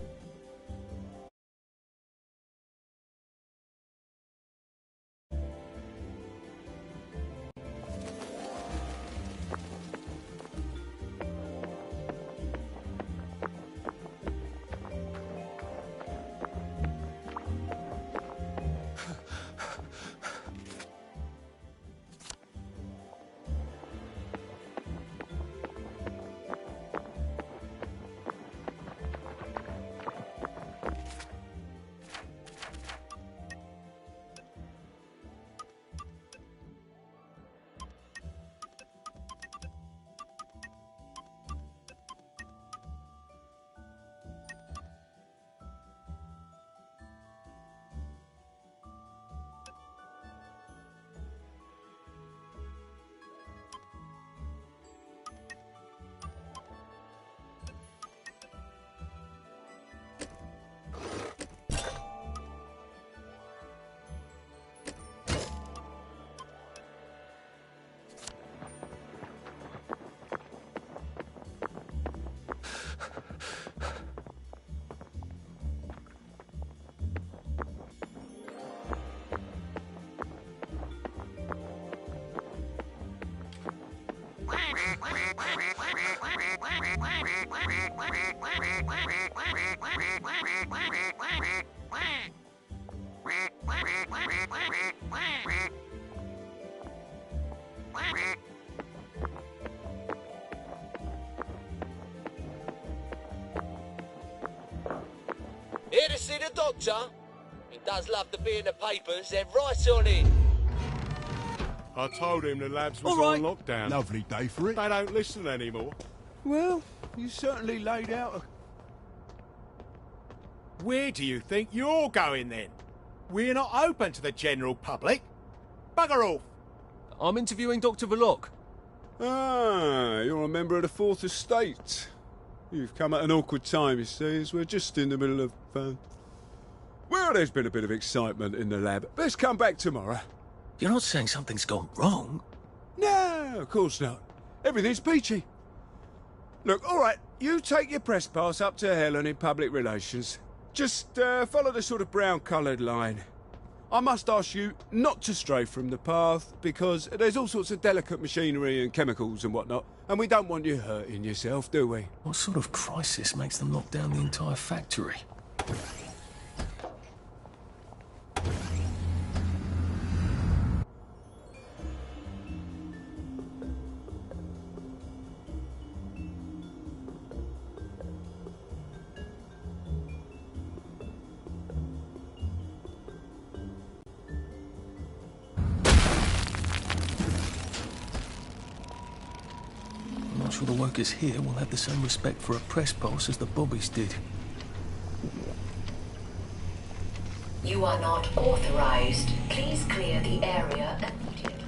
Here to see the doctor? He does love to be in the papers, they're right on it. I told him the labs was All on right. lockdown. Lovely day for it. They don't listen anymore. Well, you certainly laid out Where do you think you're going then? We're not open to the general public. Bugger off. I'm interviewing Dr. Verloc. Ah, you're a member of the Fourth Estate. You've come at an awkward time, you see, as we're just in the middle of... Well, there's been a bit of excitement in the lab. Let's come back tomorrow. You're not saying something's gone wrong? No, of course not. Everything's peachy. Look, all right, you take your press pass up to Helen in public relations. Just follow the sort of brown-coloured line. I must ask you not to stray from the path, because there's all sorts of delicate machinery and chemicals and whatnot, and we don't want you hurting yourself, do we? What sort of crisis makes them knock down the entire factory? I'm not sure the workers here will have the same respect for a press pass as the bobbies did. You are not authorized. Please clear the area immediately.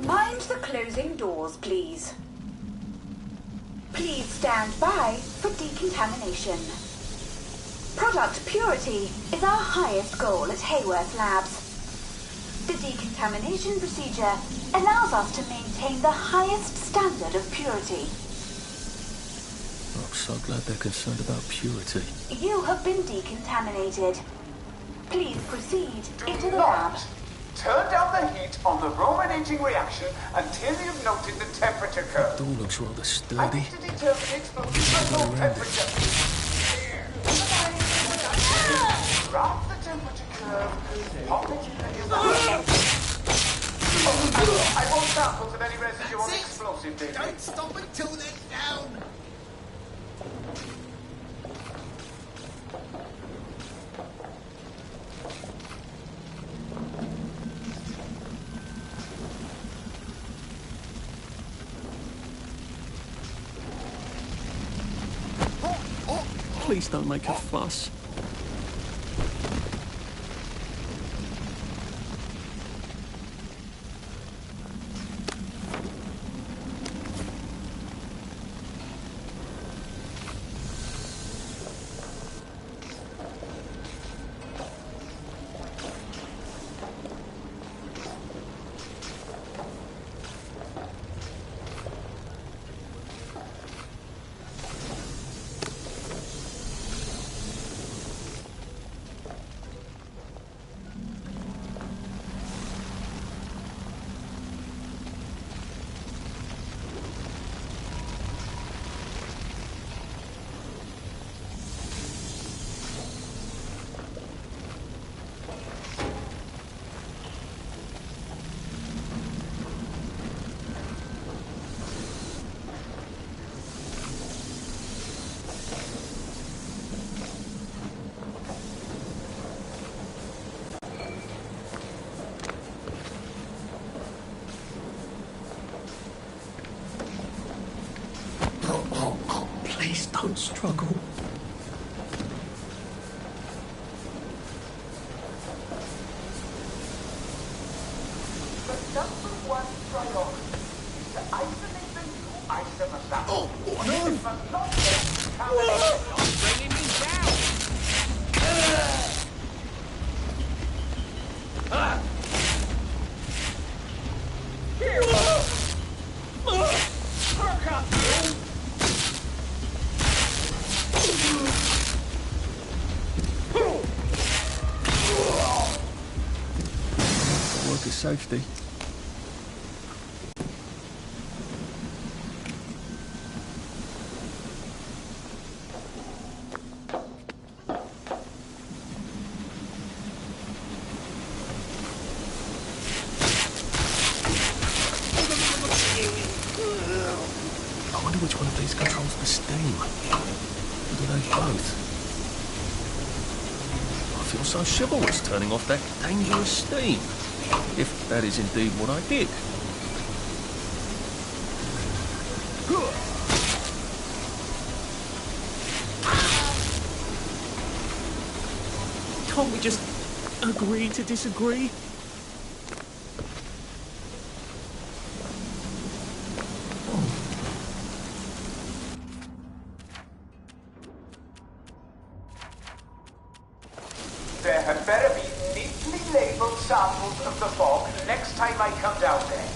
Mind the closing doors, please. Please stand by for decontamination. Product purity is our highest goal at Hayworth Labs. The decontamination procedure allows us to maintain the highest standard of purity. I'm so glad they're concerned about purity. You have been decontaminated. Please proceed into the lab. Turn down the heat on the Roman aging reaction until you've noted the temperature curve. The door looks rather I sturdy. need to determine the explosive temperature. Graph the temperature curve. Pop it in the I want samples of any residue on the explosive, David. Don't stop until they're down. Please don't make a fuss. Please don't struggle. The number one priority is to isolate the new isomer sample safety. I wonder which one of these controls the steam. Or do they both? I feel so chivalrous turning off that dangerous steam. If that is indeed what I did. Can't we just agree to disagree? There had better be neatly labelled samples of the fog next time I come down there.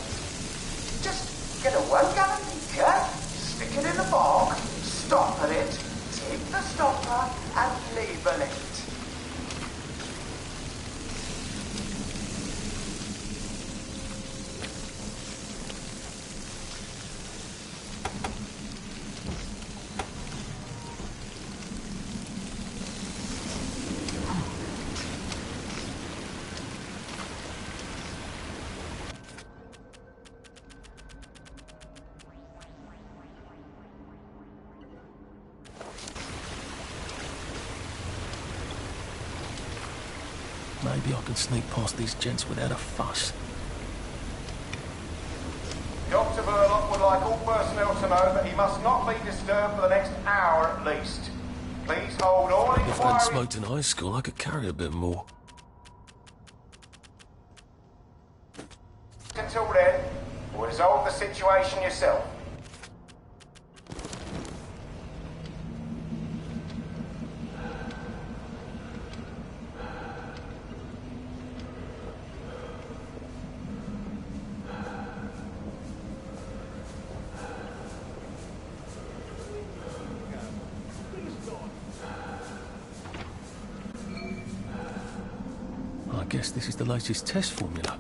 Just get a 1 gallon beaker, stick it in the fog, stopper it, take the stopper and label it. Maybe I can sneak past these gents without a fuss. Dr. Burlock would like all personnel to know that he must not be disturbed for the next hour at least. Please hold all If I'd inquiries smoked in high school, I could carry a bit more. until then, or resolve the situation yourself. I guess this is the latest test formula.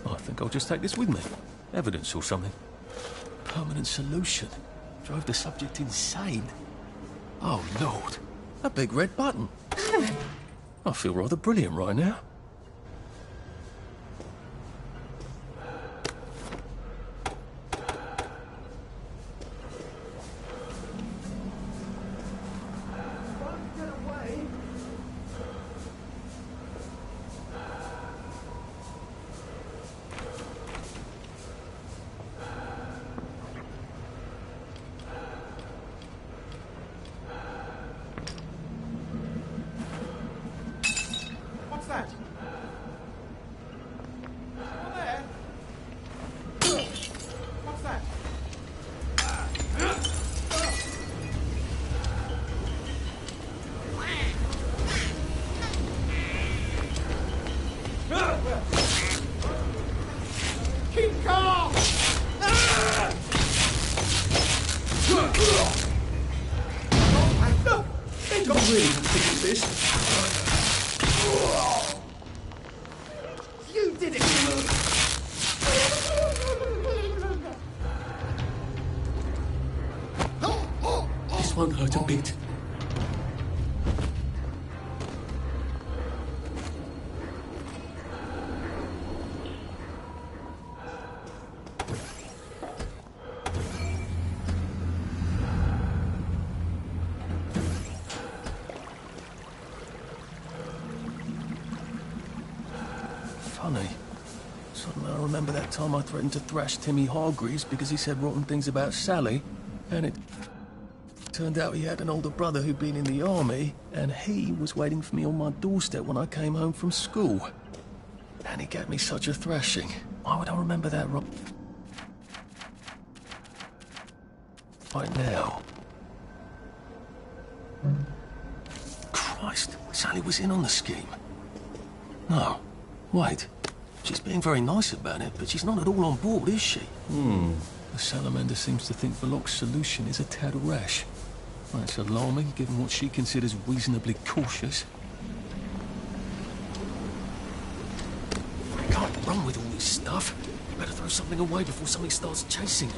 I think I'll just take this with me. Evidence or something. Permanent solution. Drove the subject insane. Oh, Lord. A big red button. I feel rather brilliant right now. What's that? Over there? What's that? Keep calm! No! They got really fix this. You did it! This won't hurt a bit. Funny. Suddenly I remember that time I threatened to thrash Timmy Hargreaves because he said rotten things about Sally, and it turned out he had an older brother who'd been in the army, and he was waiting for me on my doorstep when I came home from school. And he gave me such a thrashing. Why would I remember that right now? Christ, Sally was in on the scheme. No, wait. She's being very nice about it, but she's not at all on board, is she? The salamander seems to think Belloq's solution is a tad rash. That's alarming, given what she considers reasonably cautious. I can't run with all this stuff. Better throw something away before something starts chasing you.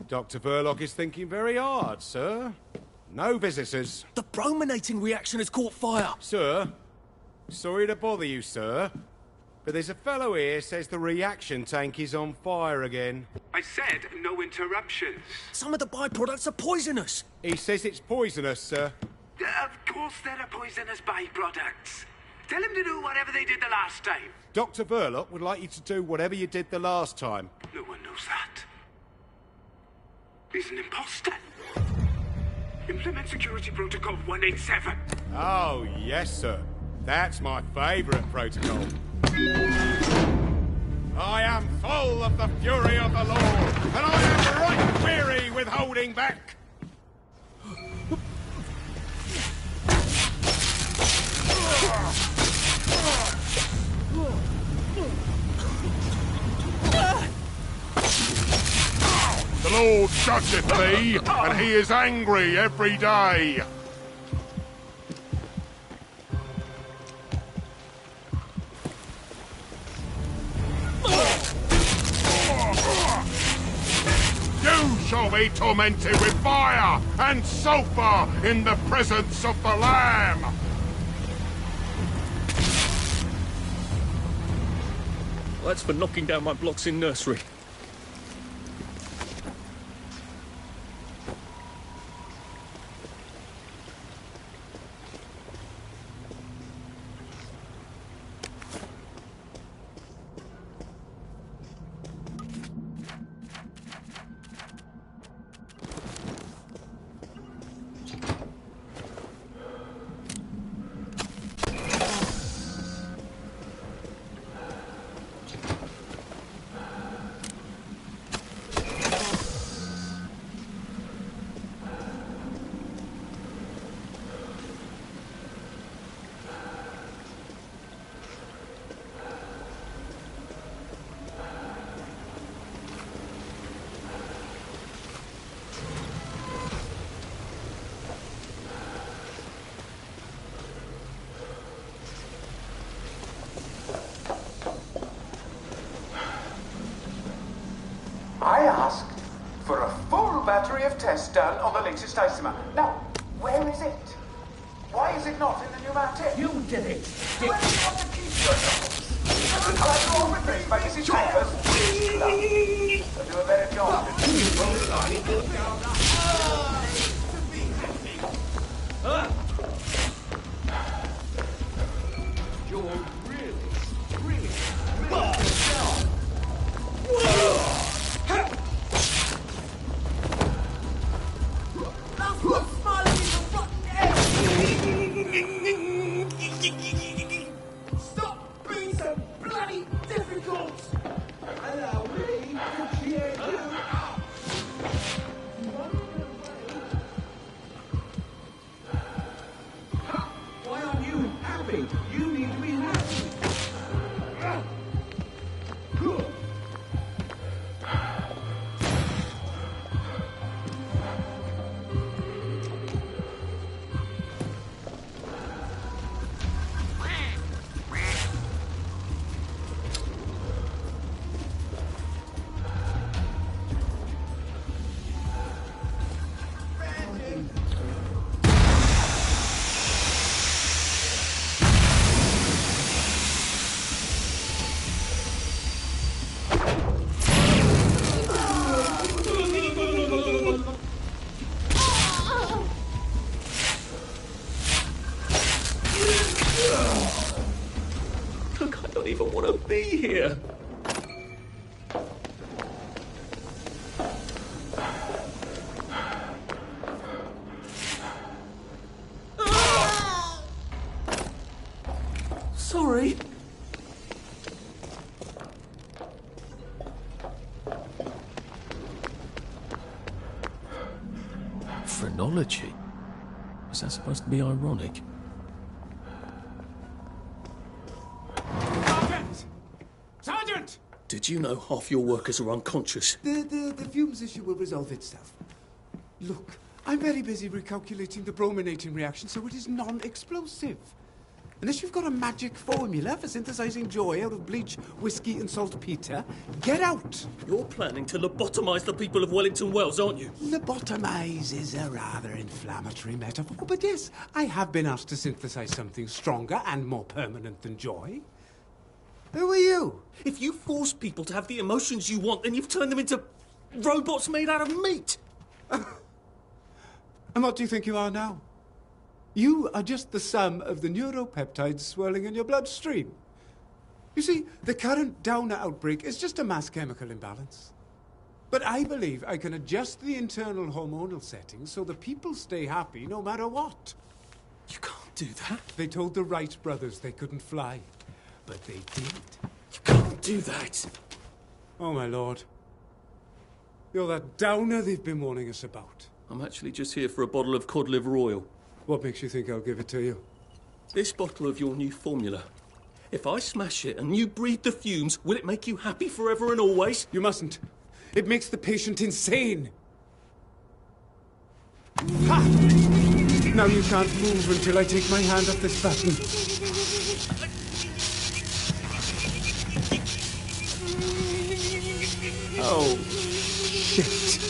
Dr. Verloc is thinking very hard, sir. No visitors. The brominating reaction has caught fire. Sir, sorry to bother you, sir, but there's a fellow here says the reaction tank is on fire again. I said no interruptions. Some of the byproducts are poisonous. He says it's poisonous, sir. Of course there are poisonous byproducts. Tell him to do whatever they did the last time. Dr. Verloc would like you to do whatever you did the last time. No one knows that. He's an imposter. Implement Security Protocol 187. Oh, yes, sir. That's my favourite protocol. I am full of the fury of the Lord, and I am right weary with holding back. The Lord judgeth me, and he is angry every day. You shall be tormented with fire and sulphur in the presence of the Lamb. That's for knocking down my blocks in nursery. I asked for a full battery of tests done on the latest isomer. Now, where is it? Why is it not in the pneumatic? You did it! Where do you want to keep yourselves? I'll go over this by Mrs. Papers. I'll do a better job. You're really making yourself. That's what's smiling in the rotten egg! Stop being so bloody difficult! Allow me to cheer you up! Why aren't you happy? You need to be happy! Look, I don't even want to be here. Sorry. Phrenology? Was that supposed to be ironic? Sergeant! Sergeant! Did you know half your workers are unconscious? The fumes issue will resolve itself. Look, I'm very busy recalculating the brominating reaction, so it is non-explosive. Unless you've got a magic formula for synthesizing joy out of bleach, whiskey and saltpeter, get out! You're planning to lobotomize the people of Wellington Wells, aren't you? Lobotomize is a rather inflammatory metaphor, but yes, I have been asked to synthesize something stronger and more permanent than joy. Who are you? If you force people to have the emotions you want, then you've turned them into robots made out of meat. And what do you think you are now? You are just the sum of the neuropeptides swirling in your bloodstream. You see, the current Downer outbreak is just a mass chemical imbalance. But I believe I can adjust the internal hormonal settings so the people stay happy no matter what. You can't do that. They told the Wright brothers they couldn't fly, but they did. You can't do that. Oh, my lord. You're that Downer they've been warning us about. I'm actually just here for a bottle of cod liver oil. What makes you think I'll give it to you? This bottle of your new formula. If I smash it and you breathe the fumes, will it make you happy forever and always? You mustn't. It makes the patient insane. Ha! Now you can't move until I take my hand off this button. Oh, shit.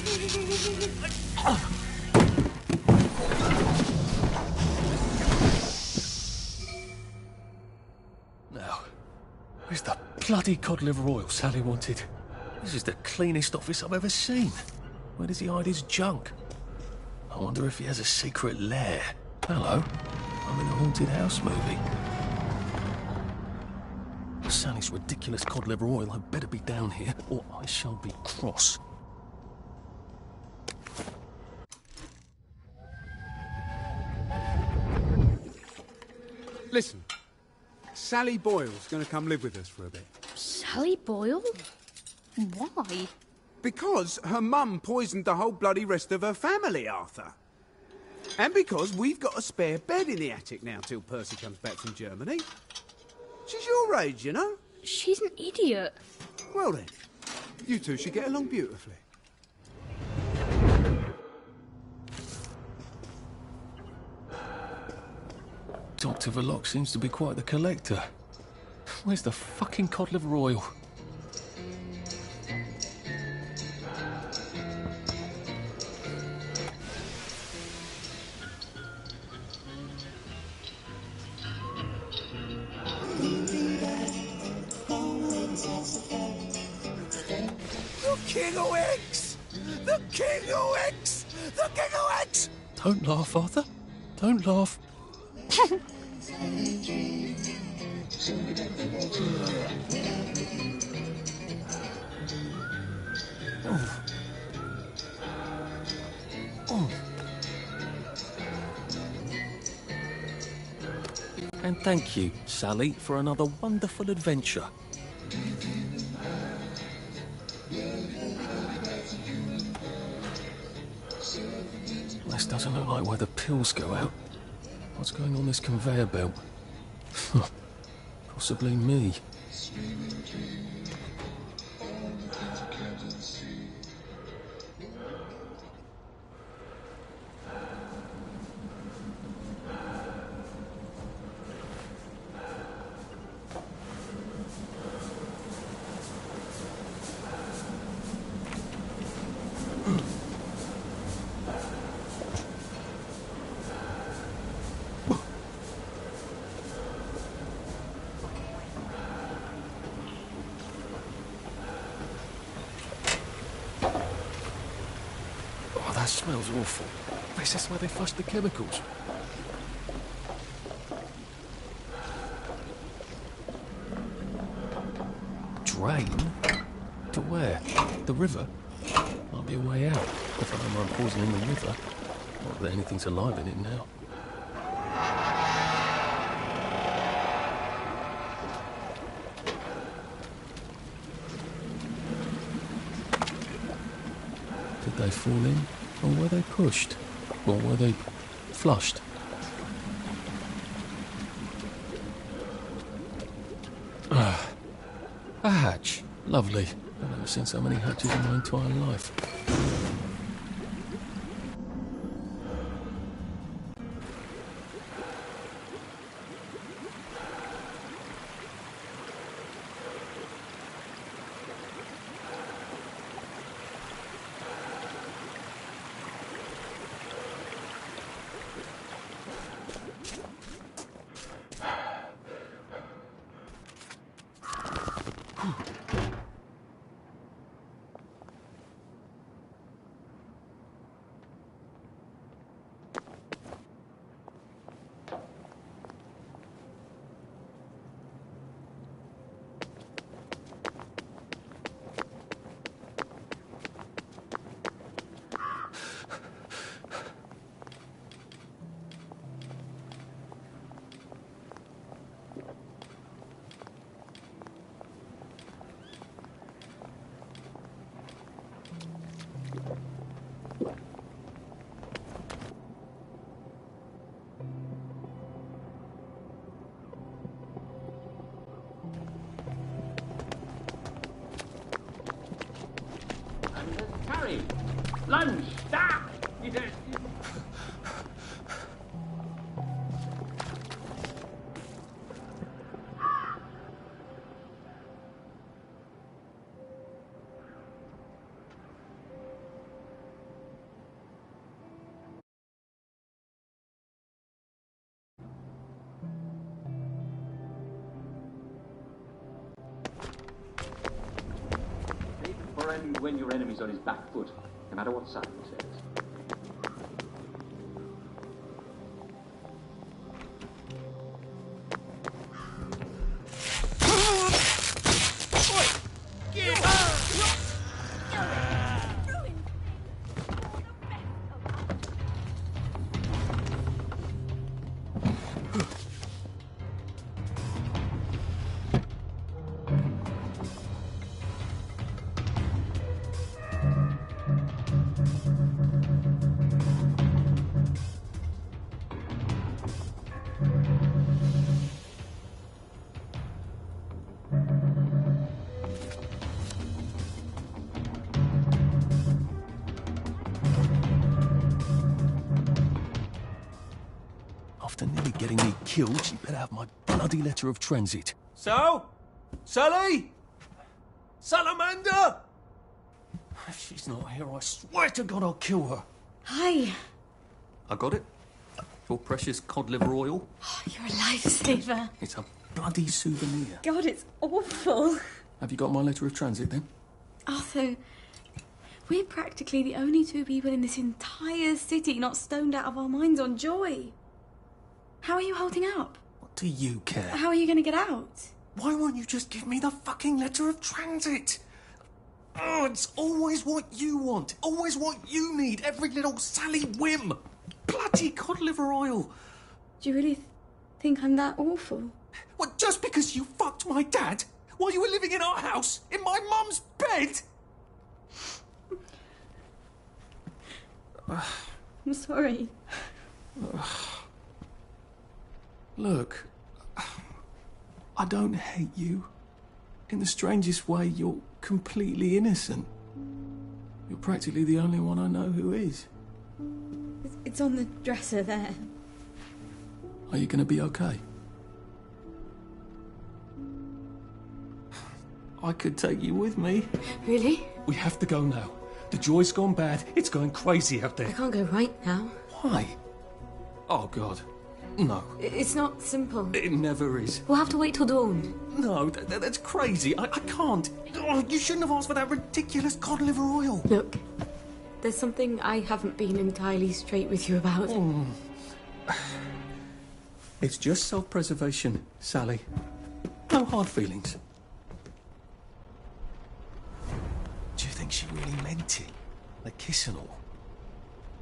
Now, where's the bloody cod liver oil Sally wanted? This is the cleanest office I've ever seen. Where does he hide his junk? I wonder if he has a secret lair. Hello, I'm in a haunted house movie. Sally's ridiculous cod liver oil had better be down here, or I shall be cross. Listen, Sally Boyle's going to come live with us for a bit. Sally Boyle? Why? Because her mum poisoned the whole bloody rest of her family, Arthur. And because we've got a spare bed in the attic now till Percy comes back from Germany. She's your age, you know. She's an idiot. Well then, you two should get along beautifully. Dr. Verloc seems to be quite the collector. Where's the fucking cod liver oil? The King of X! The King of X! The King of X! Don't laugh, Arthur. Don't laugh. Oh. Oh. And thank you, Sally, for another wonderful adventure. This doesn't look like where the pills go out. What's going on this conveyor belt? Possibly me. That smells awful. I guess that's where they flushed the chemicals. Drain? To where? The river? Might be a way out, if I remember poisoning the river. Not that anything's alive in it now. Did they fall in, or were they pushed? Well, were they flushed? A hatch. Lovely. I've never seen so many hatches in my entire life. Harry! Lunch! Stop! When your enemy's on his back foot, no matter what Simon says. After nearly getting me killed, she better have my bloody letter of transit. So? Sally? Salamander? If she's not here, I swear to God I'll kill her. Hi. I got it. Your precious cod liver oil. Oh, you're a lifesaver. It's a bloody souvenir. God, it's awful. Have you got my letter of transit then? Arthur, we're practically the only two people in this entire city not stoned out of our minds on joy. How are you holding up? What do you care? How are you going to get out? Why won't you just give me the fucking letter of transit? Oh, it's always what you want. Always what you need. Every little Sally whim. Bloody cod liver oil. Do you really think I'm that awful? What, just because you fucked my dad while you were living in our house, in my mum's bed? I'm sorry. Look, I don't hate you. In the strangest way, you're completely innocent. You're practically the only one I know who is. It's on the dresser there. Are you going to be okay? I could take you with me. Really? We have to go now. The joy's gone bad. It's going crazy out there. I can't go right now. Why? Oh, God. No. It's not simple. It never is. We'll have to wait till dawn. No, that's crazy. I can't. Oh, you shouldn't have asked for that ridiculous cod liver oil. Look, there's something I haven't been entirely straight with you about. It's just self-preservation, Sally. No hard feelings. Do you think she really meant it? The kiss and all?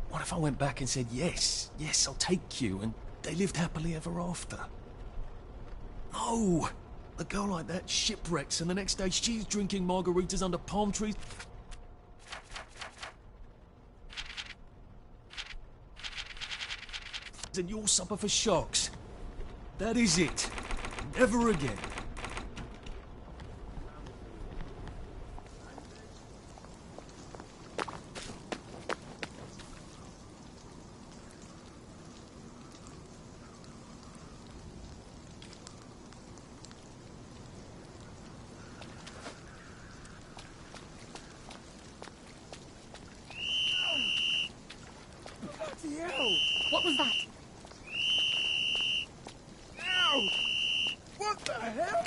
What if I went back and said, yes, I'll take you, and they lived happily ever after? No! A girl like that shipwrecks, and the next day she's drinking margaritas under palm trees. impact and you'll suffer for shocks. That is it. Never again. What was that? Ow! What the hell?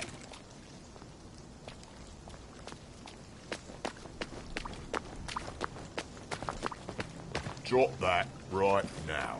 Drop that right now.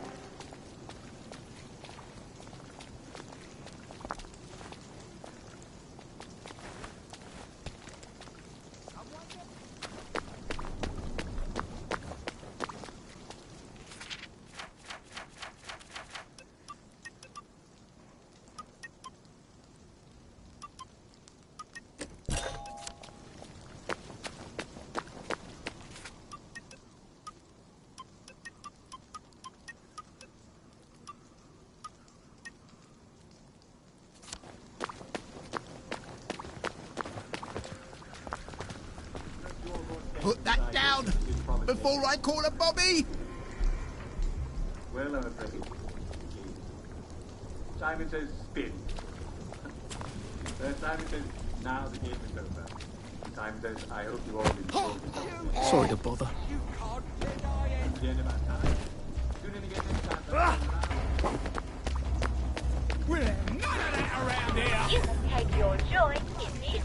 Put that down before I call a Bobby. Well, I'm afraid. Simon says spin. Simon says now the game is over. Simon says I hope you all enjoyed it. Sorry to bother. Again about time. Tune in again next time. We'll have none of that around here. You can take your joy in this.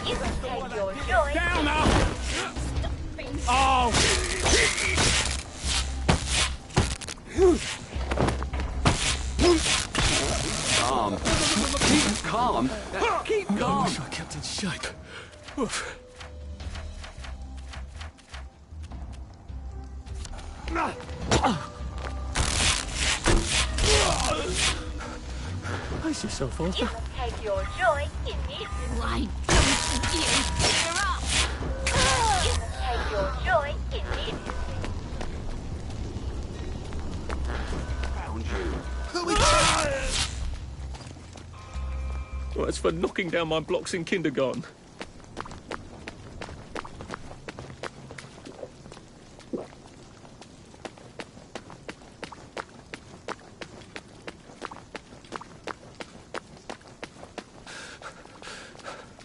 You can take your joy. Down now! Oh! Calm. Keep calm. Keep calm. I wish I kept in shape. Oof. Pace yourself, Arthur. You can take your joy in this. Why don't you cheer up? You can take your joy in this. Found you. Who is that? Well, that's for knocking down my blocks in kindergarten.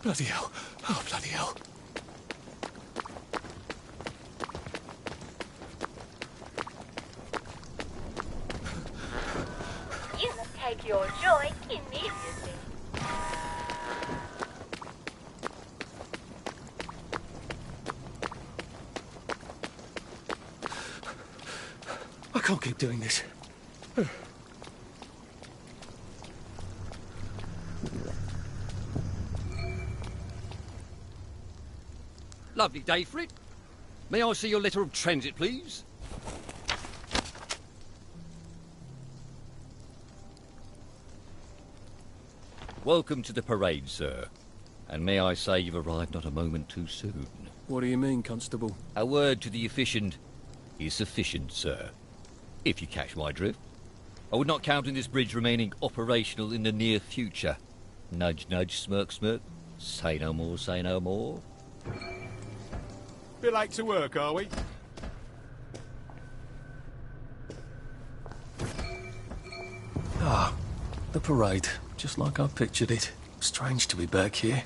Bloody hell. Oh, bloody hell. You can take your joy in this. I can't keep doing this. Lovely day for it. May I see your letter of transit, please? Welcome to the parade, sir. And may I say you've arrived not a moment too soon. What do you mean, Constable? A word to the efficient is sufficient, sir. If you catch my drift. I would not count on this bridge remaining operational in the near future. Nudge, nudge, smirk, smirk. Say no more, say no more. Bit late to work, are we? Ah, the parade. Just like I pictured it. Strange to be back here.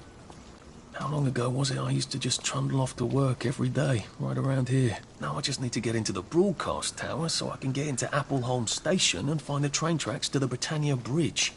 How long ago was it I used to just trundle off to work every day, right around here? Now I just need to get into the broadcast tower so I can get into Appleholm Station and find the train tracks to the Britannia Bridge.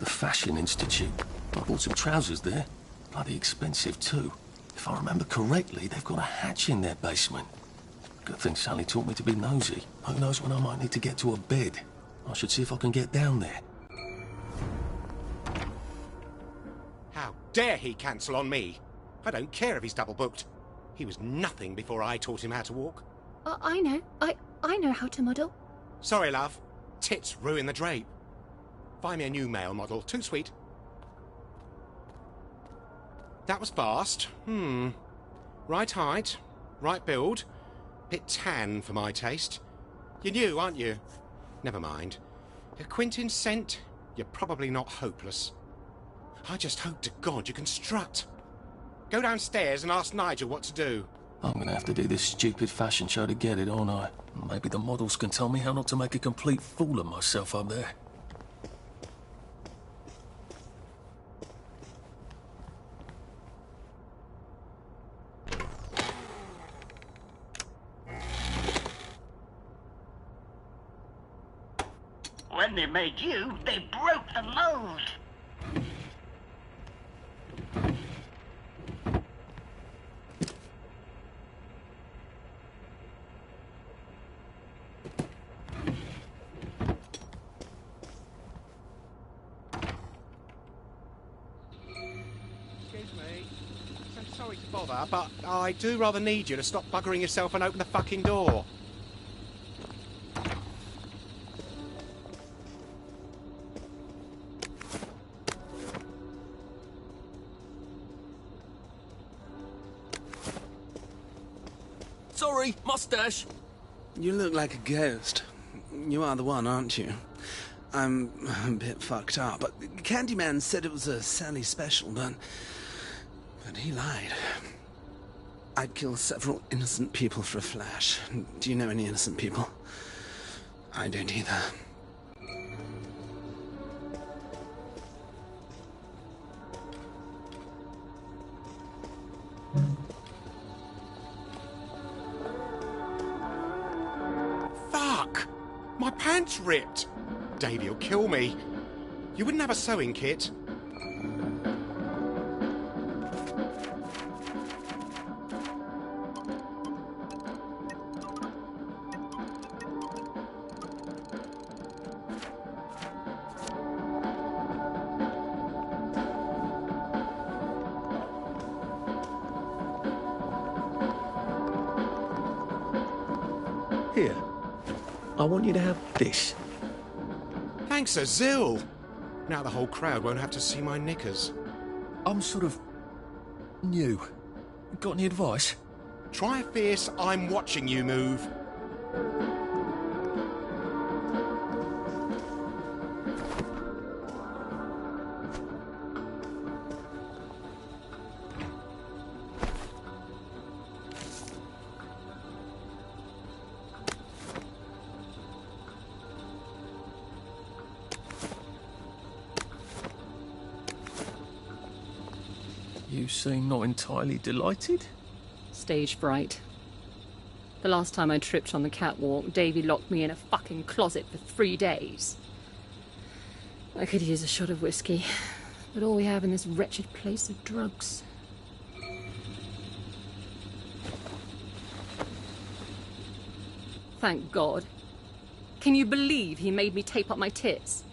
Fashion Institute. I bought some trousers there. Bloody expensive too. If I remember correctly, they've got a hatch in their basement. Good thing Sally taught me to be nosy. Who knows when I might need to get to a bed. I should see if I can get down there. How dare he cancel on me? I don't care if he's double booked. He was nothing before I taught him how to walk. I know. I know how to model. Sorry, love. Tits ruin the drape. Find me a new male model. Too sweet. That was fast. Right height, right build. Bit tan for my taste. You're new, aren't you? Never mind. If Quentin's sent, you're probably not hopeless. I just hope to God you can strut. Go downstairs and ask Nigel what to do. I'm gonna have to do this stupid fashion show to get it, aren't I? Maybe the models can tell me how not to make a complete fool of myself up there. When they made you, they broke the mold. Excuse me. So sorry to bother, but I do rather need you to stop buggering yourself and open the fucking door. Sorry, mustache. You look like a ghost. You are the one, aren't you? I'm a bit fucked up, but Candyman said it was a Sally special, but he lied. I'd kill several innocent people for a flash. Do you know any innocent people? I don't either. Fuck! My pants ripped! Davy'll kill me. You wouldn't have a sewing kit? Here. I want you to have this. Thanks a zill. Now the whole crowd won't have to see my knickers. I'm sort of new. Got any advice? Try a fierce I'm watching you move. You seem not entirely delighted. Stage fright. The last time I tripped on the catwalk, Davy locked me in a fucking closet for 3 days. I could use a shot of whiskey, but all we have in this wretched place are drugs. Thank God. Can you believe he made me tape up my tits?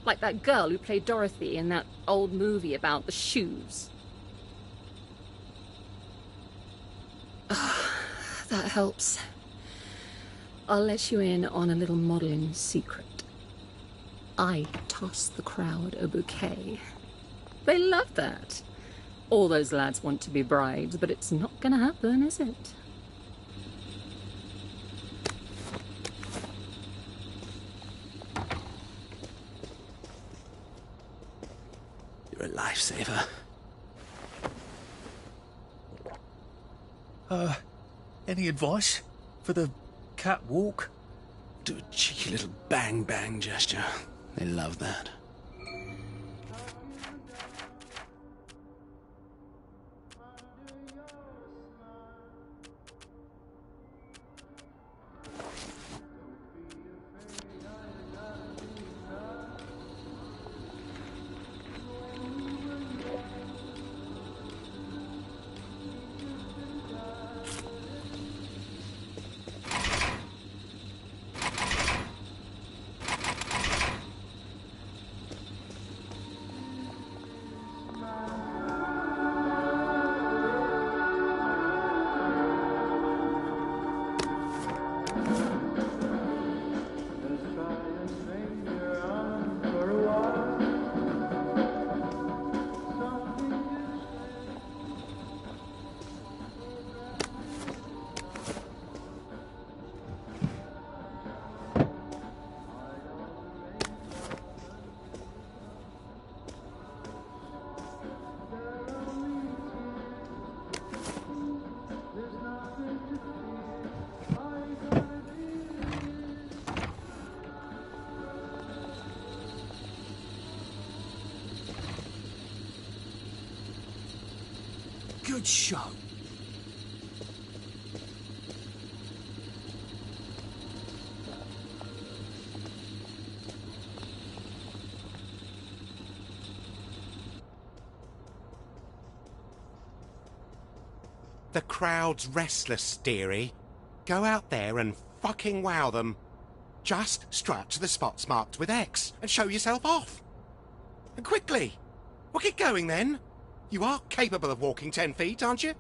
Like that girl who played Dorothy in that old movie about the shoes. That helps. I'll let you in on a little modelling secret. I toss the crowd a bouquet. They love that. All those lads want to be brides, but it's not gonna happen, is it? You're a lifesaver. Any advice for the catwalk? Do a cheeky little bang-bang gesture. They love that. good show. The crowd's restless, dearie. Go out there and fucking wow them. Just strut to the spots marked with X and show yourself off. And quickly. Well, get going then. You are capable of walking 10 feet, aren't you?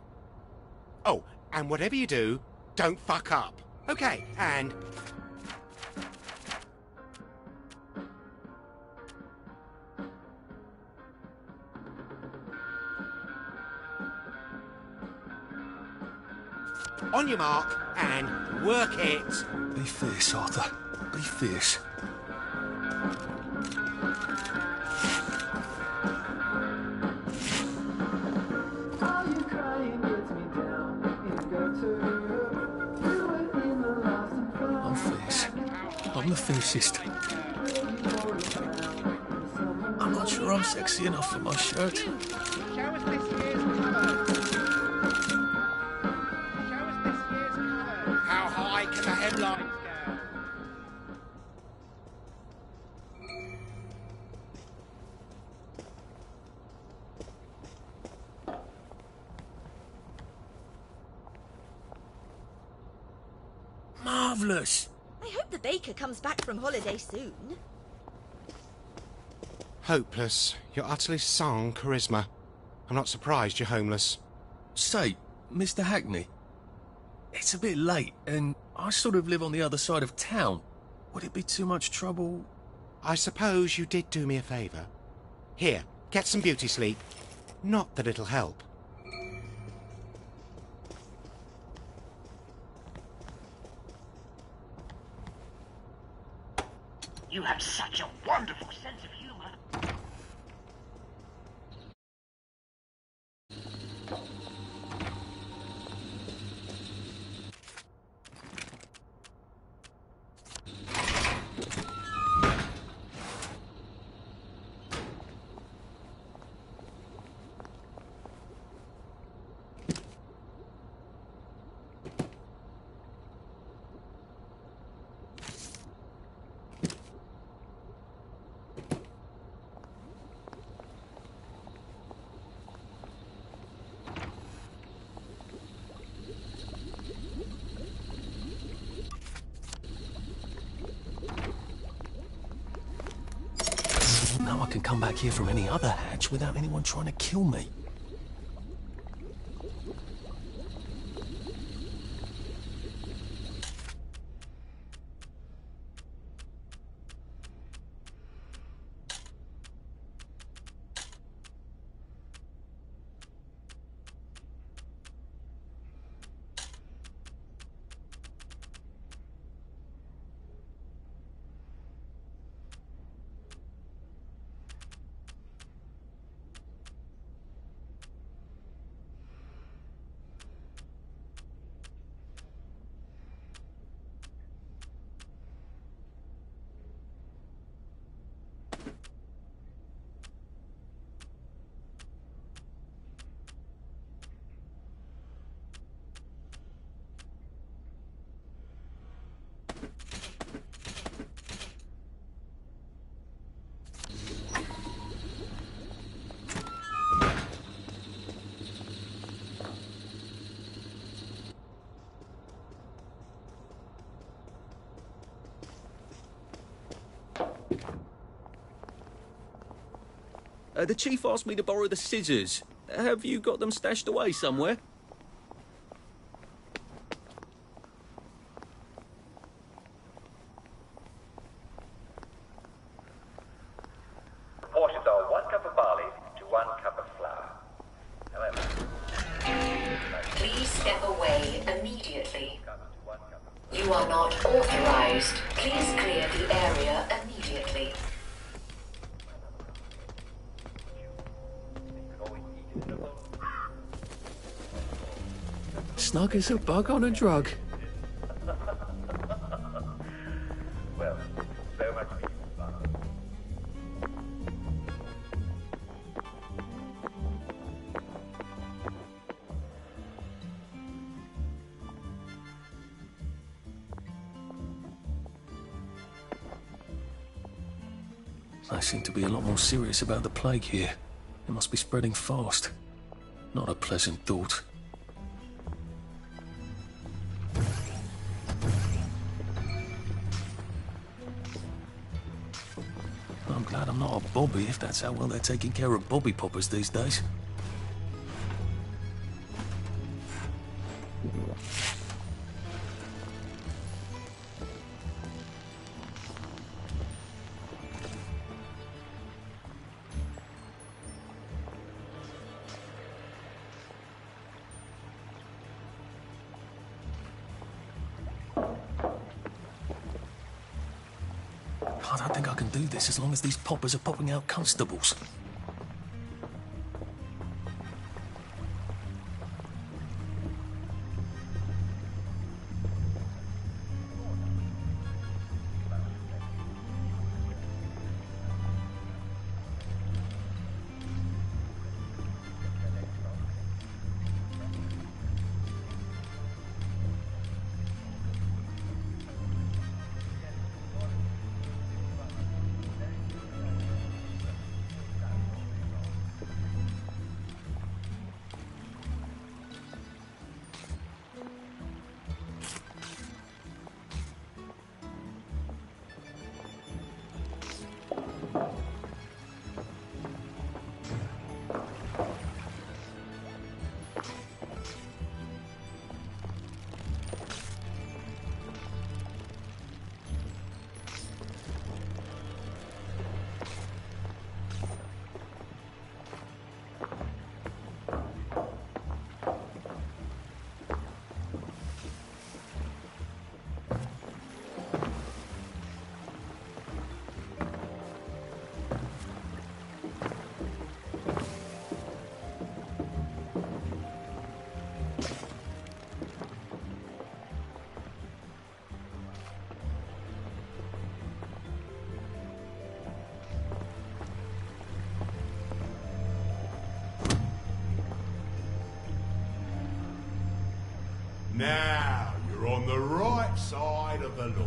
Oh, and whatever you do, don't fuck up. Okay, and... On your mark, and work it. Be fierce, Arthur. Be fierce. I'm fierce. I'm the fiercest. I'm not sure I'm sexy enough for my shirt. Show us this year's colour. How high can the headlines go? Marvellous. I hope the baker comes back from holiday soon. Hopeless. You're utterly sans charisma. I'm not surprised you're homeless. Say, Mr. Hackney, it's a bit late, and I sort of live on the other side of town. Would it be too much trouble? I suppose you did do me a favour. Here, get some beauty sleep. Not that it'll help. You have such a wonderful sense of humour. Now I can come back here from any other hatch without anyone trying to kill me. The chief asked me to borrow the scissors. Have you got them stashed away somewhere? Proportions are 1 cup of barley to 1 cup of flour. However, please step away immediately. You are not authorized. Please clear the area immediately. Snug as a bug on a drug. well, so much for you, fun. They seem to be a lot more serious about the plague here. It must be spreading fast. Not a pleasant thought. I'm glad I'm not a bobby if that's how well they're taking care of bobby poppers these days. I don't think I can do this as long as these poppers are popping out constables. Now you're on the right side of the law.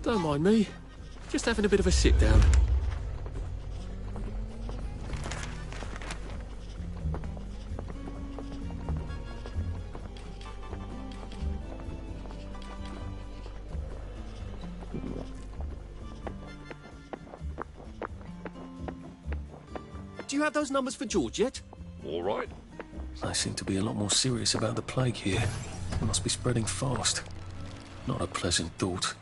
Don't mind me. Just having a bit of a sit down. Do you have those numbers for George yet? All right. They seem to be a lot more serious about the plague here. It must be spreading fast. Not a pleasant thought.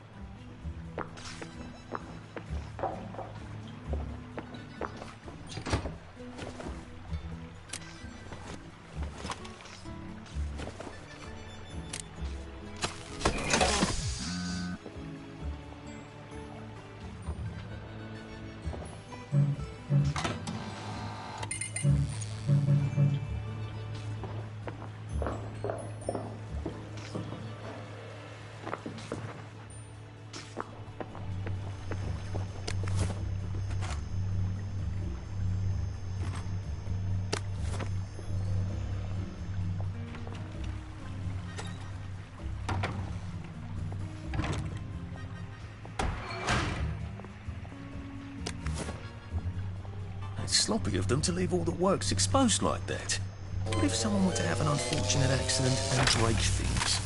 It's sloppy of them to leave all the works exposed like that. What if someone were to have an unfortunate accident and break things?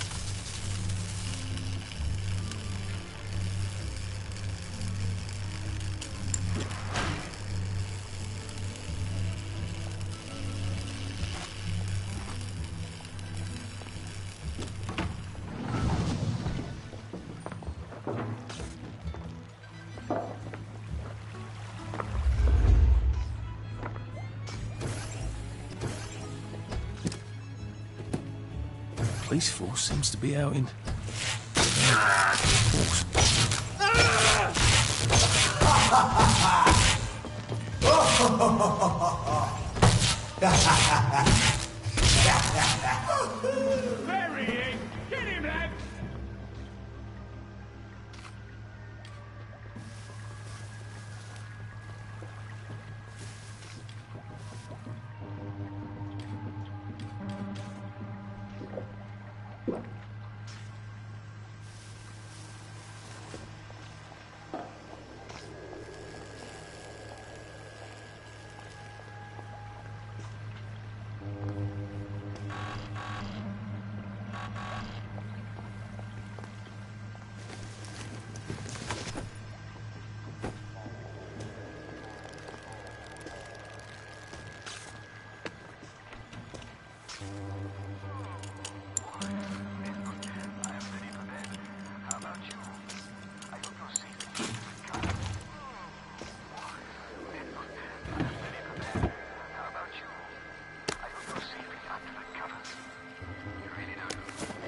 Police force seems to be out in force. Burying! Get him, lads!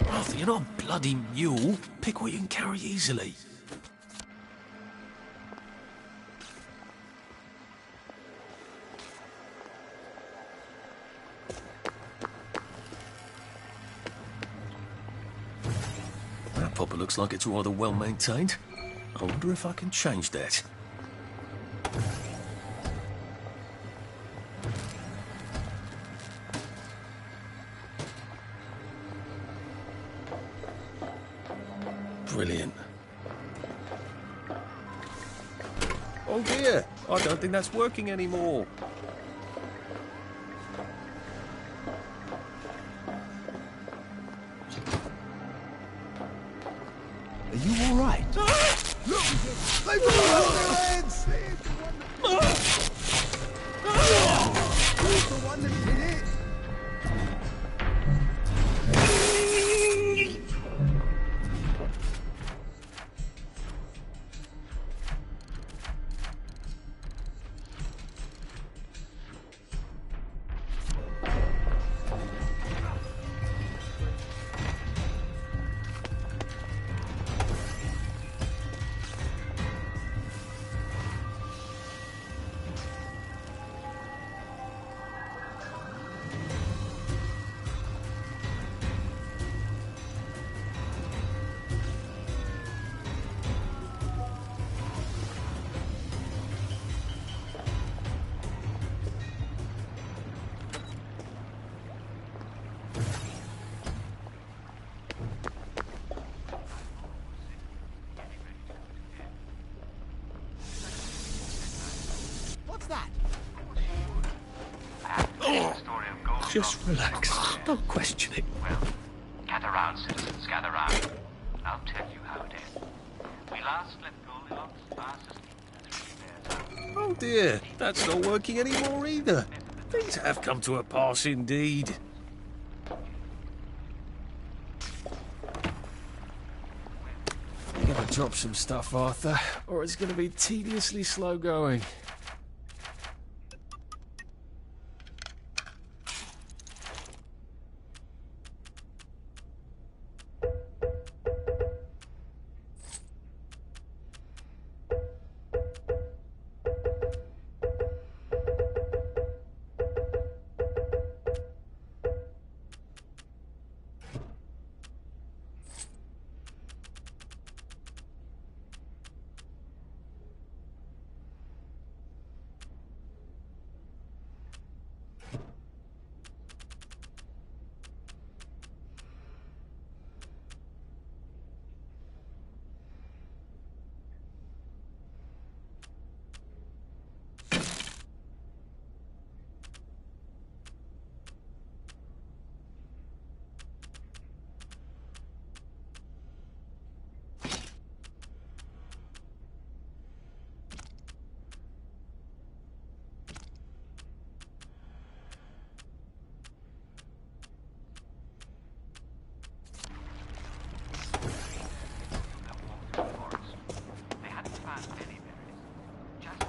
Arthur, you're not a bloody mule. Pick what you can carry easily. That popper looks like it's rather well maintained. I wonder if I can change that. Brilliant. Oh dear, I don't think that's working anymore. Are you all right? Look! They've got their heads! Who's the one that did it? What's that? Just relax. Don't question it. Well, gather round, citizens, gather round. I'll tell you how it is. We last left Goldilocks fast asleep. Oh dear, that's not working anymore either. Things have come to a pass indeed. You're gonna drop some stuff, Arthur, or it's gonna be tediously slow going.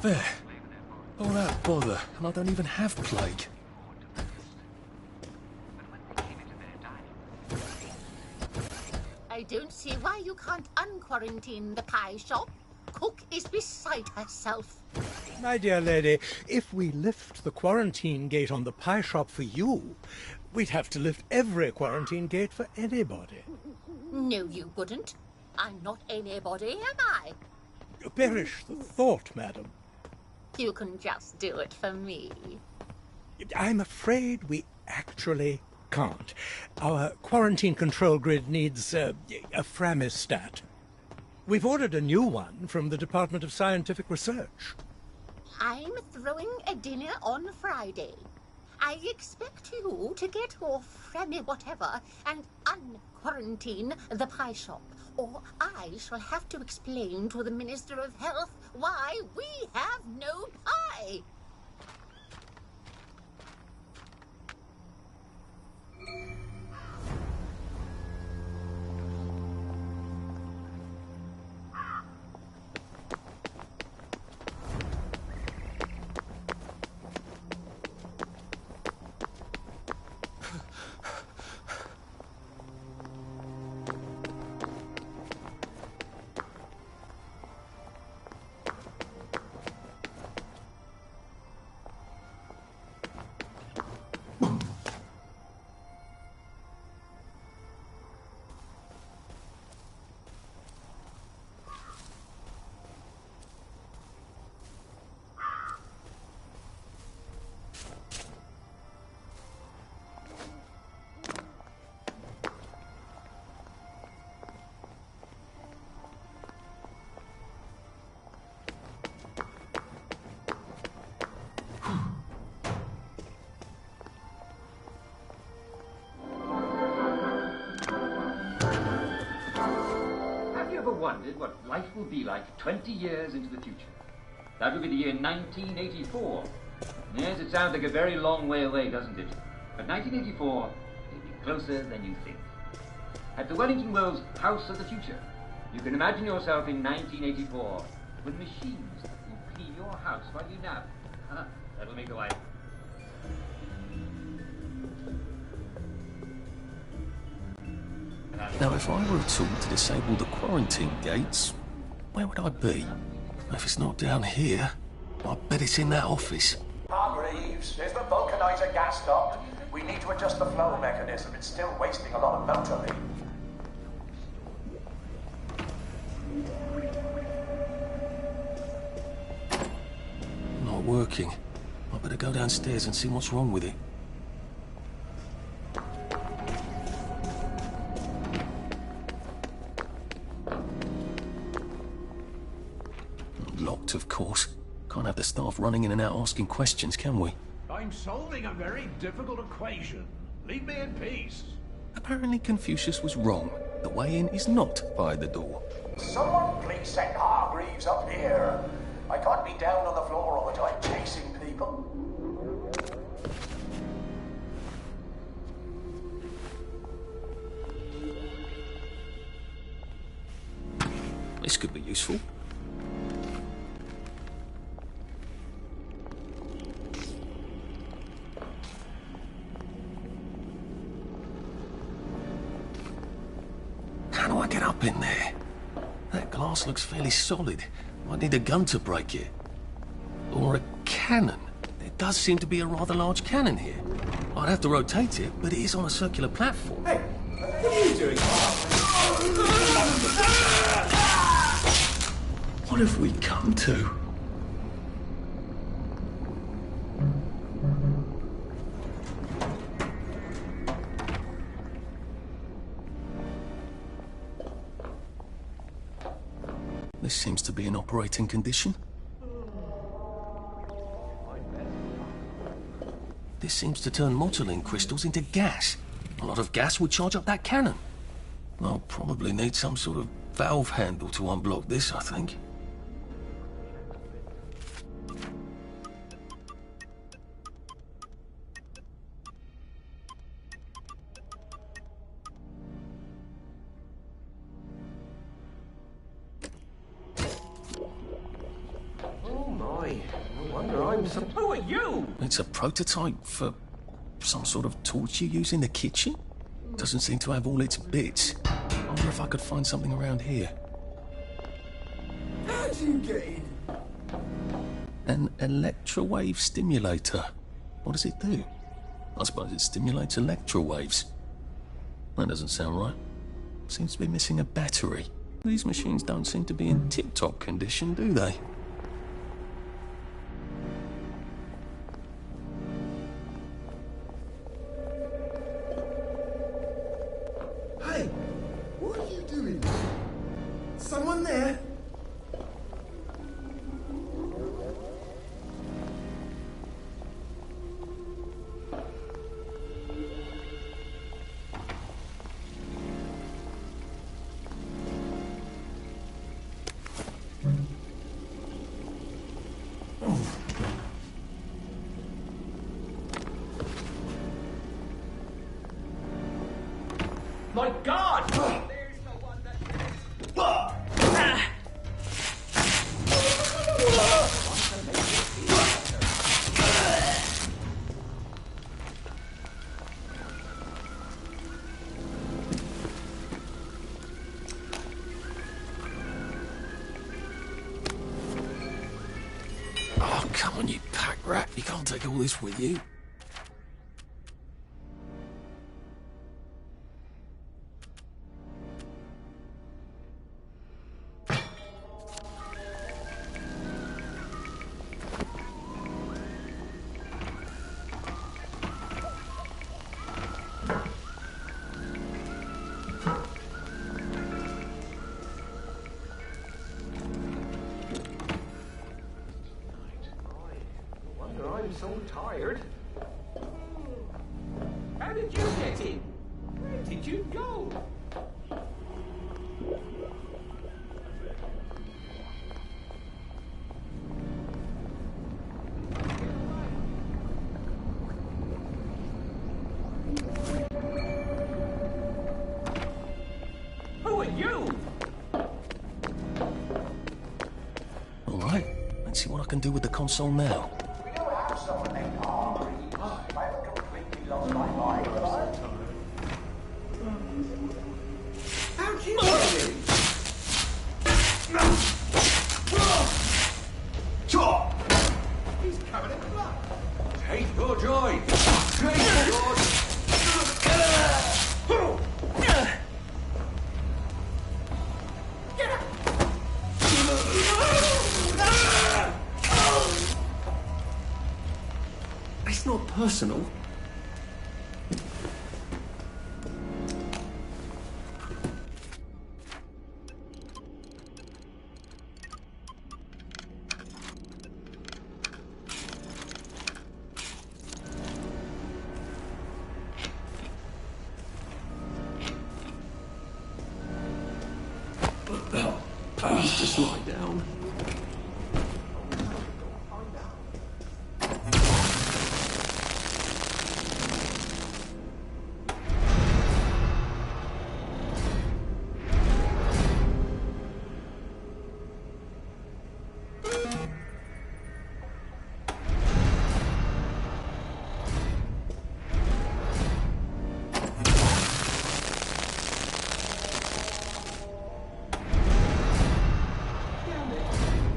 There. All that bother, and I don't even have plague. I don't see why you can't unquarantine the pie shop. Cook is beside herself. My dear lady, if we lift the quarantine gate on the pie shop for you, we'd have to lift every quarantine gate for anybody. No, you wouldn't. I'm not anybody, am I? Perish the thought, madam. You can just do it for me. I'm afraid we actually can't. Our quarantine control grid needs a framistat. We've ordered a new one from the Department of Scientific Research. I'm throwing a dinner on Friday. I expect you to get your frammy whatever and unquarantine the pie shop, or I shall have to explain to the Minister of Health why we have no pie. Wondered what life will be like 20 years into the future. That will be the year 1984. Yes, it sounds like a very long way away, doesn't it? But 1984 will be closer than you think. At the Wellington Wells House of the Future, you can imagine yourself in 1984 with machines that will clean your house while you nap. That'll make a while. Now, if I were a tool to disable the quarantine gates, where would I be? If it's not down here, I bet it's in that office. Hargreaves, is the vulcanizer gas stopped? We need to adjust the flow mechanism. It's still wasting a lot of motor lead. Not working. I better go downstairs and see what's wrong with it. Locked, of course. Can't have the staff running in and out asking questions, can we? I'm solving a very difficult equation. Leave me in peace. Apparently Confucius was wrong. The way in is not by the door. Someone please send Hargreaves up here. I can't be down on the floor all the time chasing people. This could be useful. How do I get up in there? That glass looks fairly solid. Might need a gun to break it. Or a cannon. There does seem to be a rather large cannon here. I'd have to rotate it, but it is on a circular platform. Hey, what are you doing? What have we come to? This seems to be in operating condition. This seems to turn modeling crystals into gas. A lot of gas would charge up that cannon. I'll probably need some sort of valve handle to unblock this, I think. Who are you? It's a prototype for some sort of torch you use in the kitchen. Doesn't seem to have all its bits. I wonder if I could find something around here. How'd you get in? An electrowave stimulator. What does it do? I suppose it stimulates electrowaves. That doesn't sound right. Seems to be missing a battery. These machines don't seem to be in tip-top condition, do they? Hey, what are you doing? Someone there? My God! Oh, come on, you pack rat. You can't take all this with you. I'm so tired. How did you get in? Where did you go? Who are you? All right, let's see what I can do with the console now. We don't have someone named Hargreaves. I haven't completely lost my mind, have I? How'd you get in? Chop! He's covered in blood. Take your joy. Take your It's not personal. Please just lie down.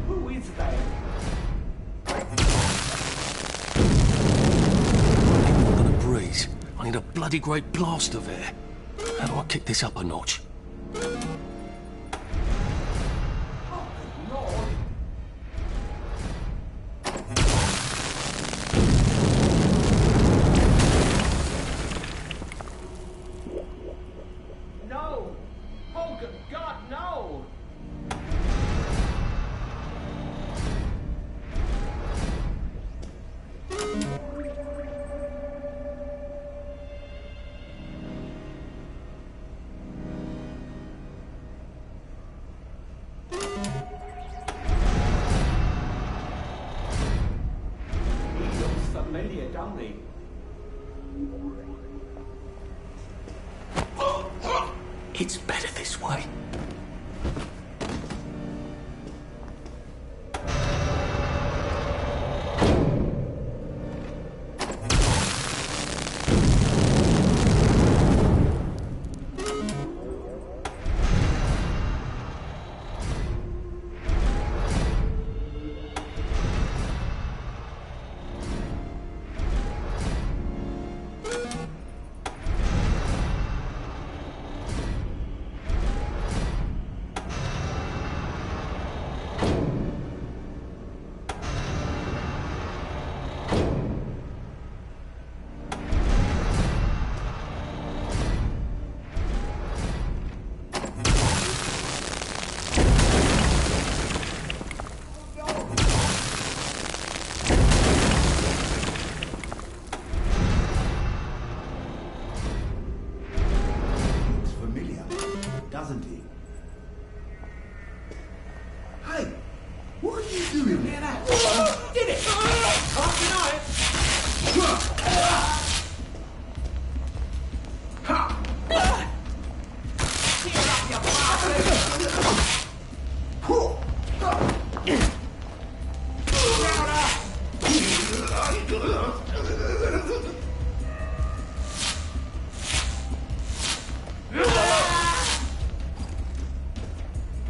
Who is that? I'm gonna breathe. I need a bloody great blast of air. How do I kick this up a notch? No! Oh, good God, no! He looks familiar, don't he? It's better this way. Looks familiar, doesn't he? Hey, what are you doing? Hear that? Did it! Can't deny it! Ha! Cheer up, you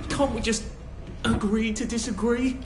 Can't we just agree to disagree?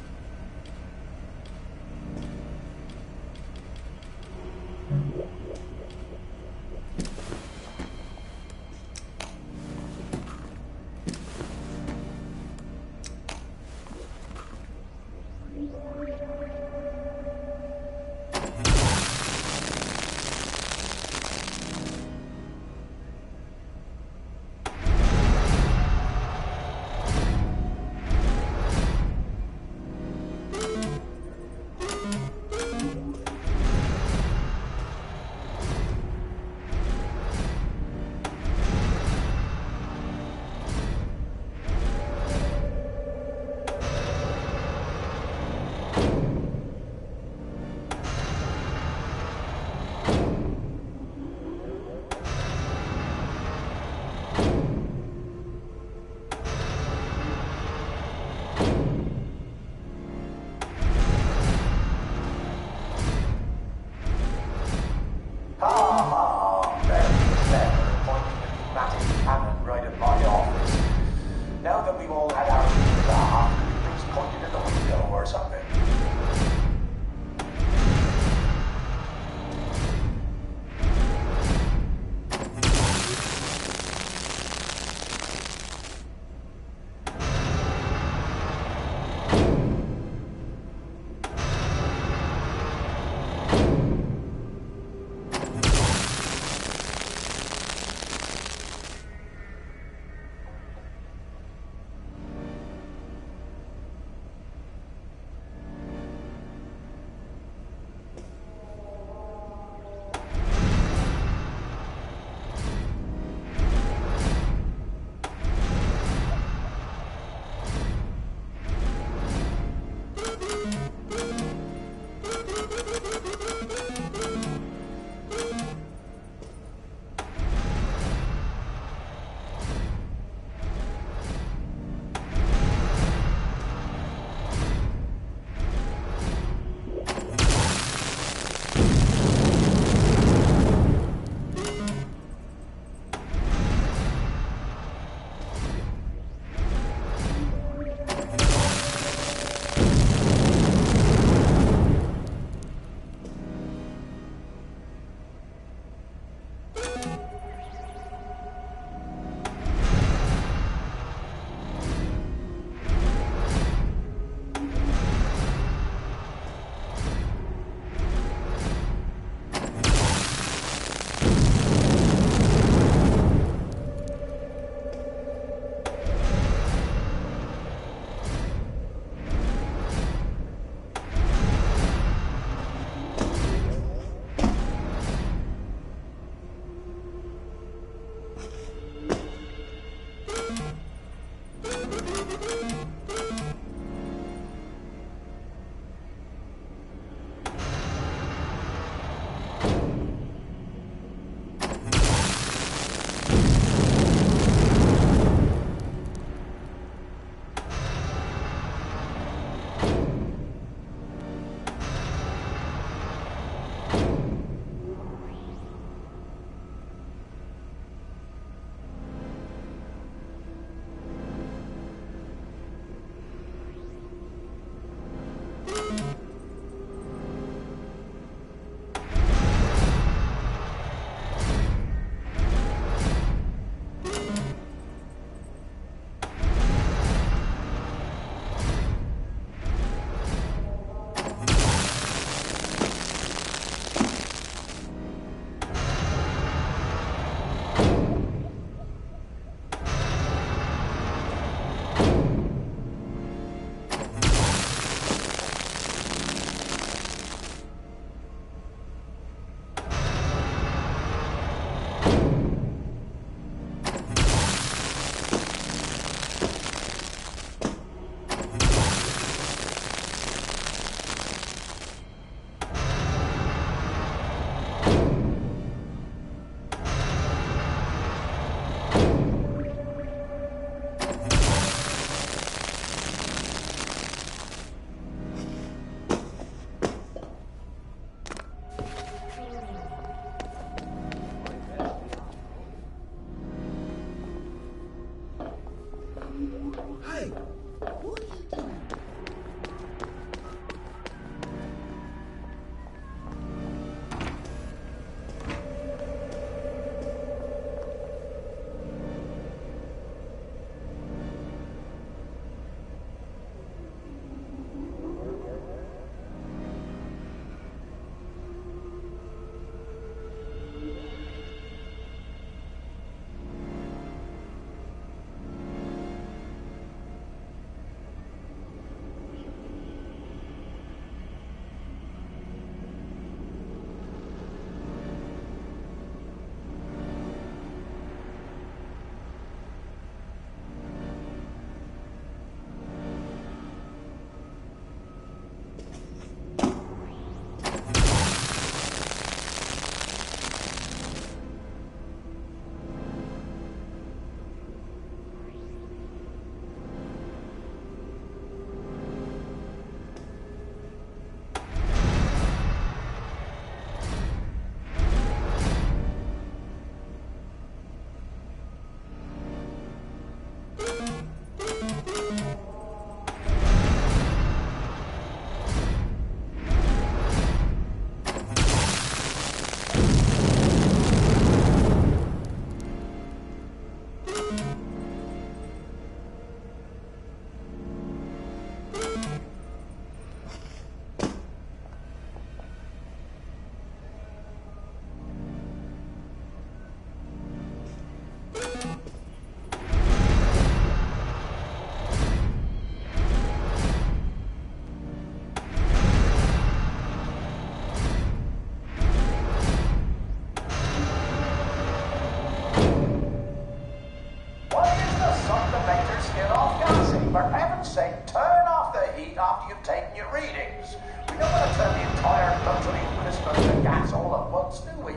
For heaven's sake, turn off the heat after you've taken your readings. We don't want to turn the entire country into ministers to gas all at once, do we?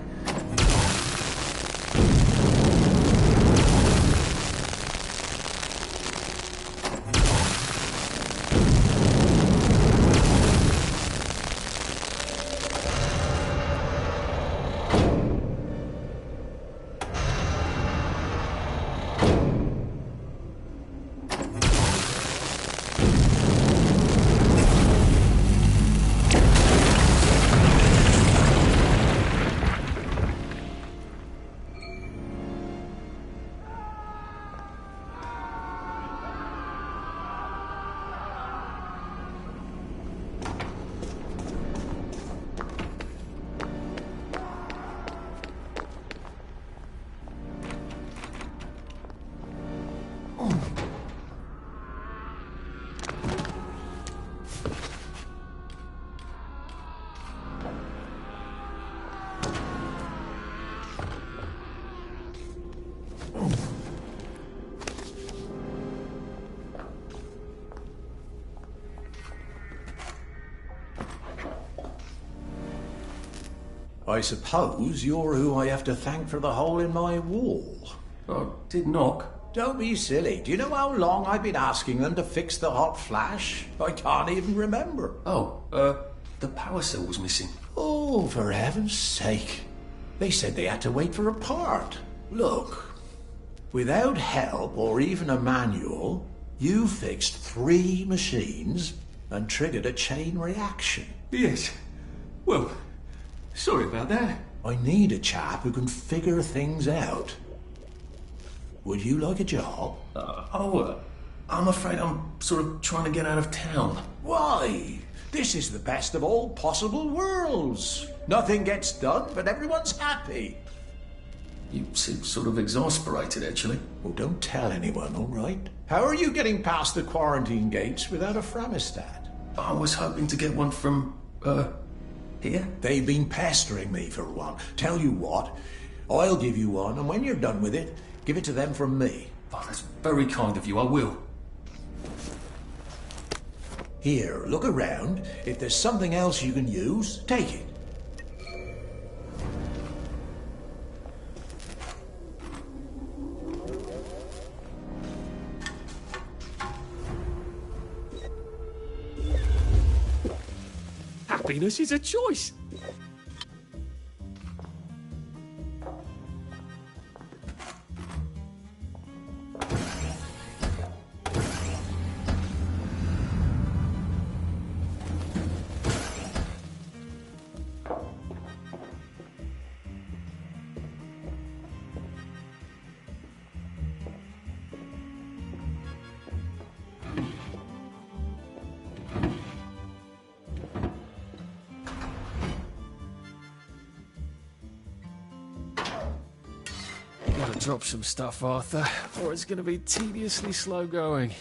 I suppose you're who I have to thank for the hole in my wall. I did knock. Don't be silly. Do you know how long I've been asking them to fix the hot flash? I can't even remember. Oh, the power cell was missing. Oh, for heaven's sake. They said they had to wait for a part. Look, without help or even a manual, you fixed 3 machines and triggered a chain reaction. Yes. Well, sorry about that. I need a chap who can figure things out. Would you like a job? I'm afraid I'm sort of trying to get out of town. Why? This is the best of all possible worlds. Nothing gets done, but everyone's happy. You seem sort of exasperated, actually. Well, don't tell anyone, all right? How are you getting past the quarantine gates without a Framistat? I was hoping to get one from, here? They've been pestering me for one. Tell you what, I'll give you one, and when you're done with it, give it to them from me. Oh, that's very kind of you, I will. Here, look around. If there's something else you can use, take it. Happiness is a choice. Gotta drop some stuff, Arthur, or it's gonna be tediously slow going.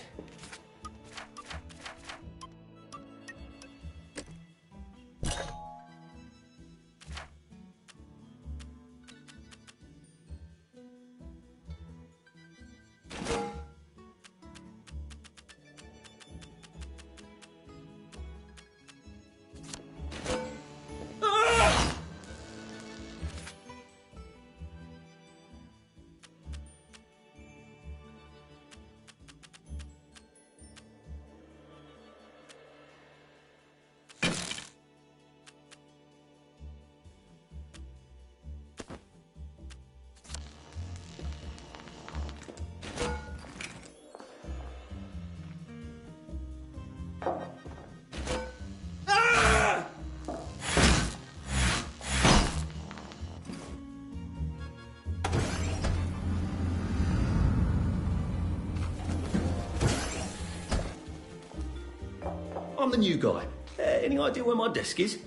I'm the new guy. Any idea where my desk is?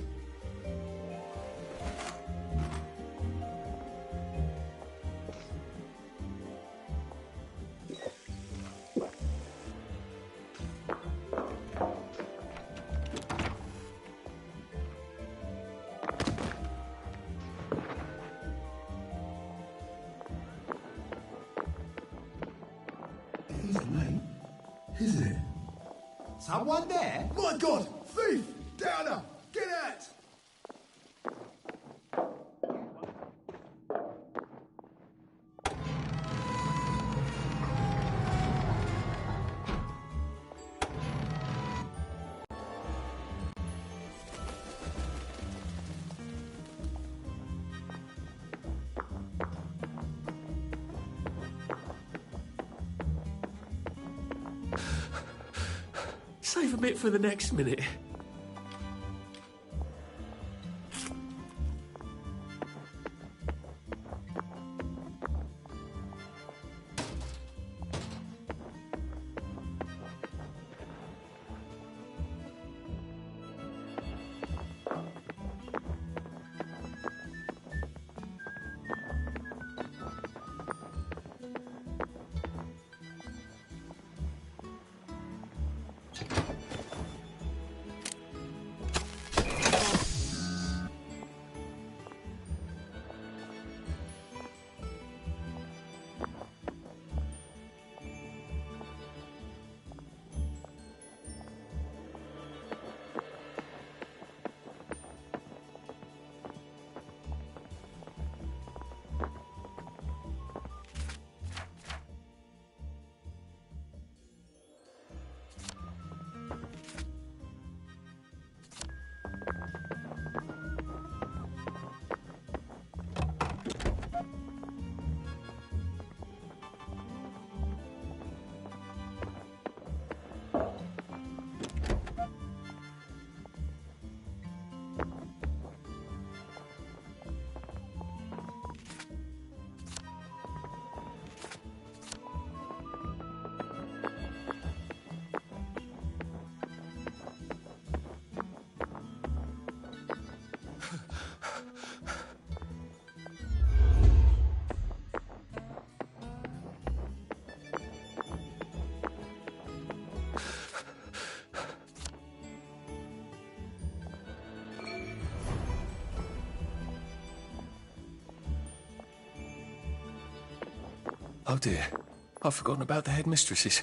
It isn't late, is it? Someone there? My God! Thief! Downer! Get out! Save a bit for the next minute. Oh dear, I've forgotten about the headmistresses.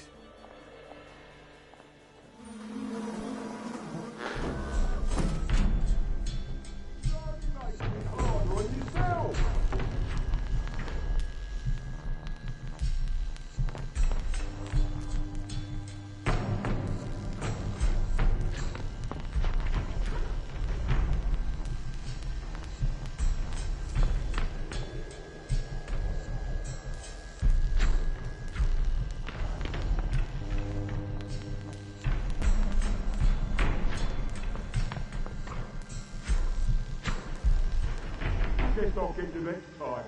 Guess I'll get you next time.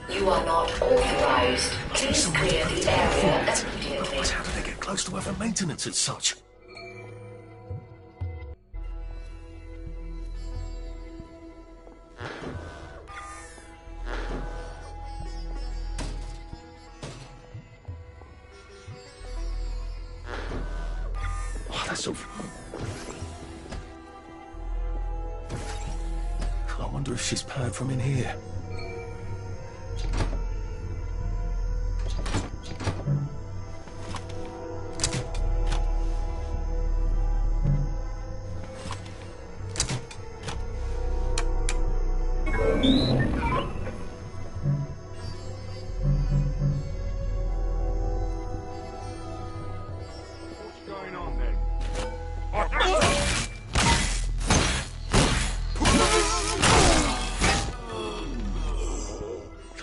You are not authorized. Please clear the area immediately. Otherwise, how do they get close to other maintenance and such? So... I wonder if she's powered from in here.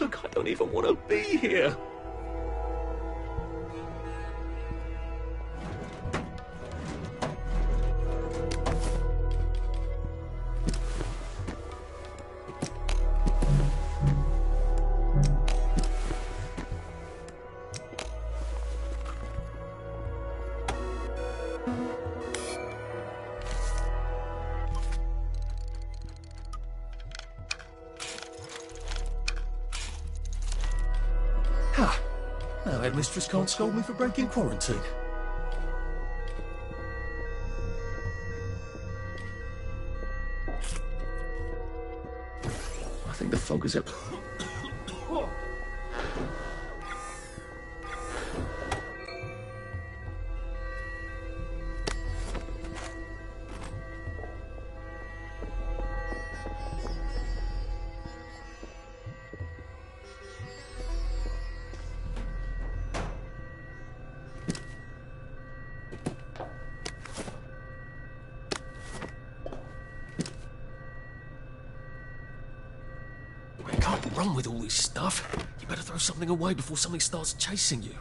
Look, I don't even want to be here. Ha! Now Headmistress can't scold me for breaking quarantine. I think the fog is up. You can't run with all this stuff. You better throw something away before something starts chasing you.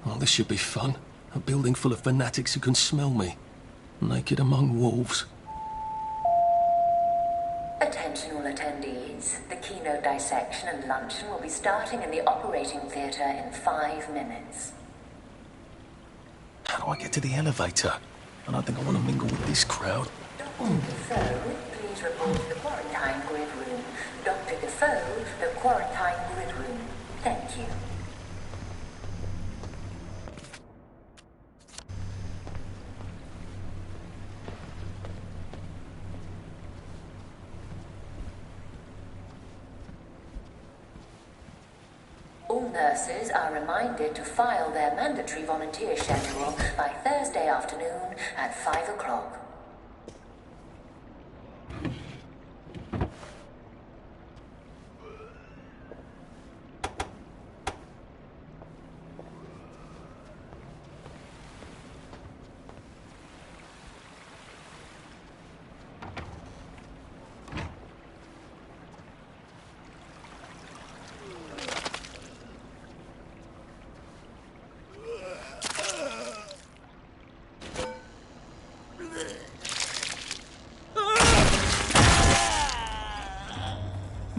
Well, this should be fun. A building full of fanatics who can smell me. Naked among wolves. Attention all attendees. The keynote dissection and luncheon will be starting in the operating theatre in 5 minutes. How do I get to the elevator? I don't think I want to mingle with this crowd. Dr. Defoe, please report to the quarantine grid room. Dr. Defoe, the quarantine grid room. Thank you. All nurses are reminded to file their mandatory volunteer schedule by Thursday afternoon at 5 o'clock.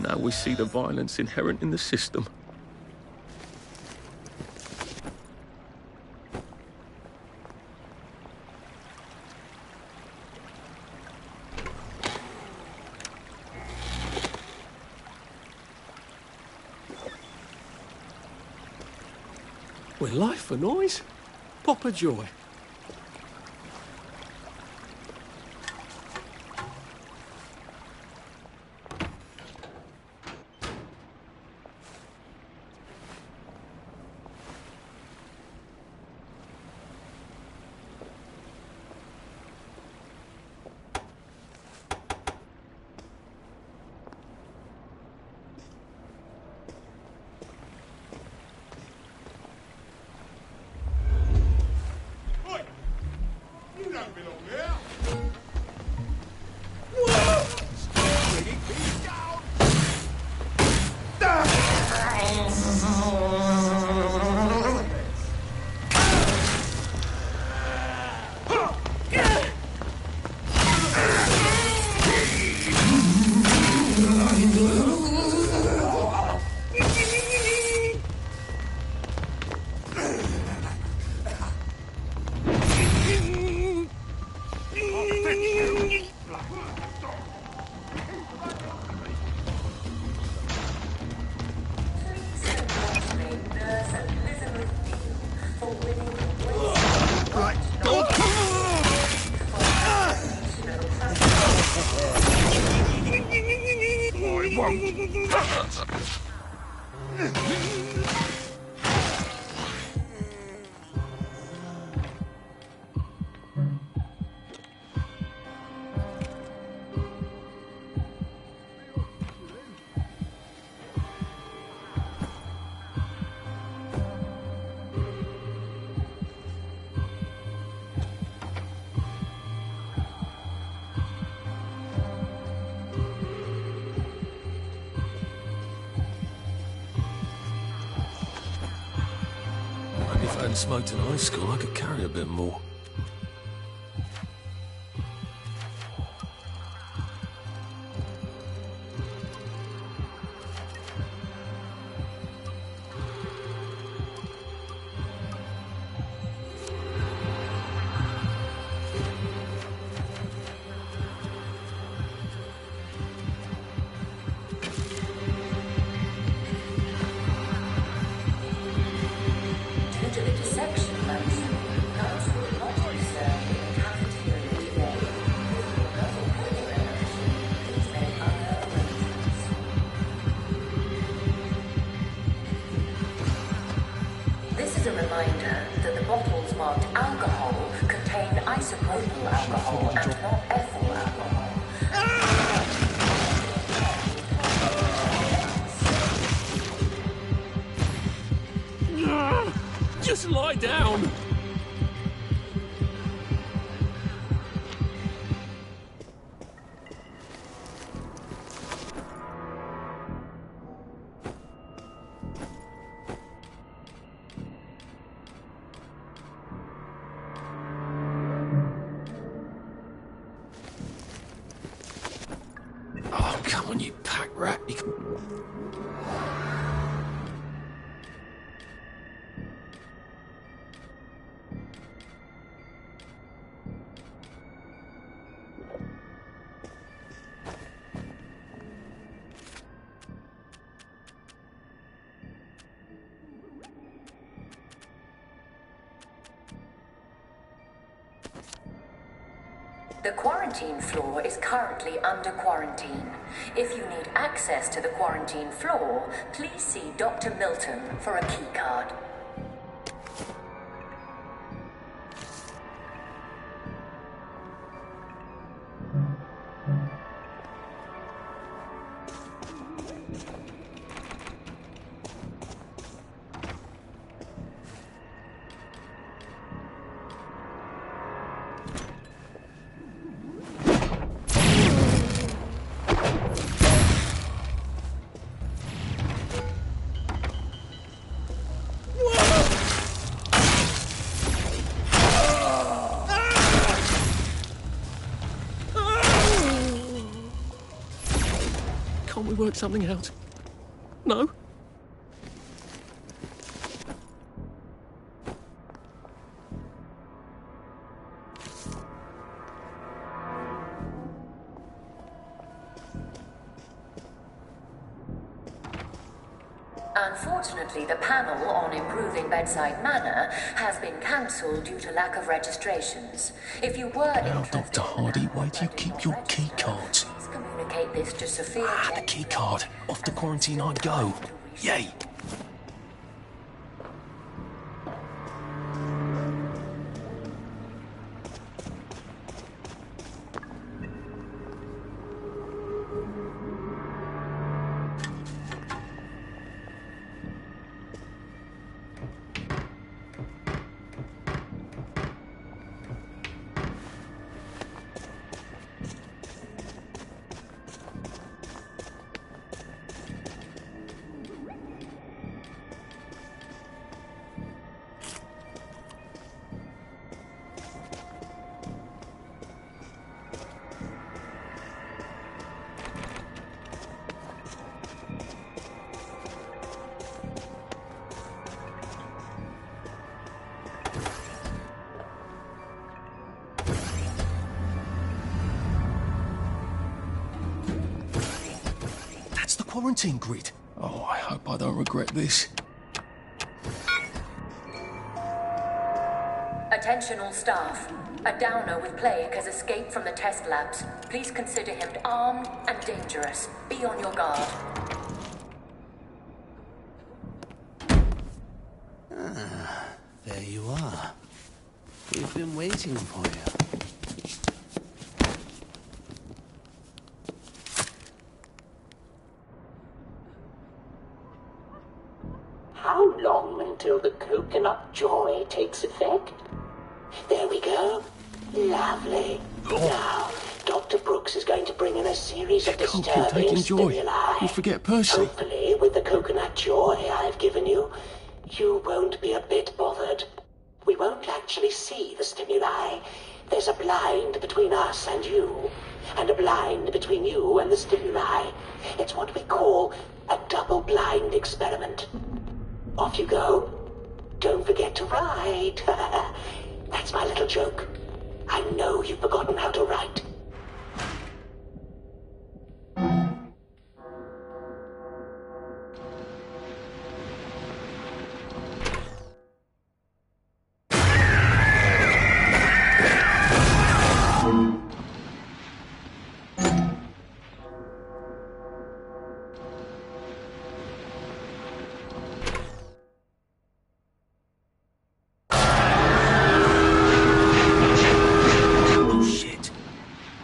Now we see the violence inherent in the system. We're life for noise. Pop a joy. Maybe if I hadn't smoked in high school, I could carry a bit more. Due to the dissection motion, guards will not be served in the cafeteria today. Because of weather action, please make other arrangements. This is a reminder that the bottles marked alcohol contain isopropyl alcohol and not ethyl alcohol. Just lie down! Oh, come on, you pack rat. The quarantine floor is currently under quarantine. If you need access to the quarantine floor, please see Dr. Milton for a key card. Can't we work something out? No? Unfortunately, the panel on improving bedside manner has been cancelled due to lack of registrations. If you were Now, Dr. Hardy, where do you keep your key cards? please communicate this to Sophia The key card. Off to quarantine I go. Yay! Quarantine grid. Oh, I hope I don't regret this. Attention all staff. A downer with plague has escaped from the test labs. Please consider him armed and dangerous. Be on your guard. Ah, there you are. We've been waiting for you. How long until the coconut joy takes effect? There we go. Lovely. Now, Dr. Brooks is going to bring in a series of Can't keep disturbing taking joy. stimuli. You forget Percy. Hopefully, with the coconut joy I've given you, you won't be a bit bothered. We won't actually see the stimuli. There's a blind between us and you, and a blind between you and the stimuli. It's what we call a double-blind experiment. Off you go. Don't forget to write. That's my little joke. I know you've forgotten how to write.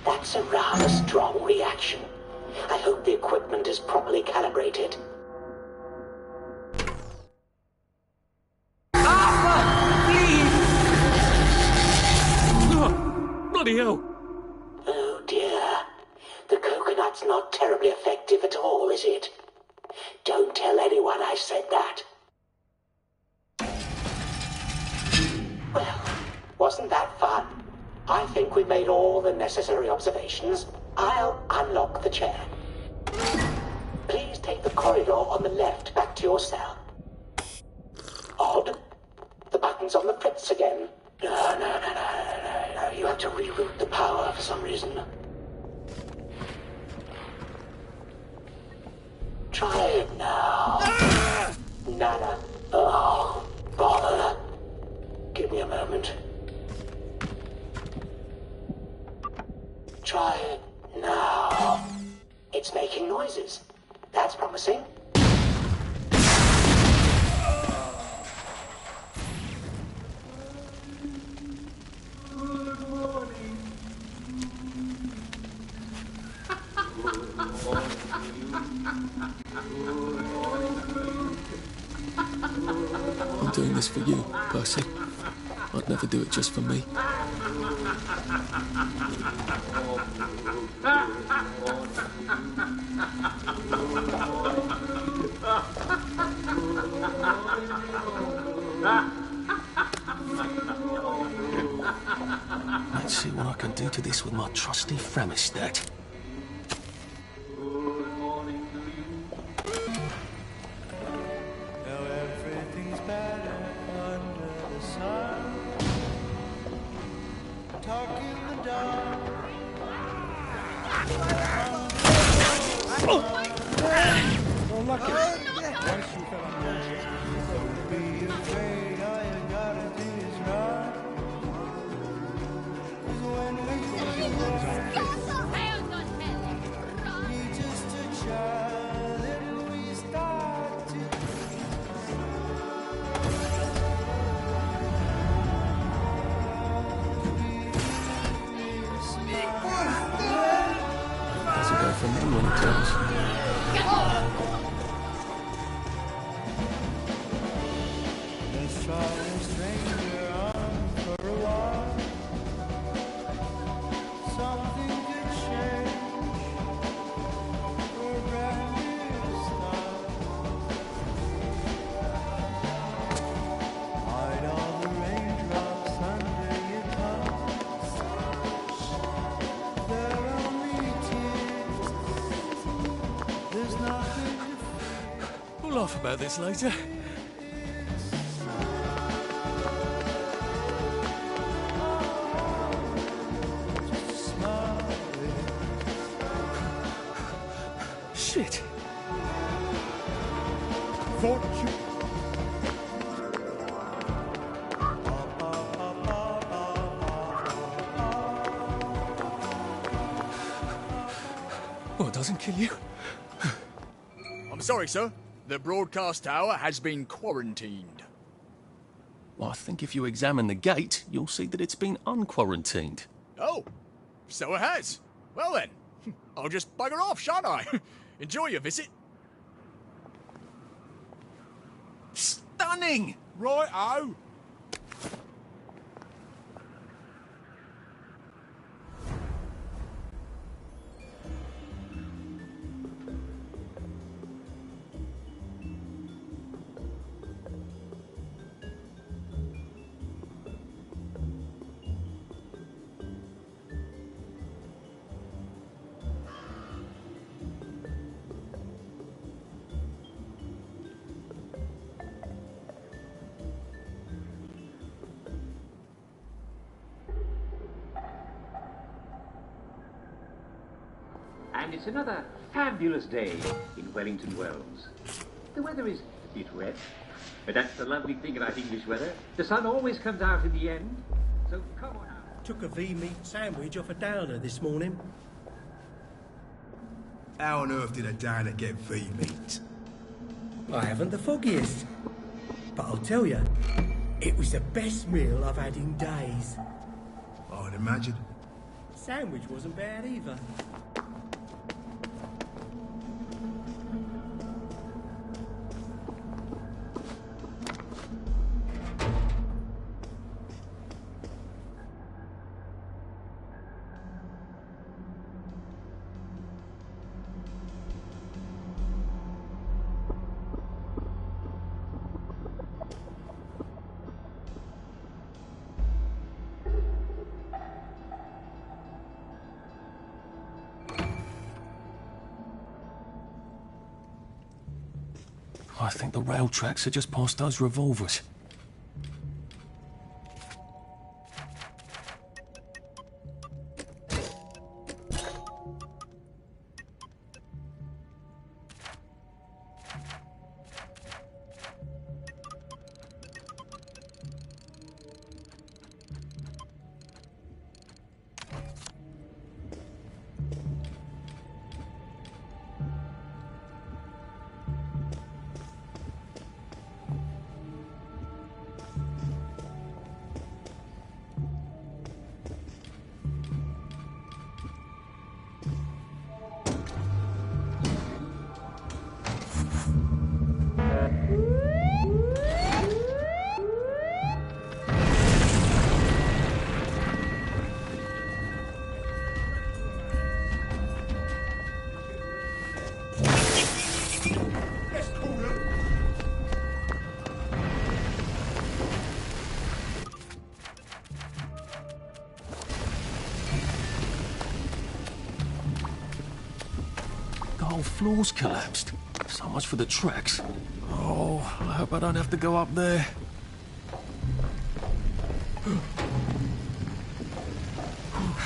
That's a rather strong reaction. I hope the equipment is properly calibrated. Bloody hell! Oh dear. The coconut's not terribly effective at all, is it? Don't tell anyone I said that. Well, wasn't that fun? I think we've made all the necessary observations. I'll unlock the chair. Please take the corridor on the left back to your cell. Odd. The button's on the fritz again. No. You have to reroute the power for some reason. Try it now. Nana. Oh, bother. Give me a moment. Try it now. It's making noises. That's promising. Good morning. I'm doing this for you, Percy. I'd never do it just for me. Let's see what I can do to this with my trusty Framistat. Now everything's better under the sun. Talk in the dark. Oh, lucky. Once you fell unconscious. Don't be afraid, all you gotta do is run. 'Cause when we need just a child, then we start to. How's it go for me when it turns? Let's try a stranger on for a while. Something could change. For a brand new start. Hide all the raindrops under your covers. They're only tears. There's nothing to We'll laugh about this later. Shit. Fortune. Well, it doesn't kill you. I'm sorry, sir. The broadcast tower has been quarantined. Well, I think if you examine the gate, you'll see that it's been unquarantined. Oh, so it has. Well then, I'll just bugger off, shan't I? Enjoy your visit. Stunning! Right-o. And it's another fabulous day in Wellington Wells. The weather is a bit wet, but that's the lovely thing about English weather. The sun always comes out in the end, so come on out. Took a V-meat sandwich off a downer this morning. How on earth did a downer get V-meat? I haven't the foggiest. But I'll tell you, it was the best meal I've had in days. I'd imagine. Sandwich wasn't bad either. I think the rail tracks are just past those revolvers. The whole floor's collapsed. So much for the tracks. Oh, I hope I don't have to go up there.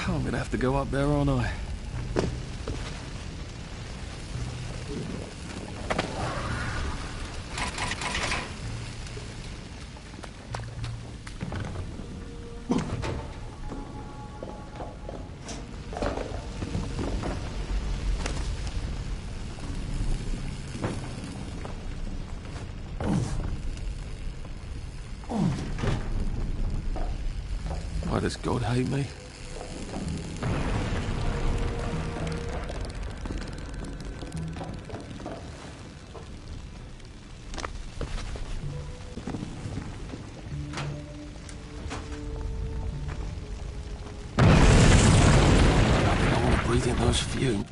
I'm gonna have to go up there, aren't I? Why does God hate me? I think I want to breathe in those fumes.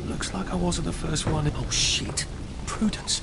Looks like I wasn't the first one. Oh, shit. Prudence.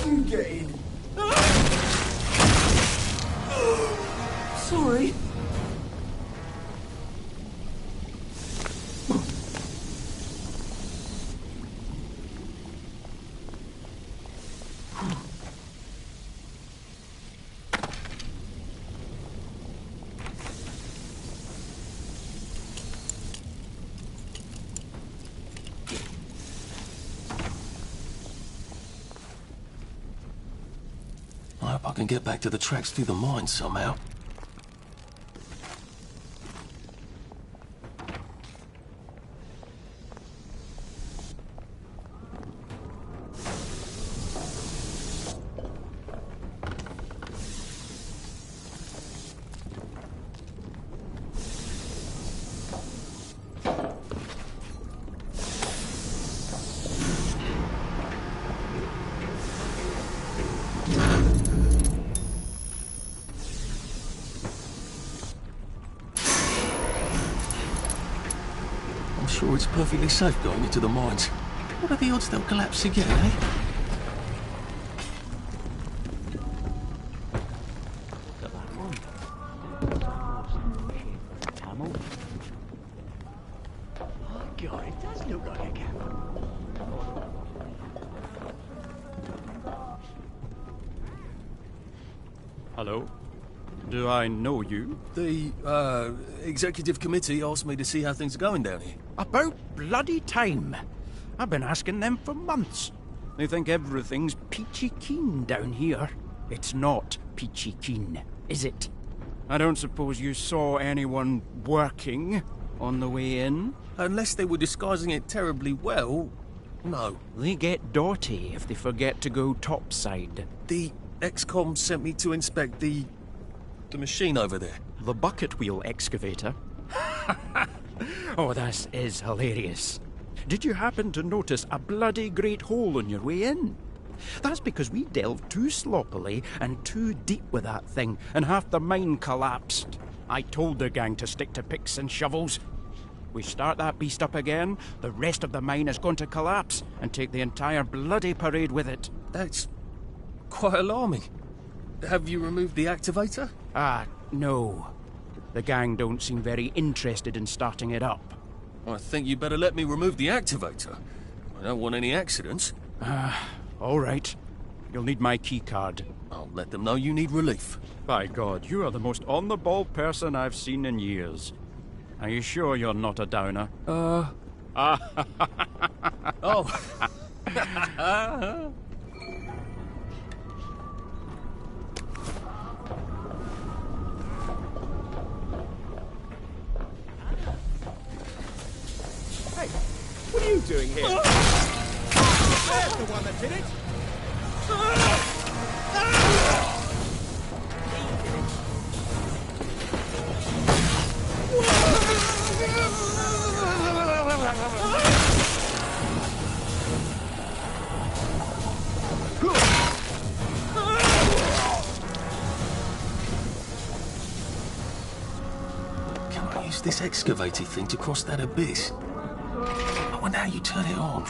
You get in. Sorry. I hope I can get back to the tracks through the mine somehow. I'm sure it's perfectly safe going into the mines. What are the odds they'll collapse again, eh? Camel. Oh God, it does look like a camel. Hello? Do I know you? The, executive committee asked me to see how things are going down here. About bloody time. I've been asking them for months. They think everything's peachy keen down here. It's not peachy keen, is it? I don't suppose you saw anyone working on the way in? Unless they were disguising it terribly well, no. They get dirty if they forget to go topside. The XCOM sent me to inspect the machine over there. The bucket wheel excavator? Oh, this is hilarious. Did you happen to notice a bloody great hole on your way in? That's because we delved too sloppily and too deep with that thing, and half the mine collapsed. I told the gang to stick to picks and shovels. We start that beast up again, the rest of the mine is going to collapse and take the entire bloody parade with it. That's quite alarming. Have you removed the activator? No. The gang don't seem very interested in starting it up. I think you better let me remove the activator. I don't want any accidents. All right. You'll need my key card. I'll let them know you need relief. By God, you are the most on-the-ball person I've seen in years. Are you sure you're not a downer? Oh. Hey, what are you doing here? There's the one that did it! Can I use this excavator thing to cross that abyss? I wonder how you turn it on.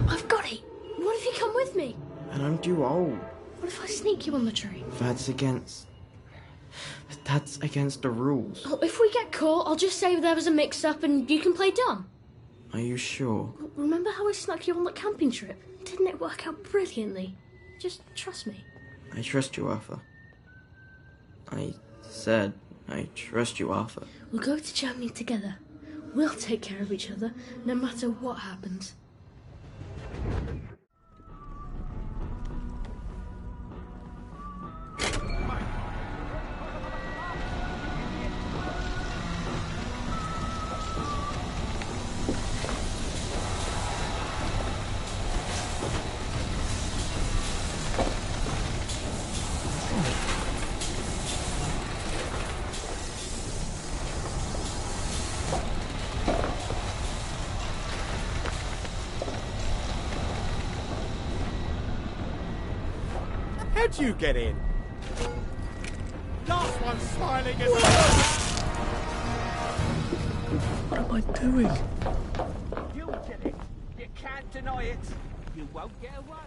I've got it! What if you come with me? And I'm too old. What if I sneak you on the train? That's against the rules. Oh, if we get caught, I'll just say there was a mix-up and you can play dumb. Are you sure? Remember how I snuck you on that camping trip? Didn't it work out brilliantly? Just trust me. I trust you, Arthur. I said I trust you, Arthur. We'll go to Germany together. We'll take care of each other, no matter what happens. How'd you get in? Last one smiling as What am I doing? You did it. You can't deny it. You won't get away.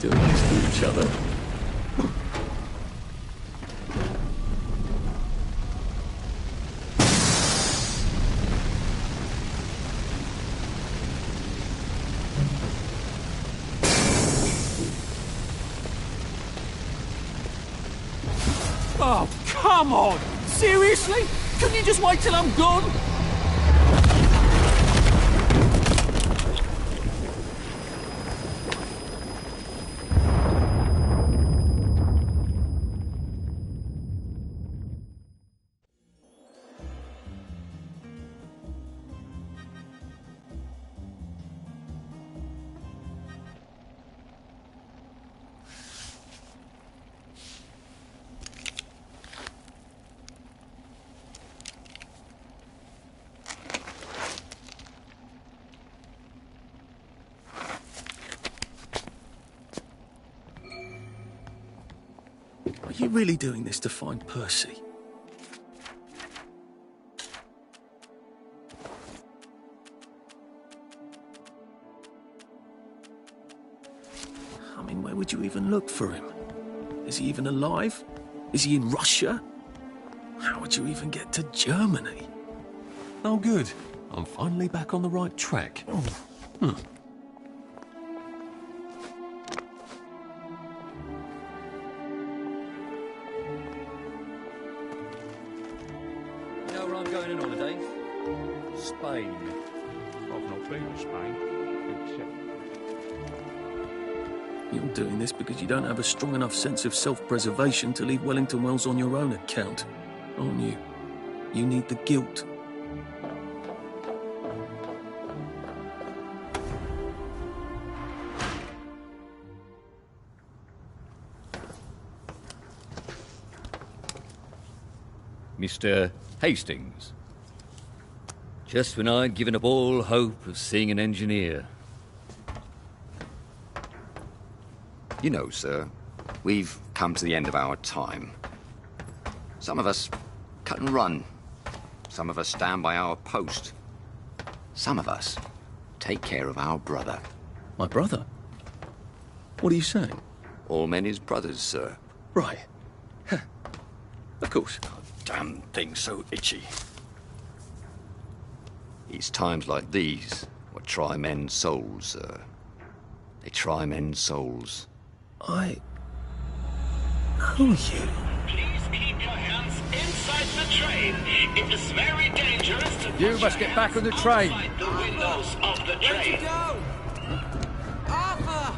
Doing this to each other. Oh, come on! Seriously? Couldn't you just wait till I'm gone? Are you really doing this to find Percy? I mean, where would you even look for him? Is he even alive? Is he in Russia? How would you even get to Germany? Oh, good. I'm finally back on the right track. You know where I'm going on holiday? Spain. I've not been to Spain, except... You're doing this because you don't have a strong enough sense of self-preservation to leave Wellington Wells on your own account, aren't you? You need the guilt. Mr. Hastings. Just when I'd given up all hope of seeing an engineer. You know, sir, we've come to the end of our time. Some of us cut and run. Some of us stand by our post. Some of us take care of our brother. My brother? What are you saying? All men is brothers, sir. Right. Of course. Damn thing so itchy. It's times like these what try men's souls, sir. They try men's souls. I know you. Please keep your hands inside the train. It is very dangerous to You must get back on the train. outside the windows of the train. Arthur!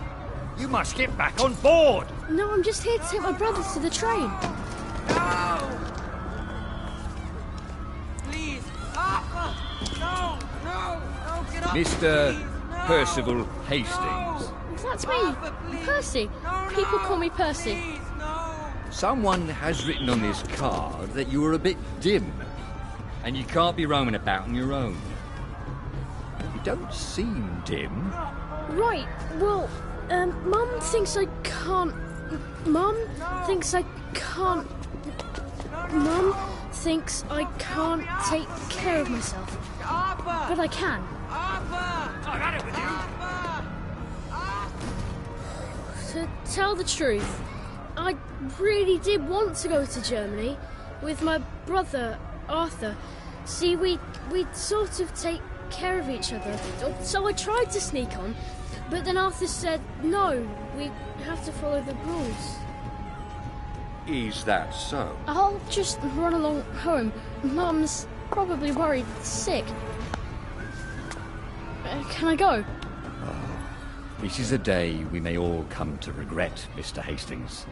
You must get back on board. No, I'm just here to take my brothers to the train. No! Please, Arthur! No, get up! Mr. Please, no. Percival Hastings. That's me, Percy. People call me Percy. Someone has written on this card that you are a bit dim, and you can't be roaming about on your own. You don't seem dim. Right, well, Mum thinks I can't... Mum thinks I can't... Mum thinks I can't take care of myself. But I can. I've had it with you. To tell the truth, I really did want to go to Germany with my brother, Arthur. See, we'd sort of take care of each other. So I tried to sneak on, but then Arthur said, no, we have to follow the rules. Is that so? I'll just run along home. Mum's probably worried sick. Can I go? This is a day we may all come to regret, Mr. Hastings.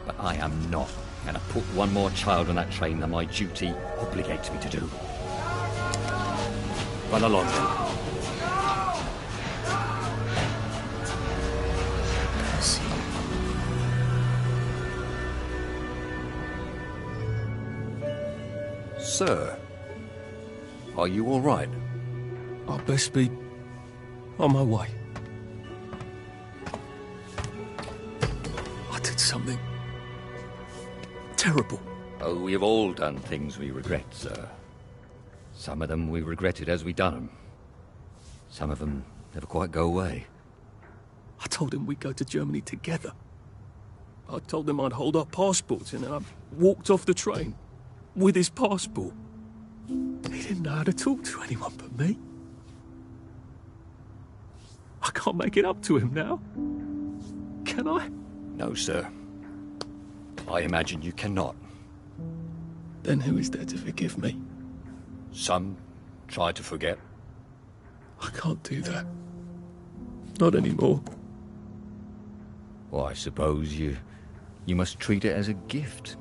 But I am not going to put one more child on that train than my duty obligates me to do. Run along then. Sir, are you all right? I'll best be on my way. I did something terrible. Oh, we have all done things we regret, sir. Some of them we regretted as we done them. Some of them never quite go away. I told him we'd go to Germany together. I told him I'd hold up passports, and then I walked off the train with his passport. He didn't know how to talk to anyone but me. I can't make it up to him now. Can I? No, sir. I imagine you cannot. Then who is there to forgive me? Some try to forget. I can't do that. Not anymore. Well, I suppose you must treat it as a gift.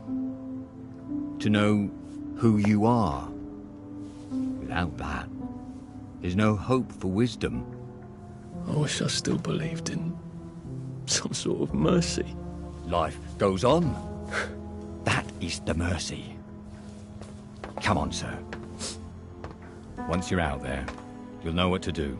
To know who you are. Without that, there's no hope for wisdom. I wish I still believed in some sort of mercy. Life goes on. That is the mercy. Come on, sir. Once you're out there, you'll know what to do.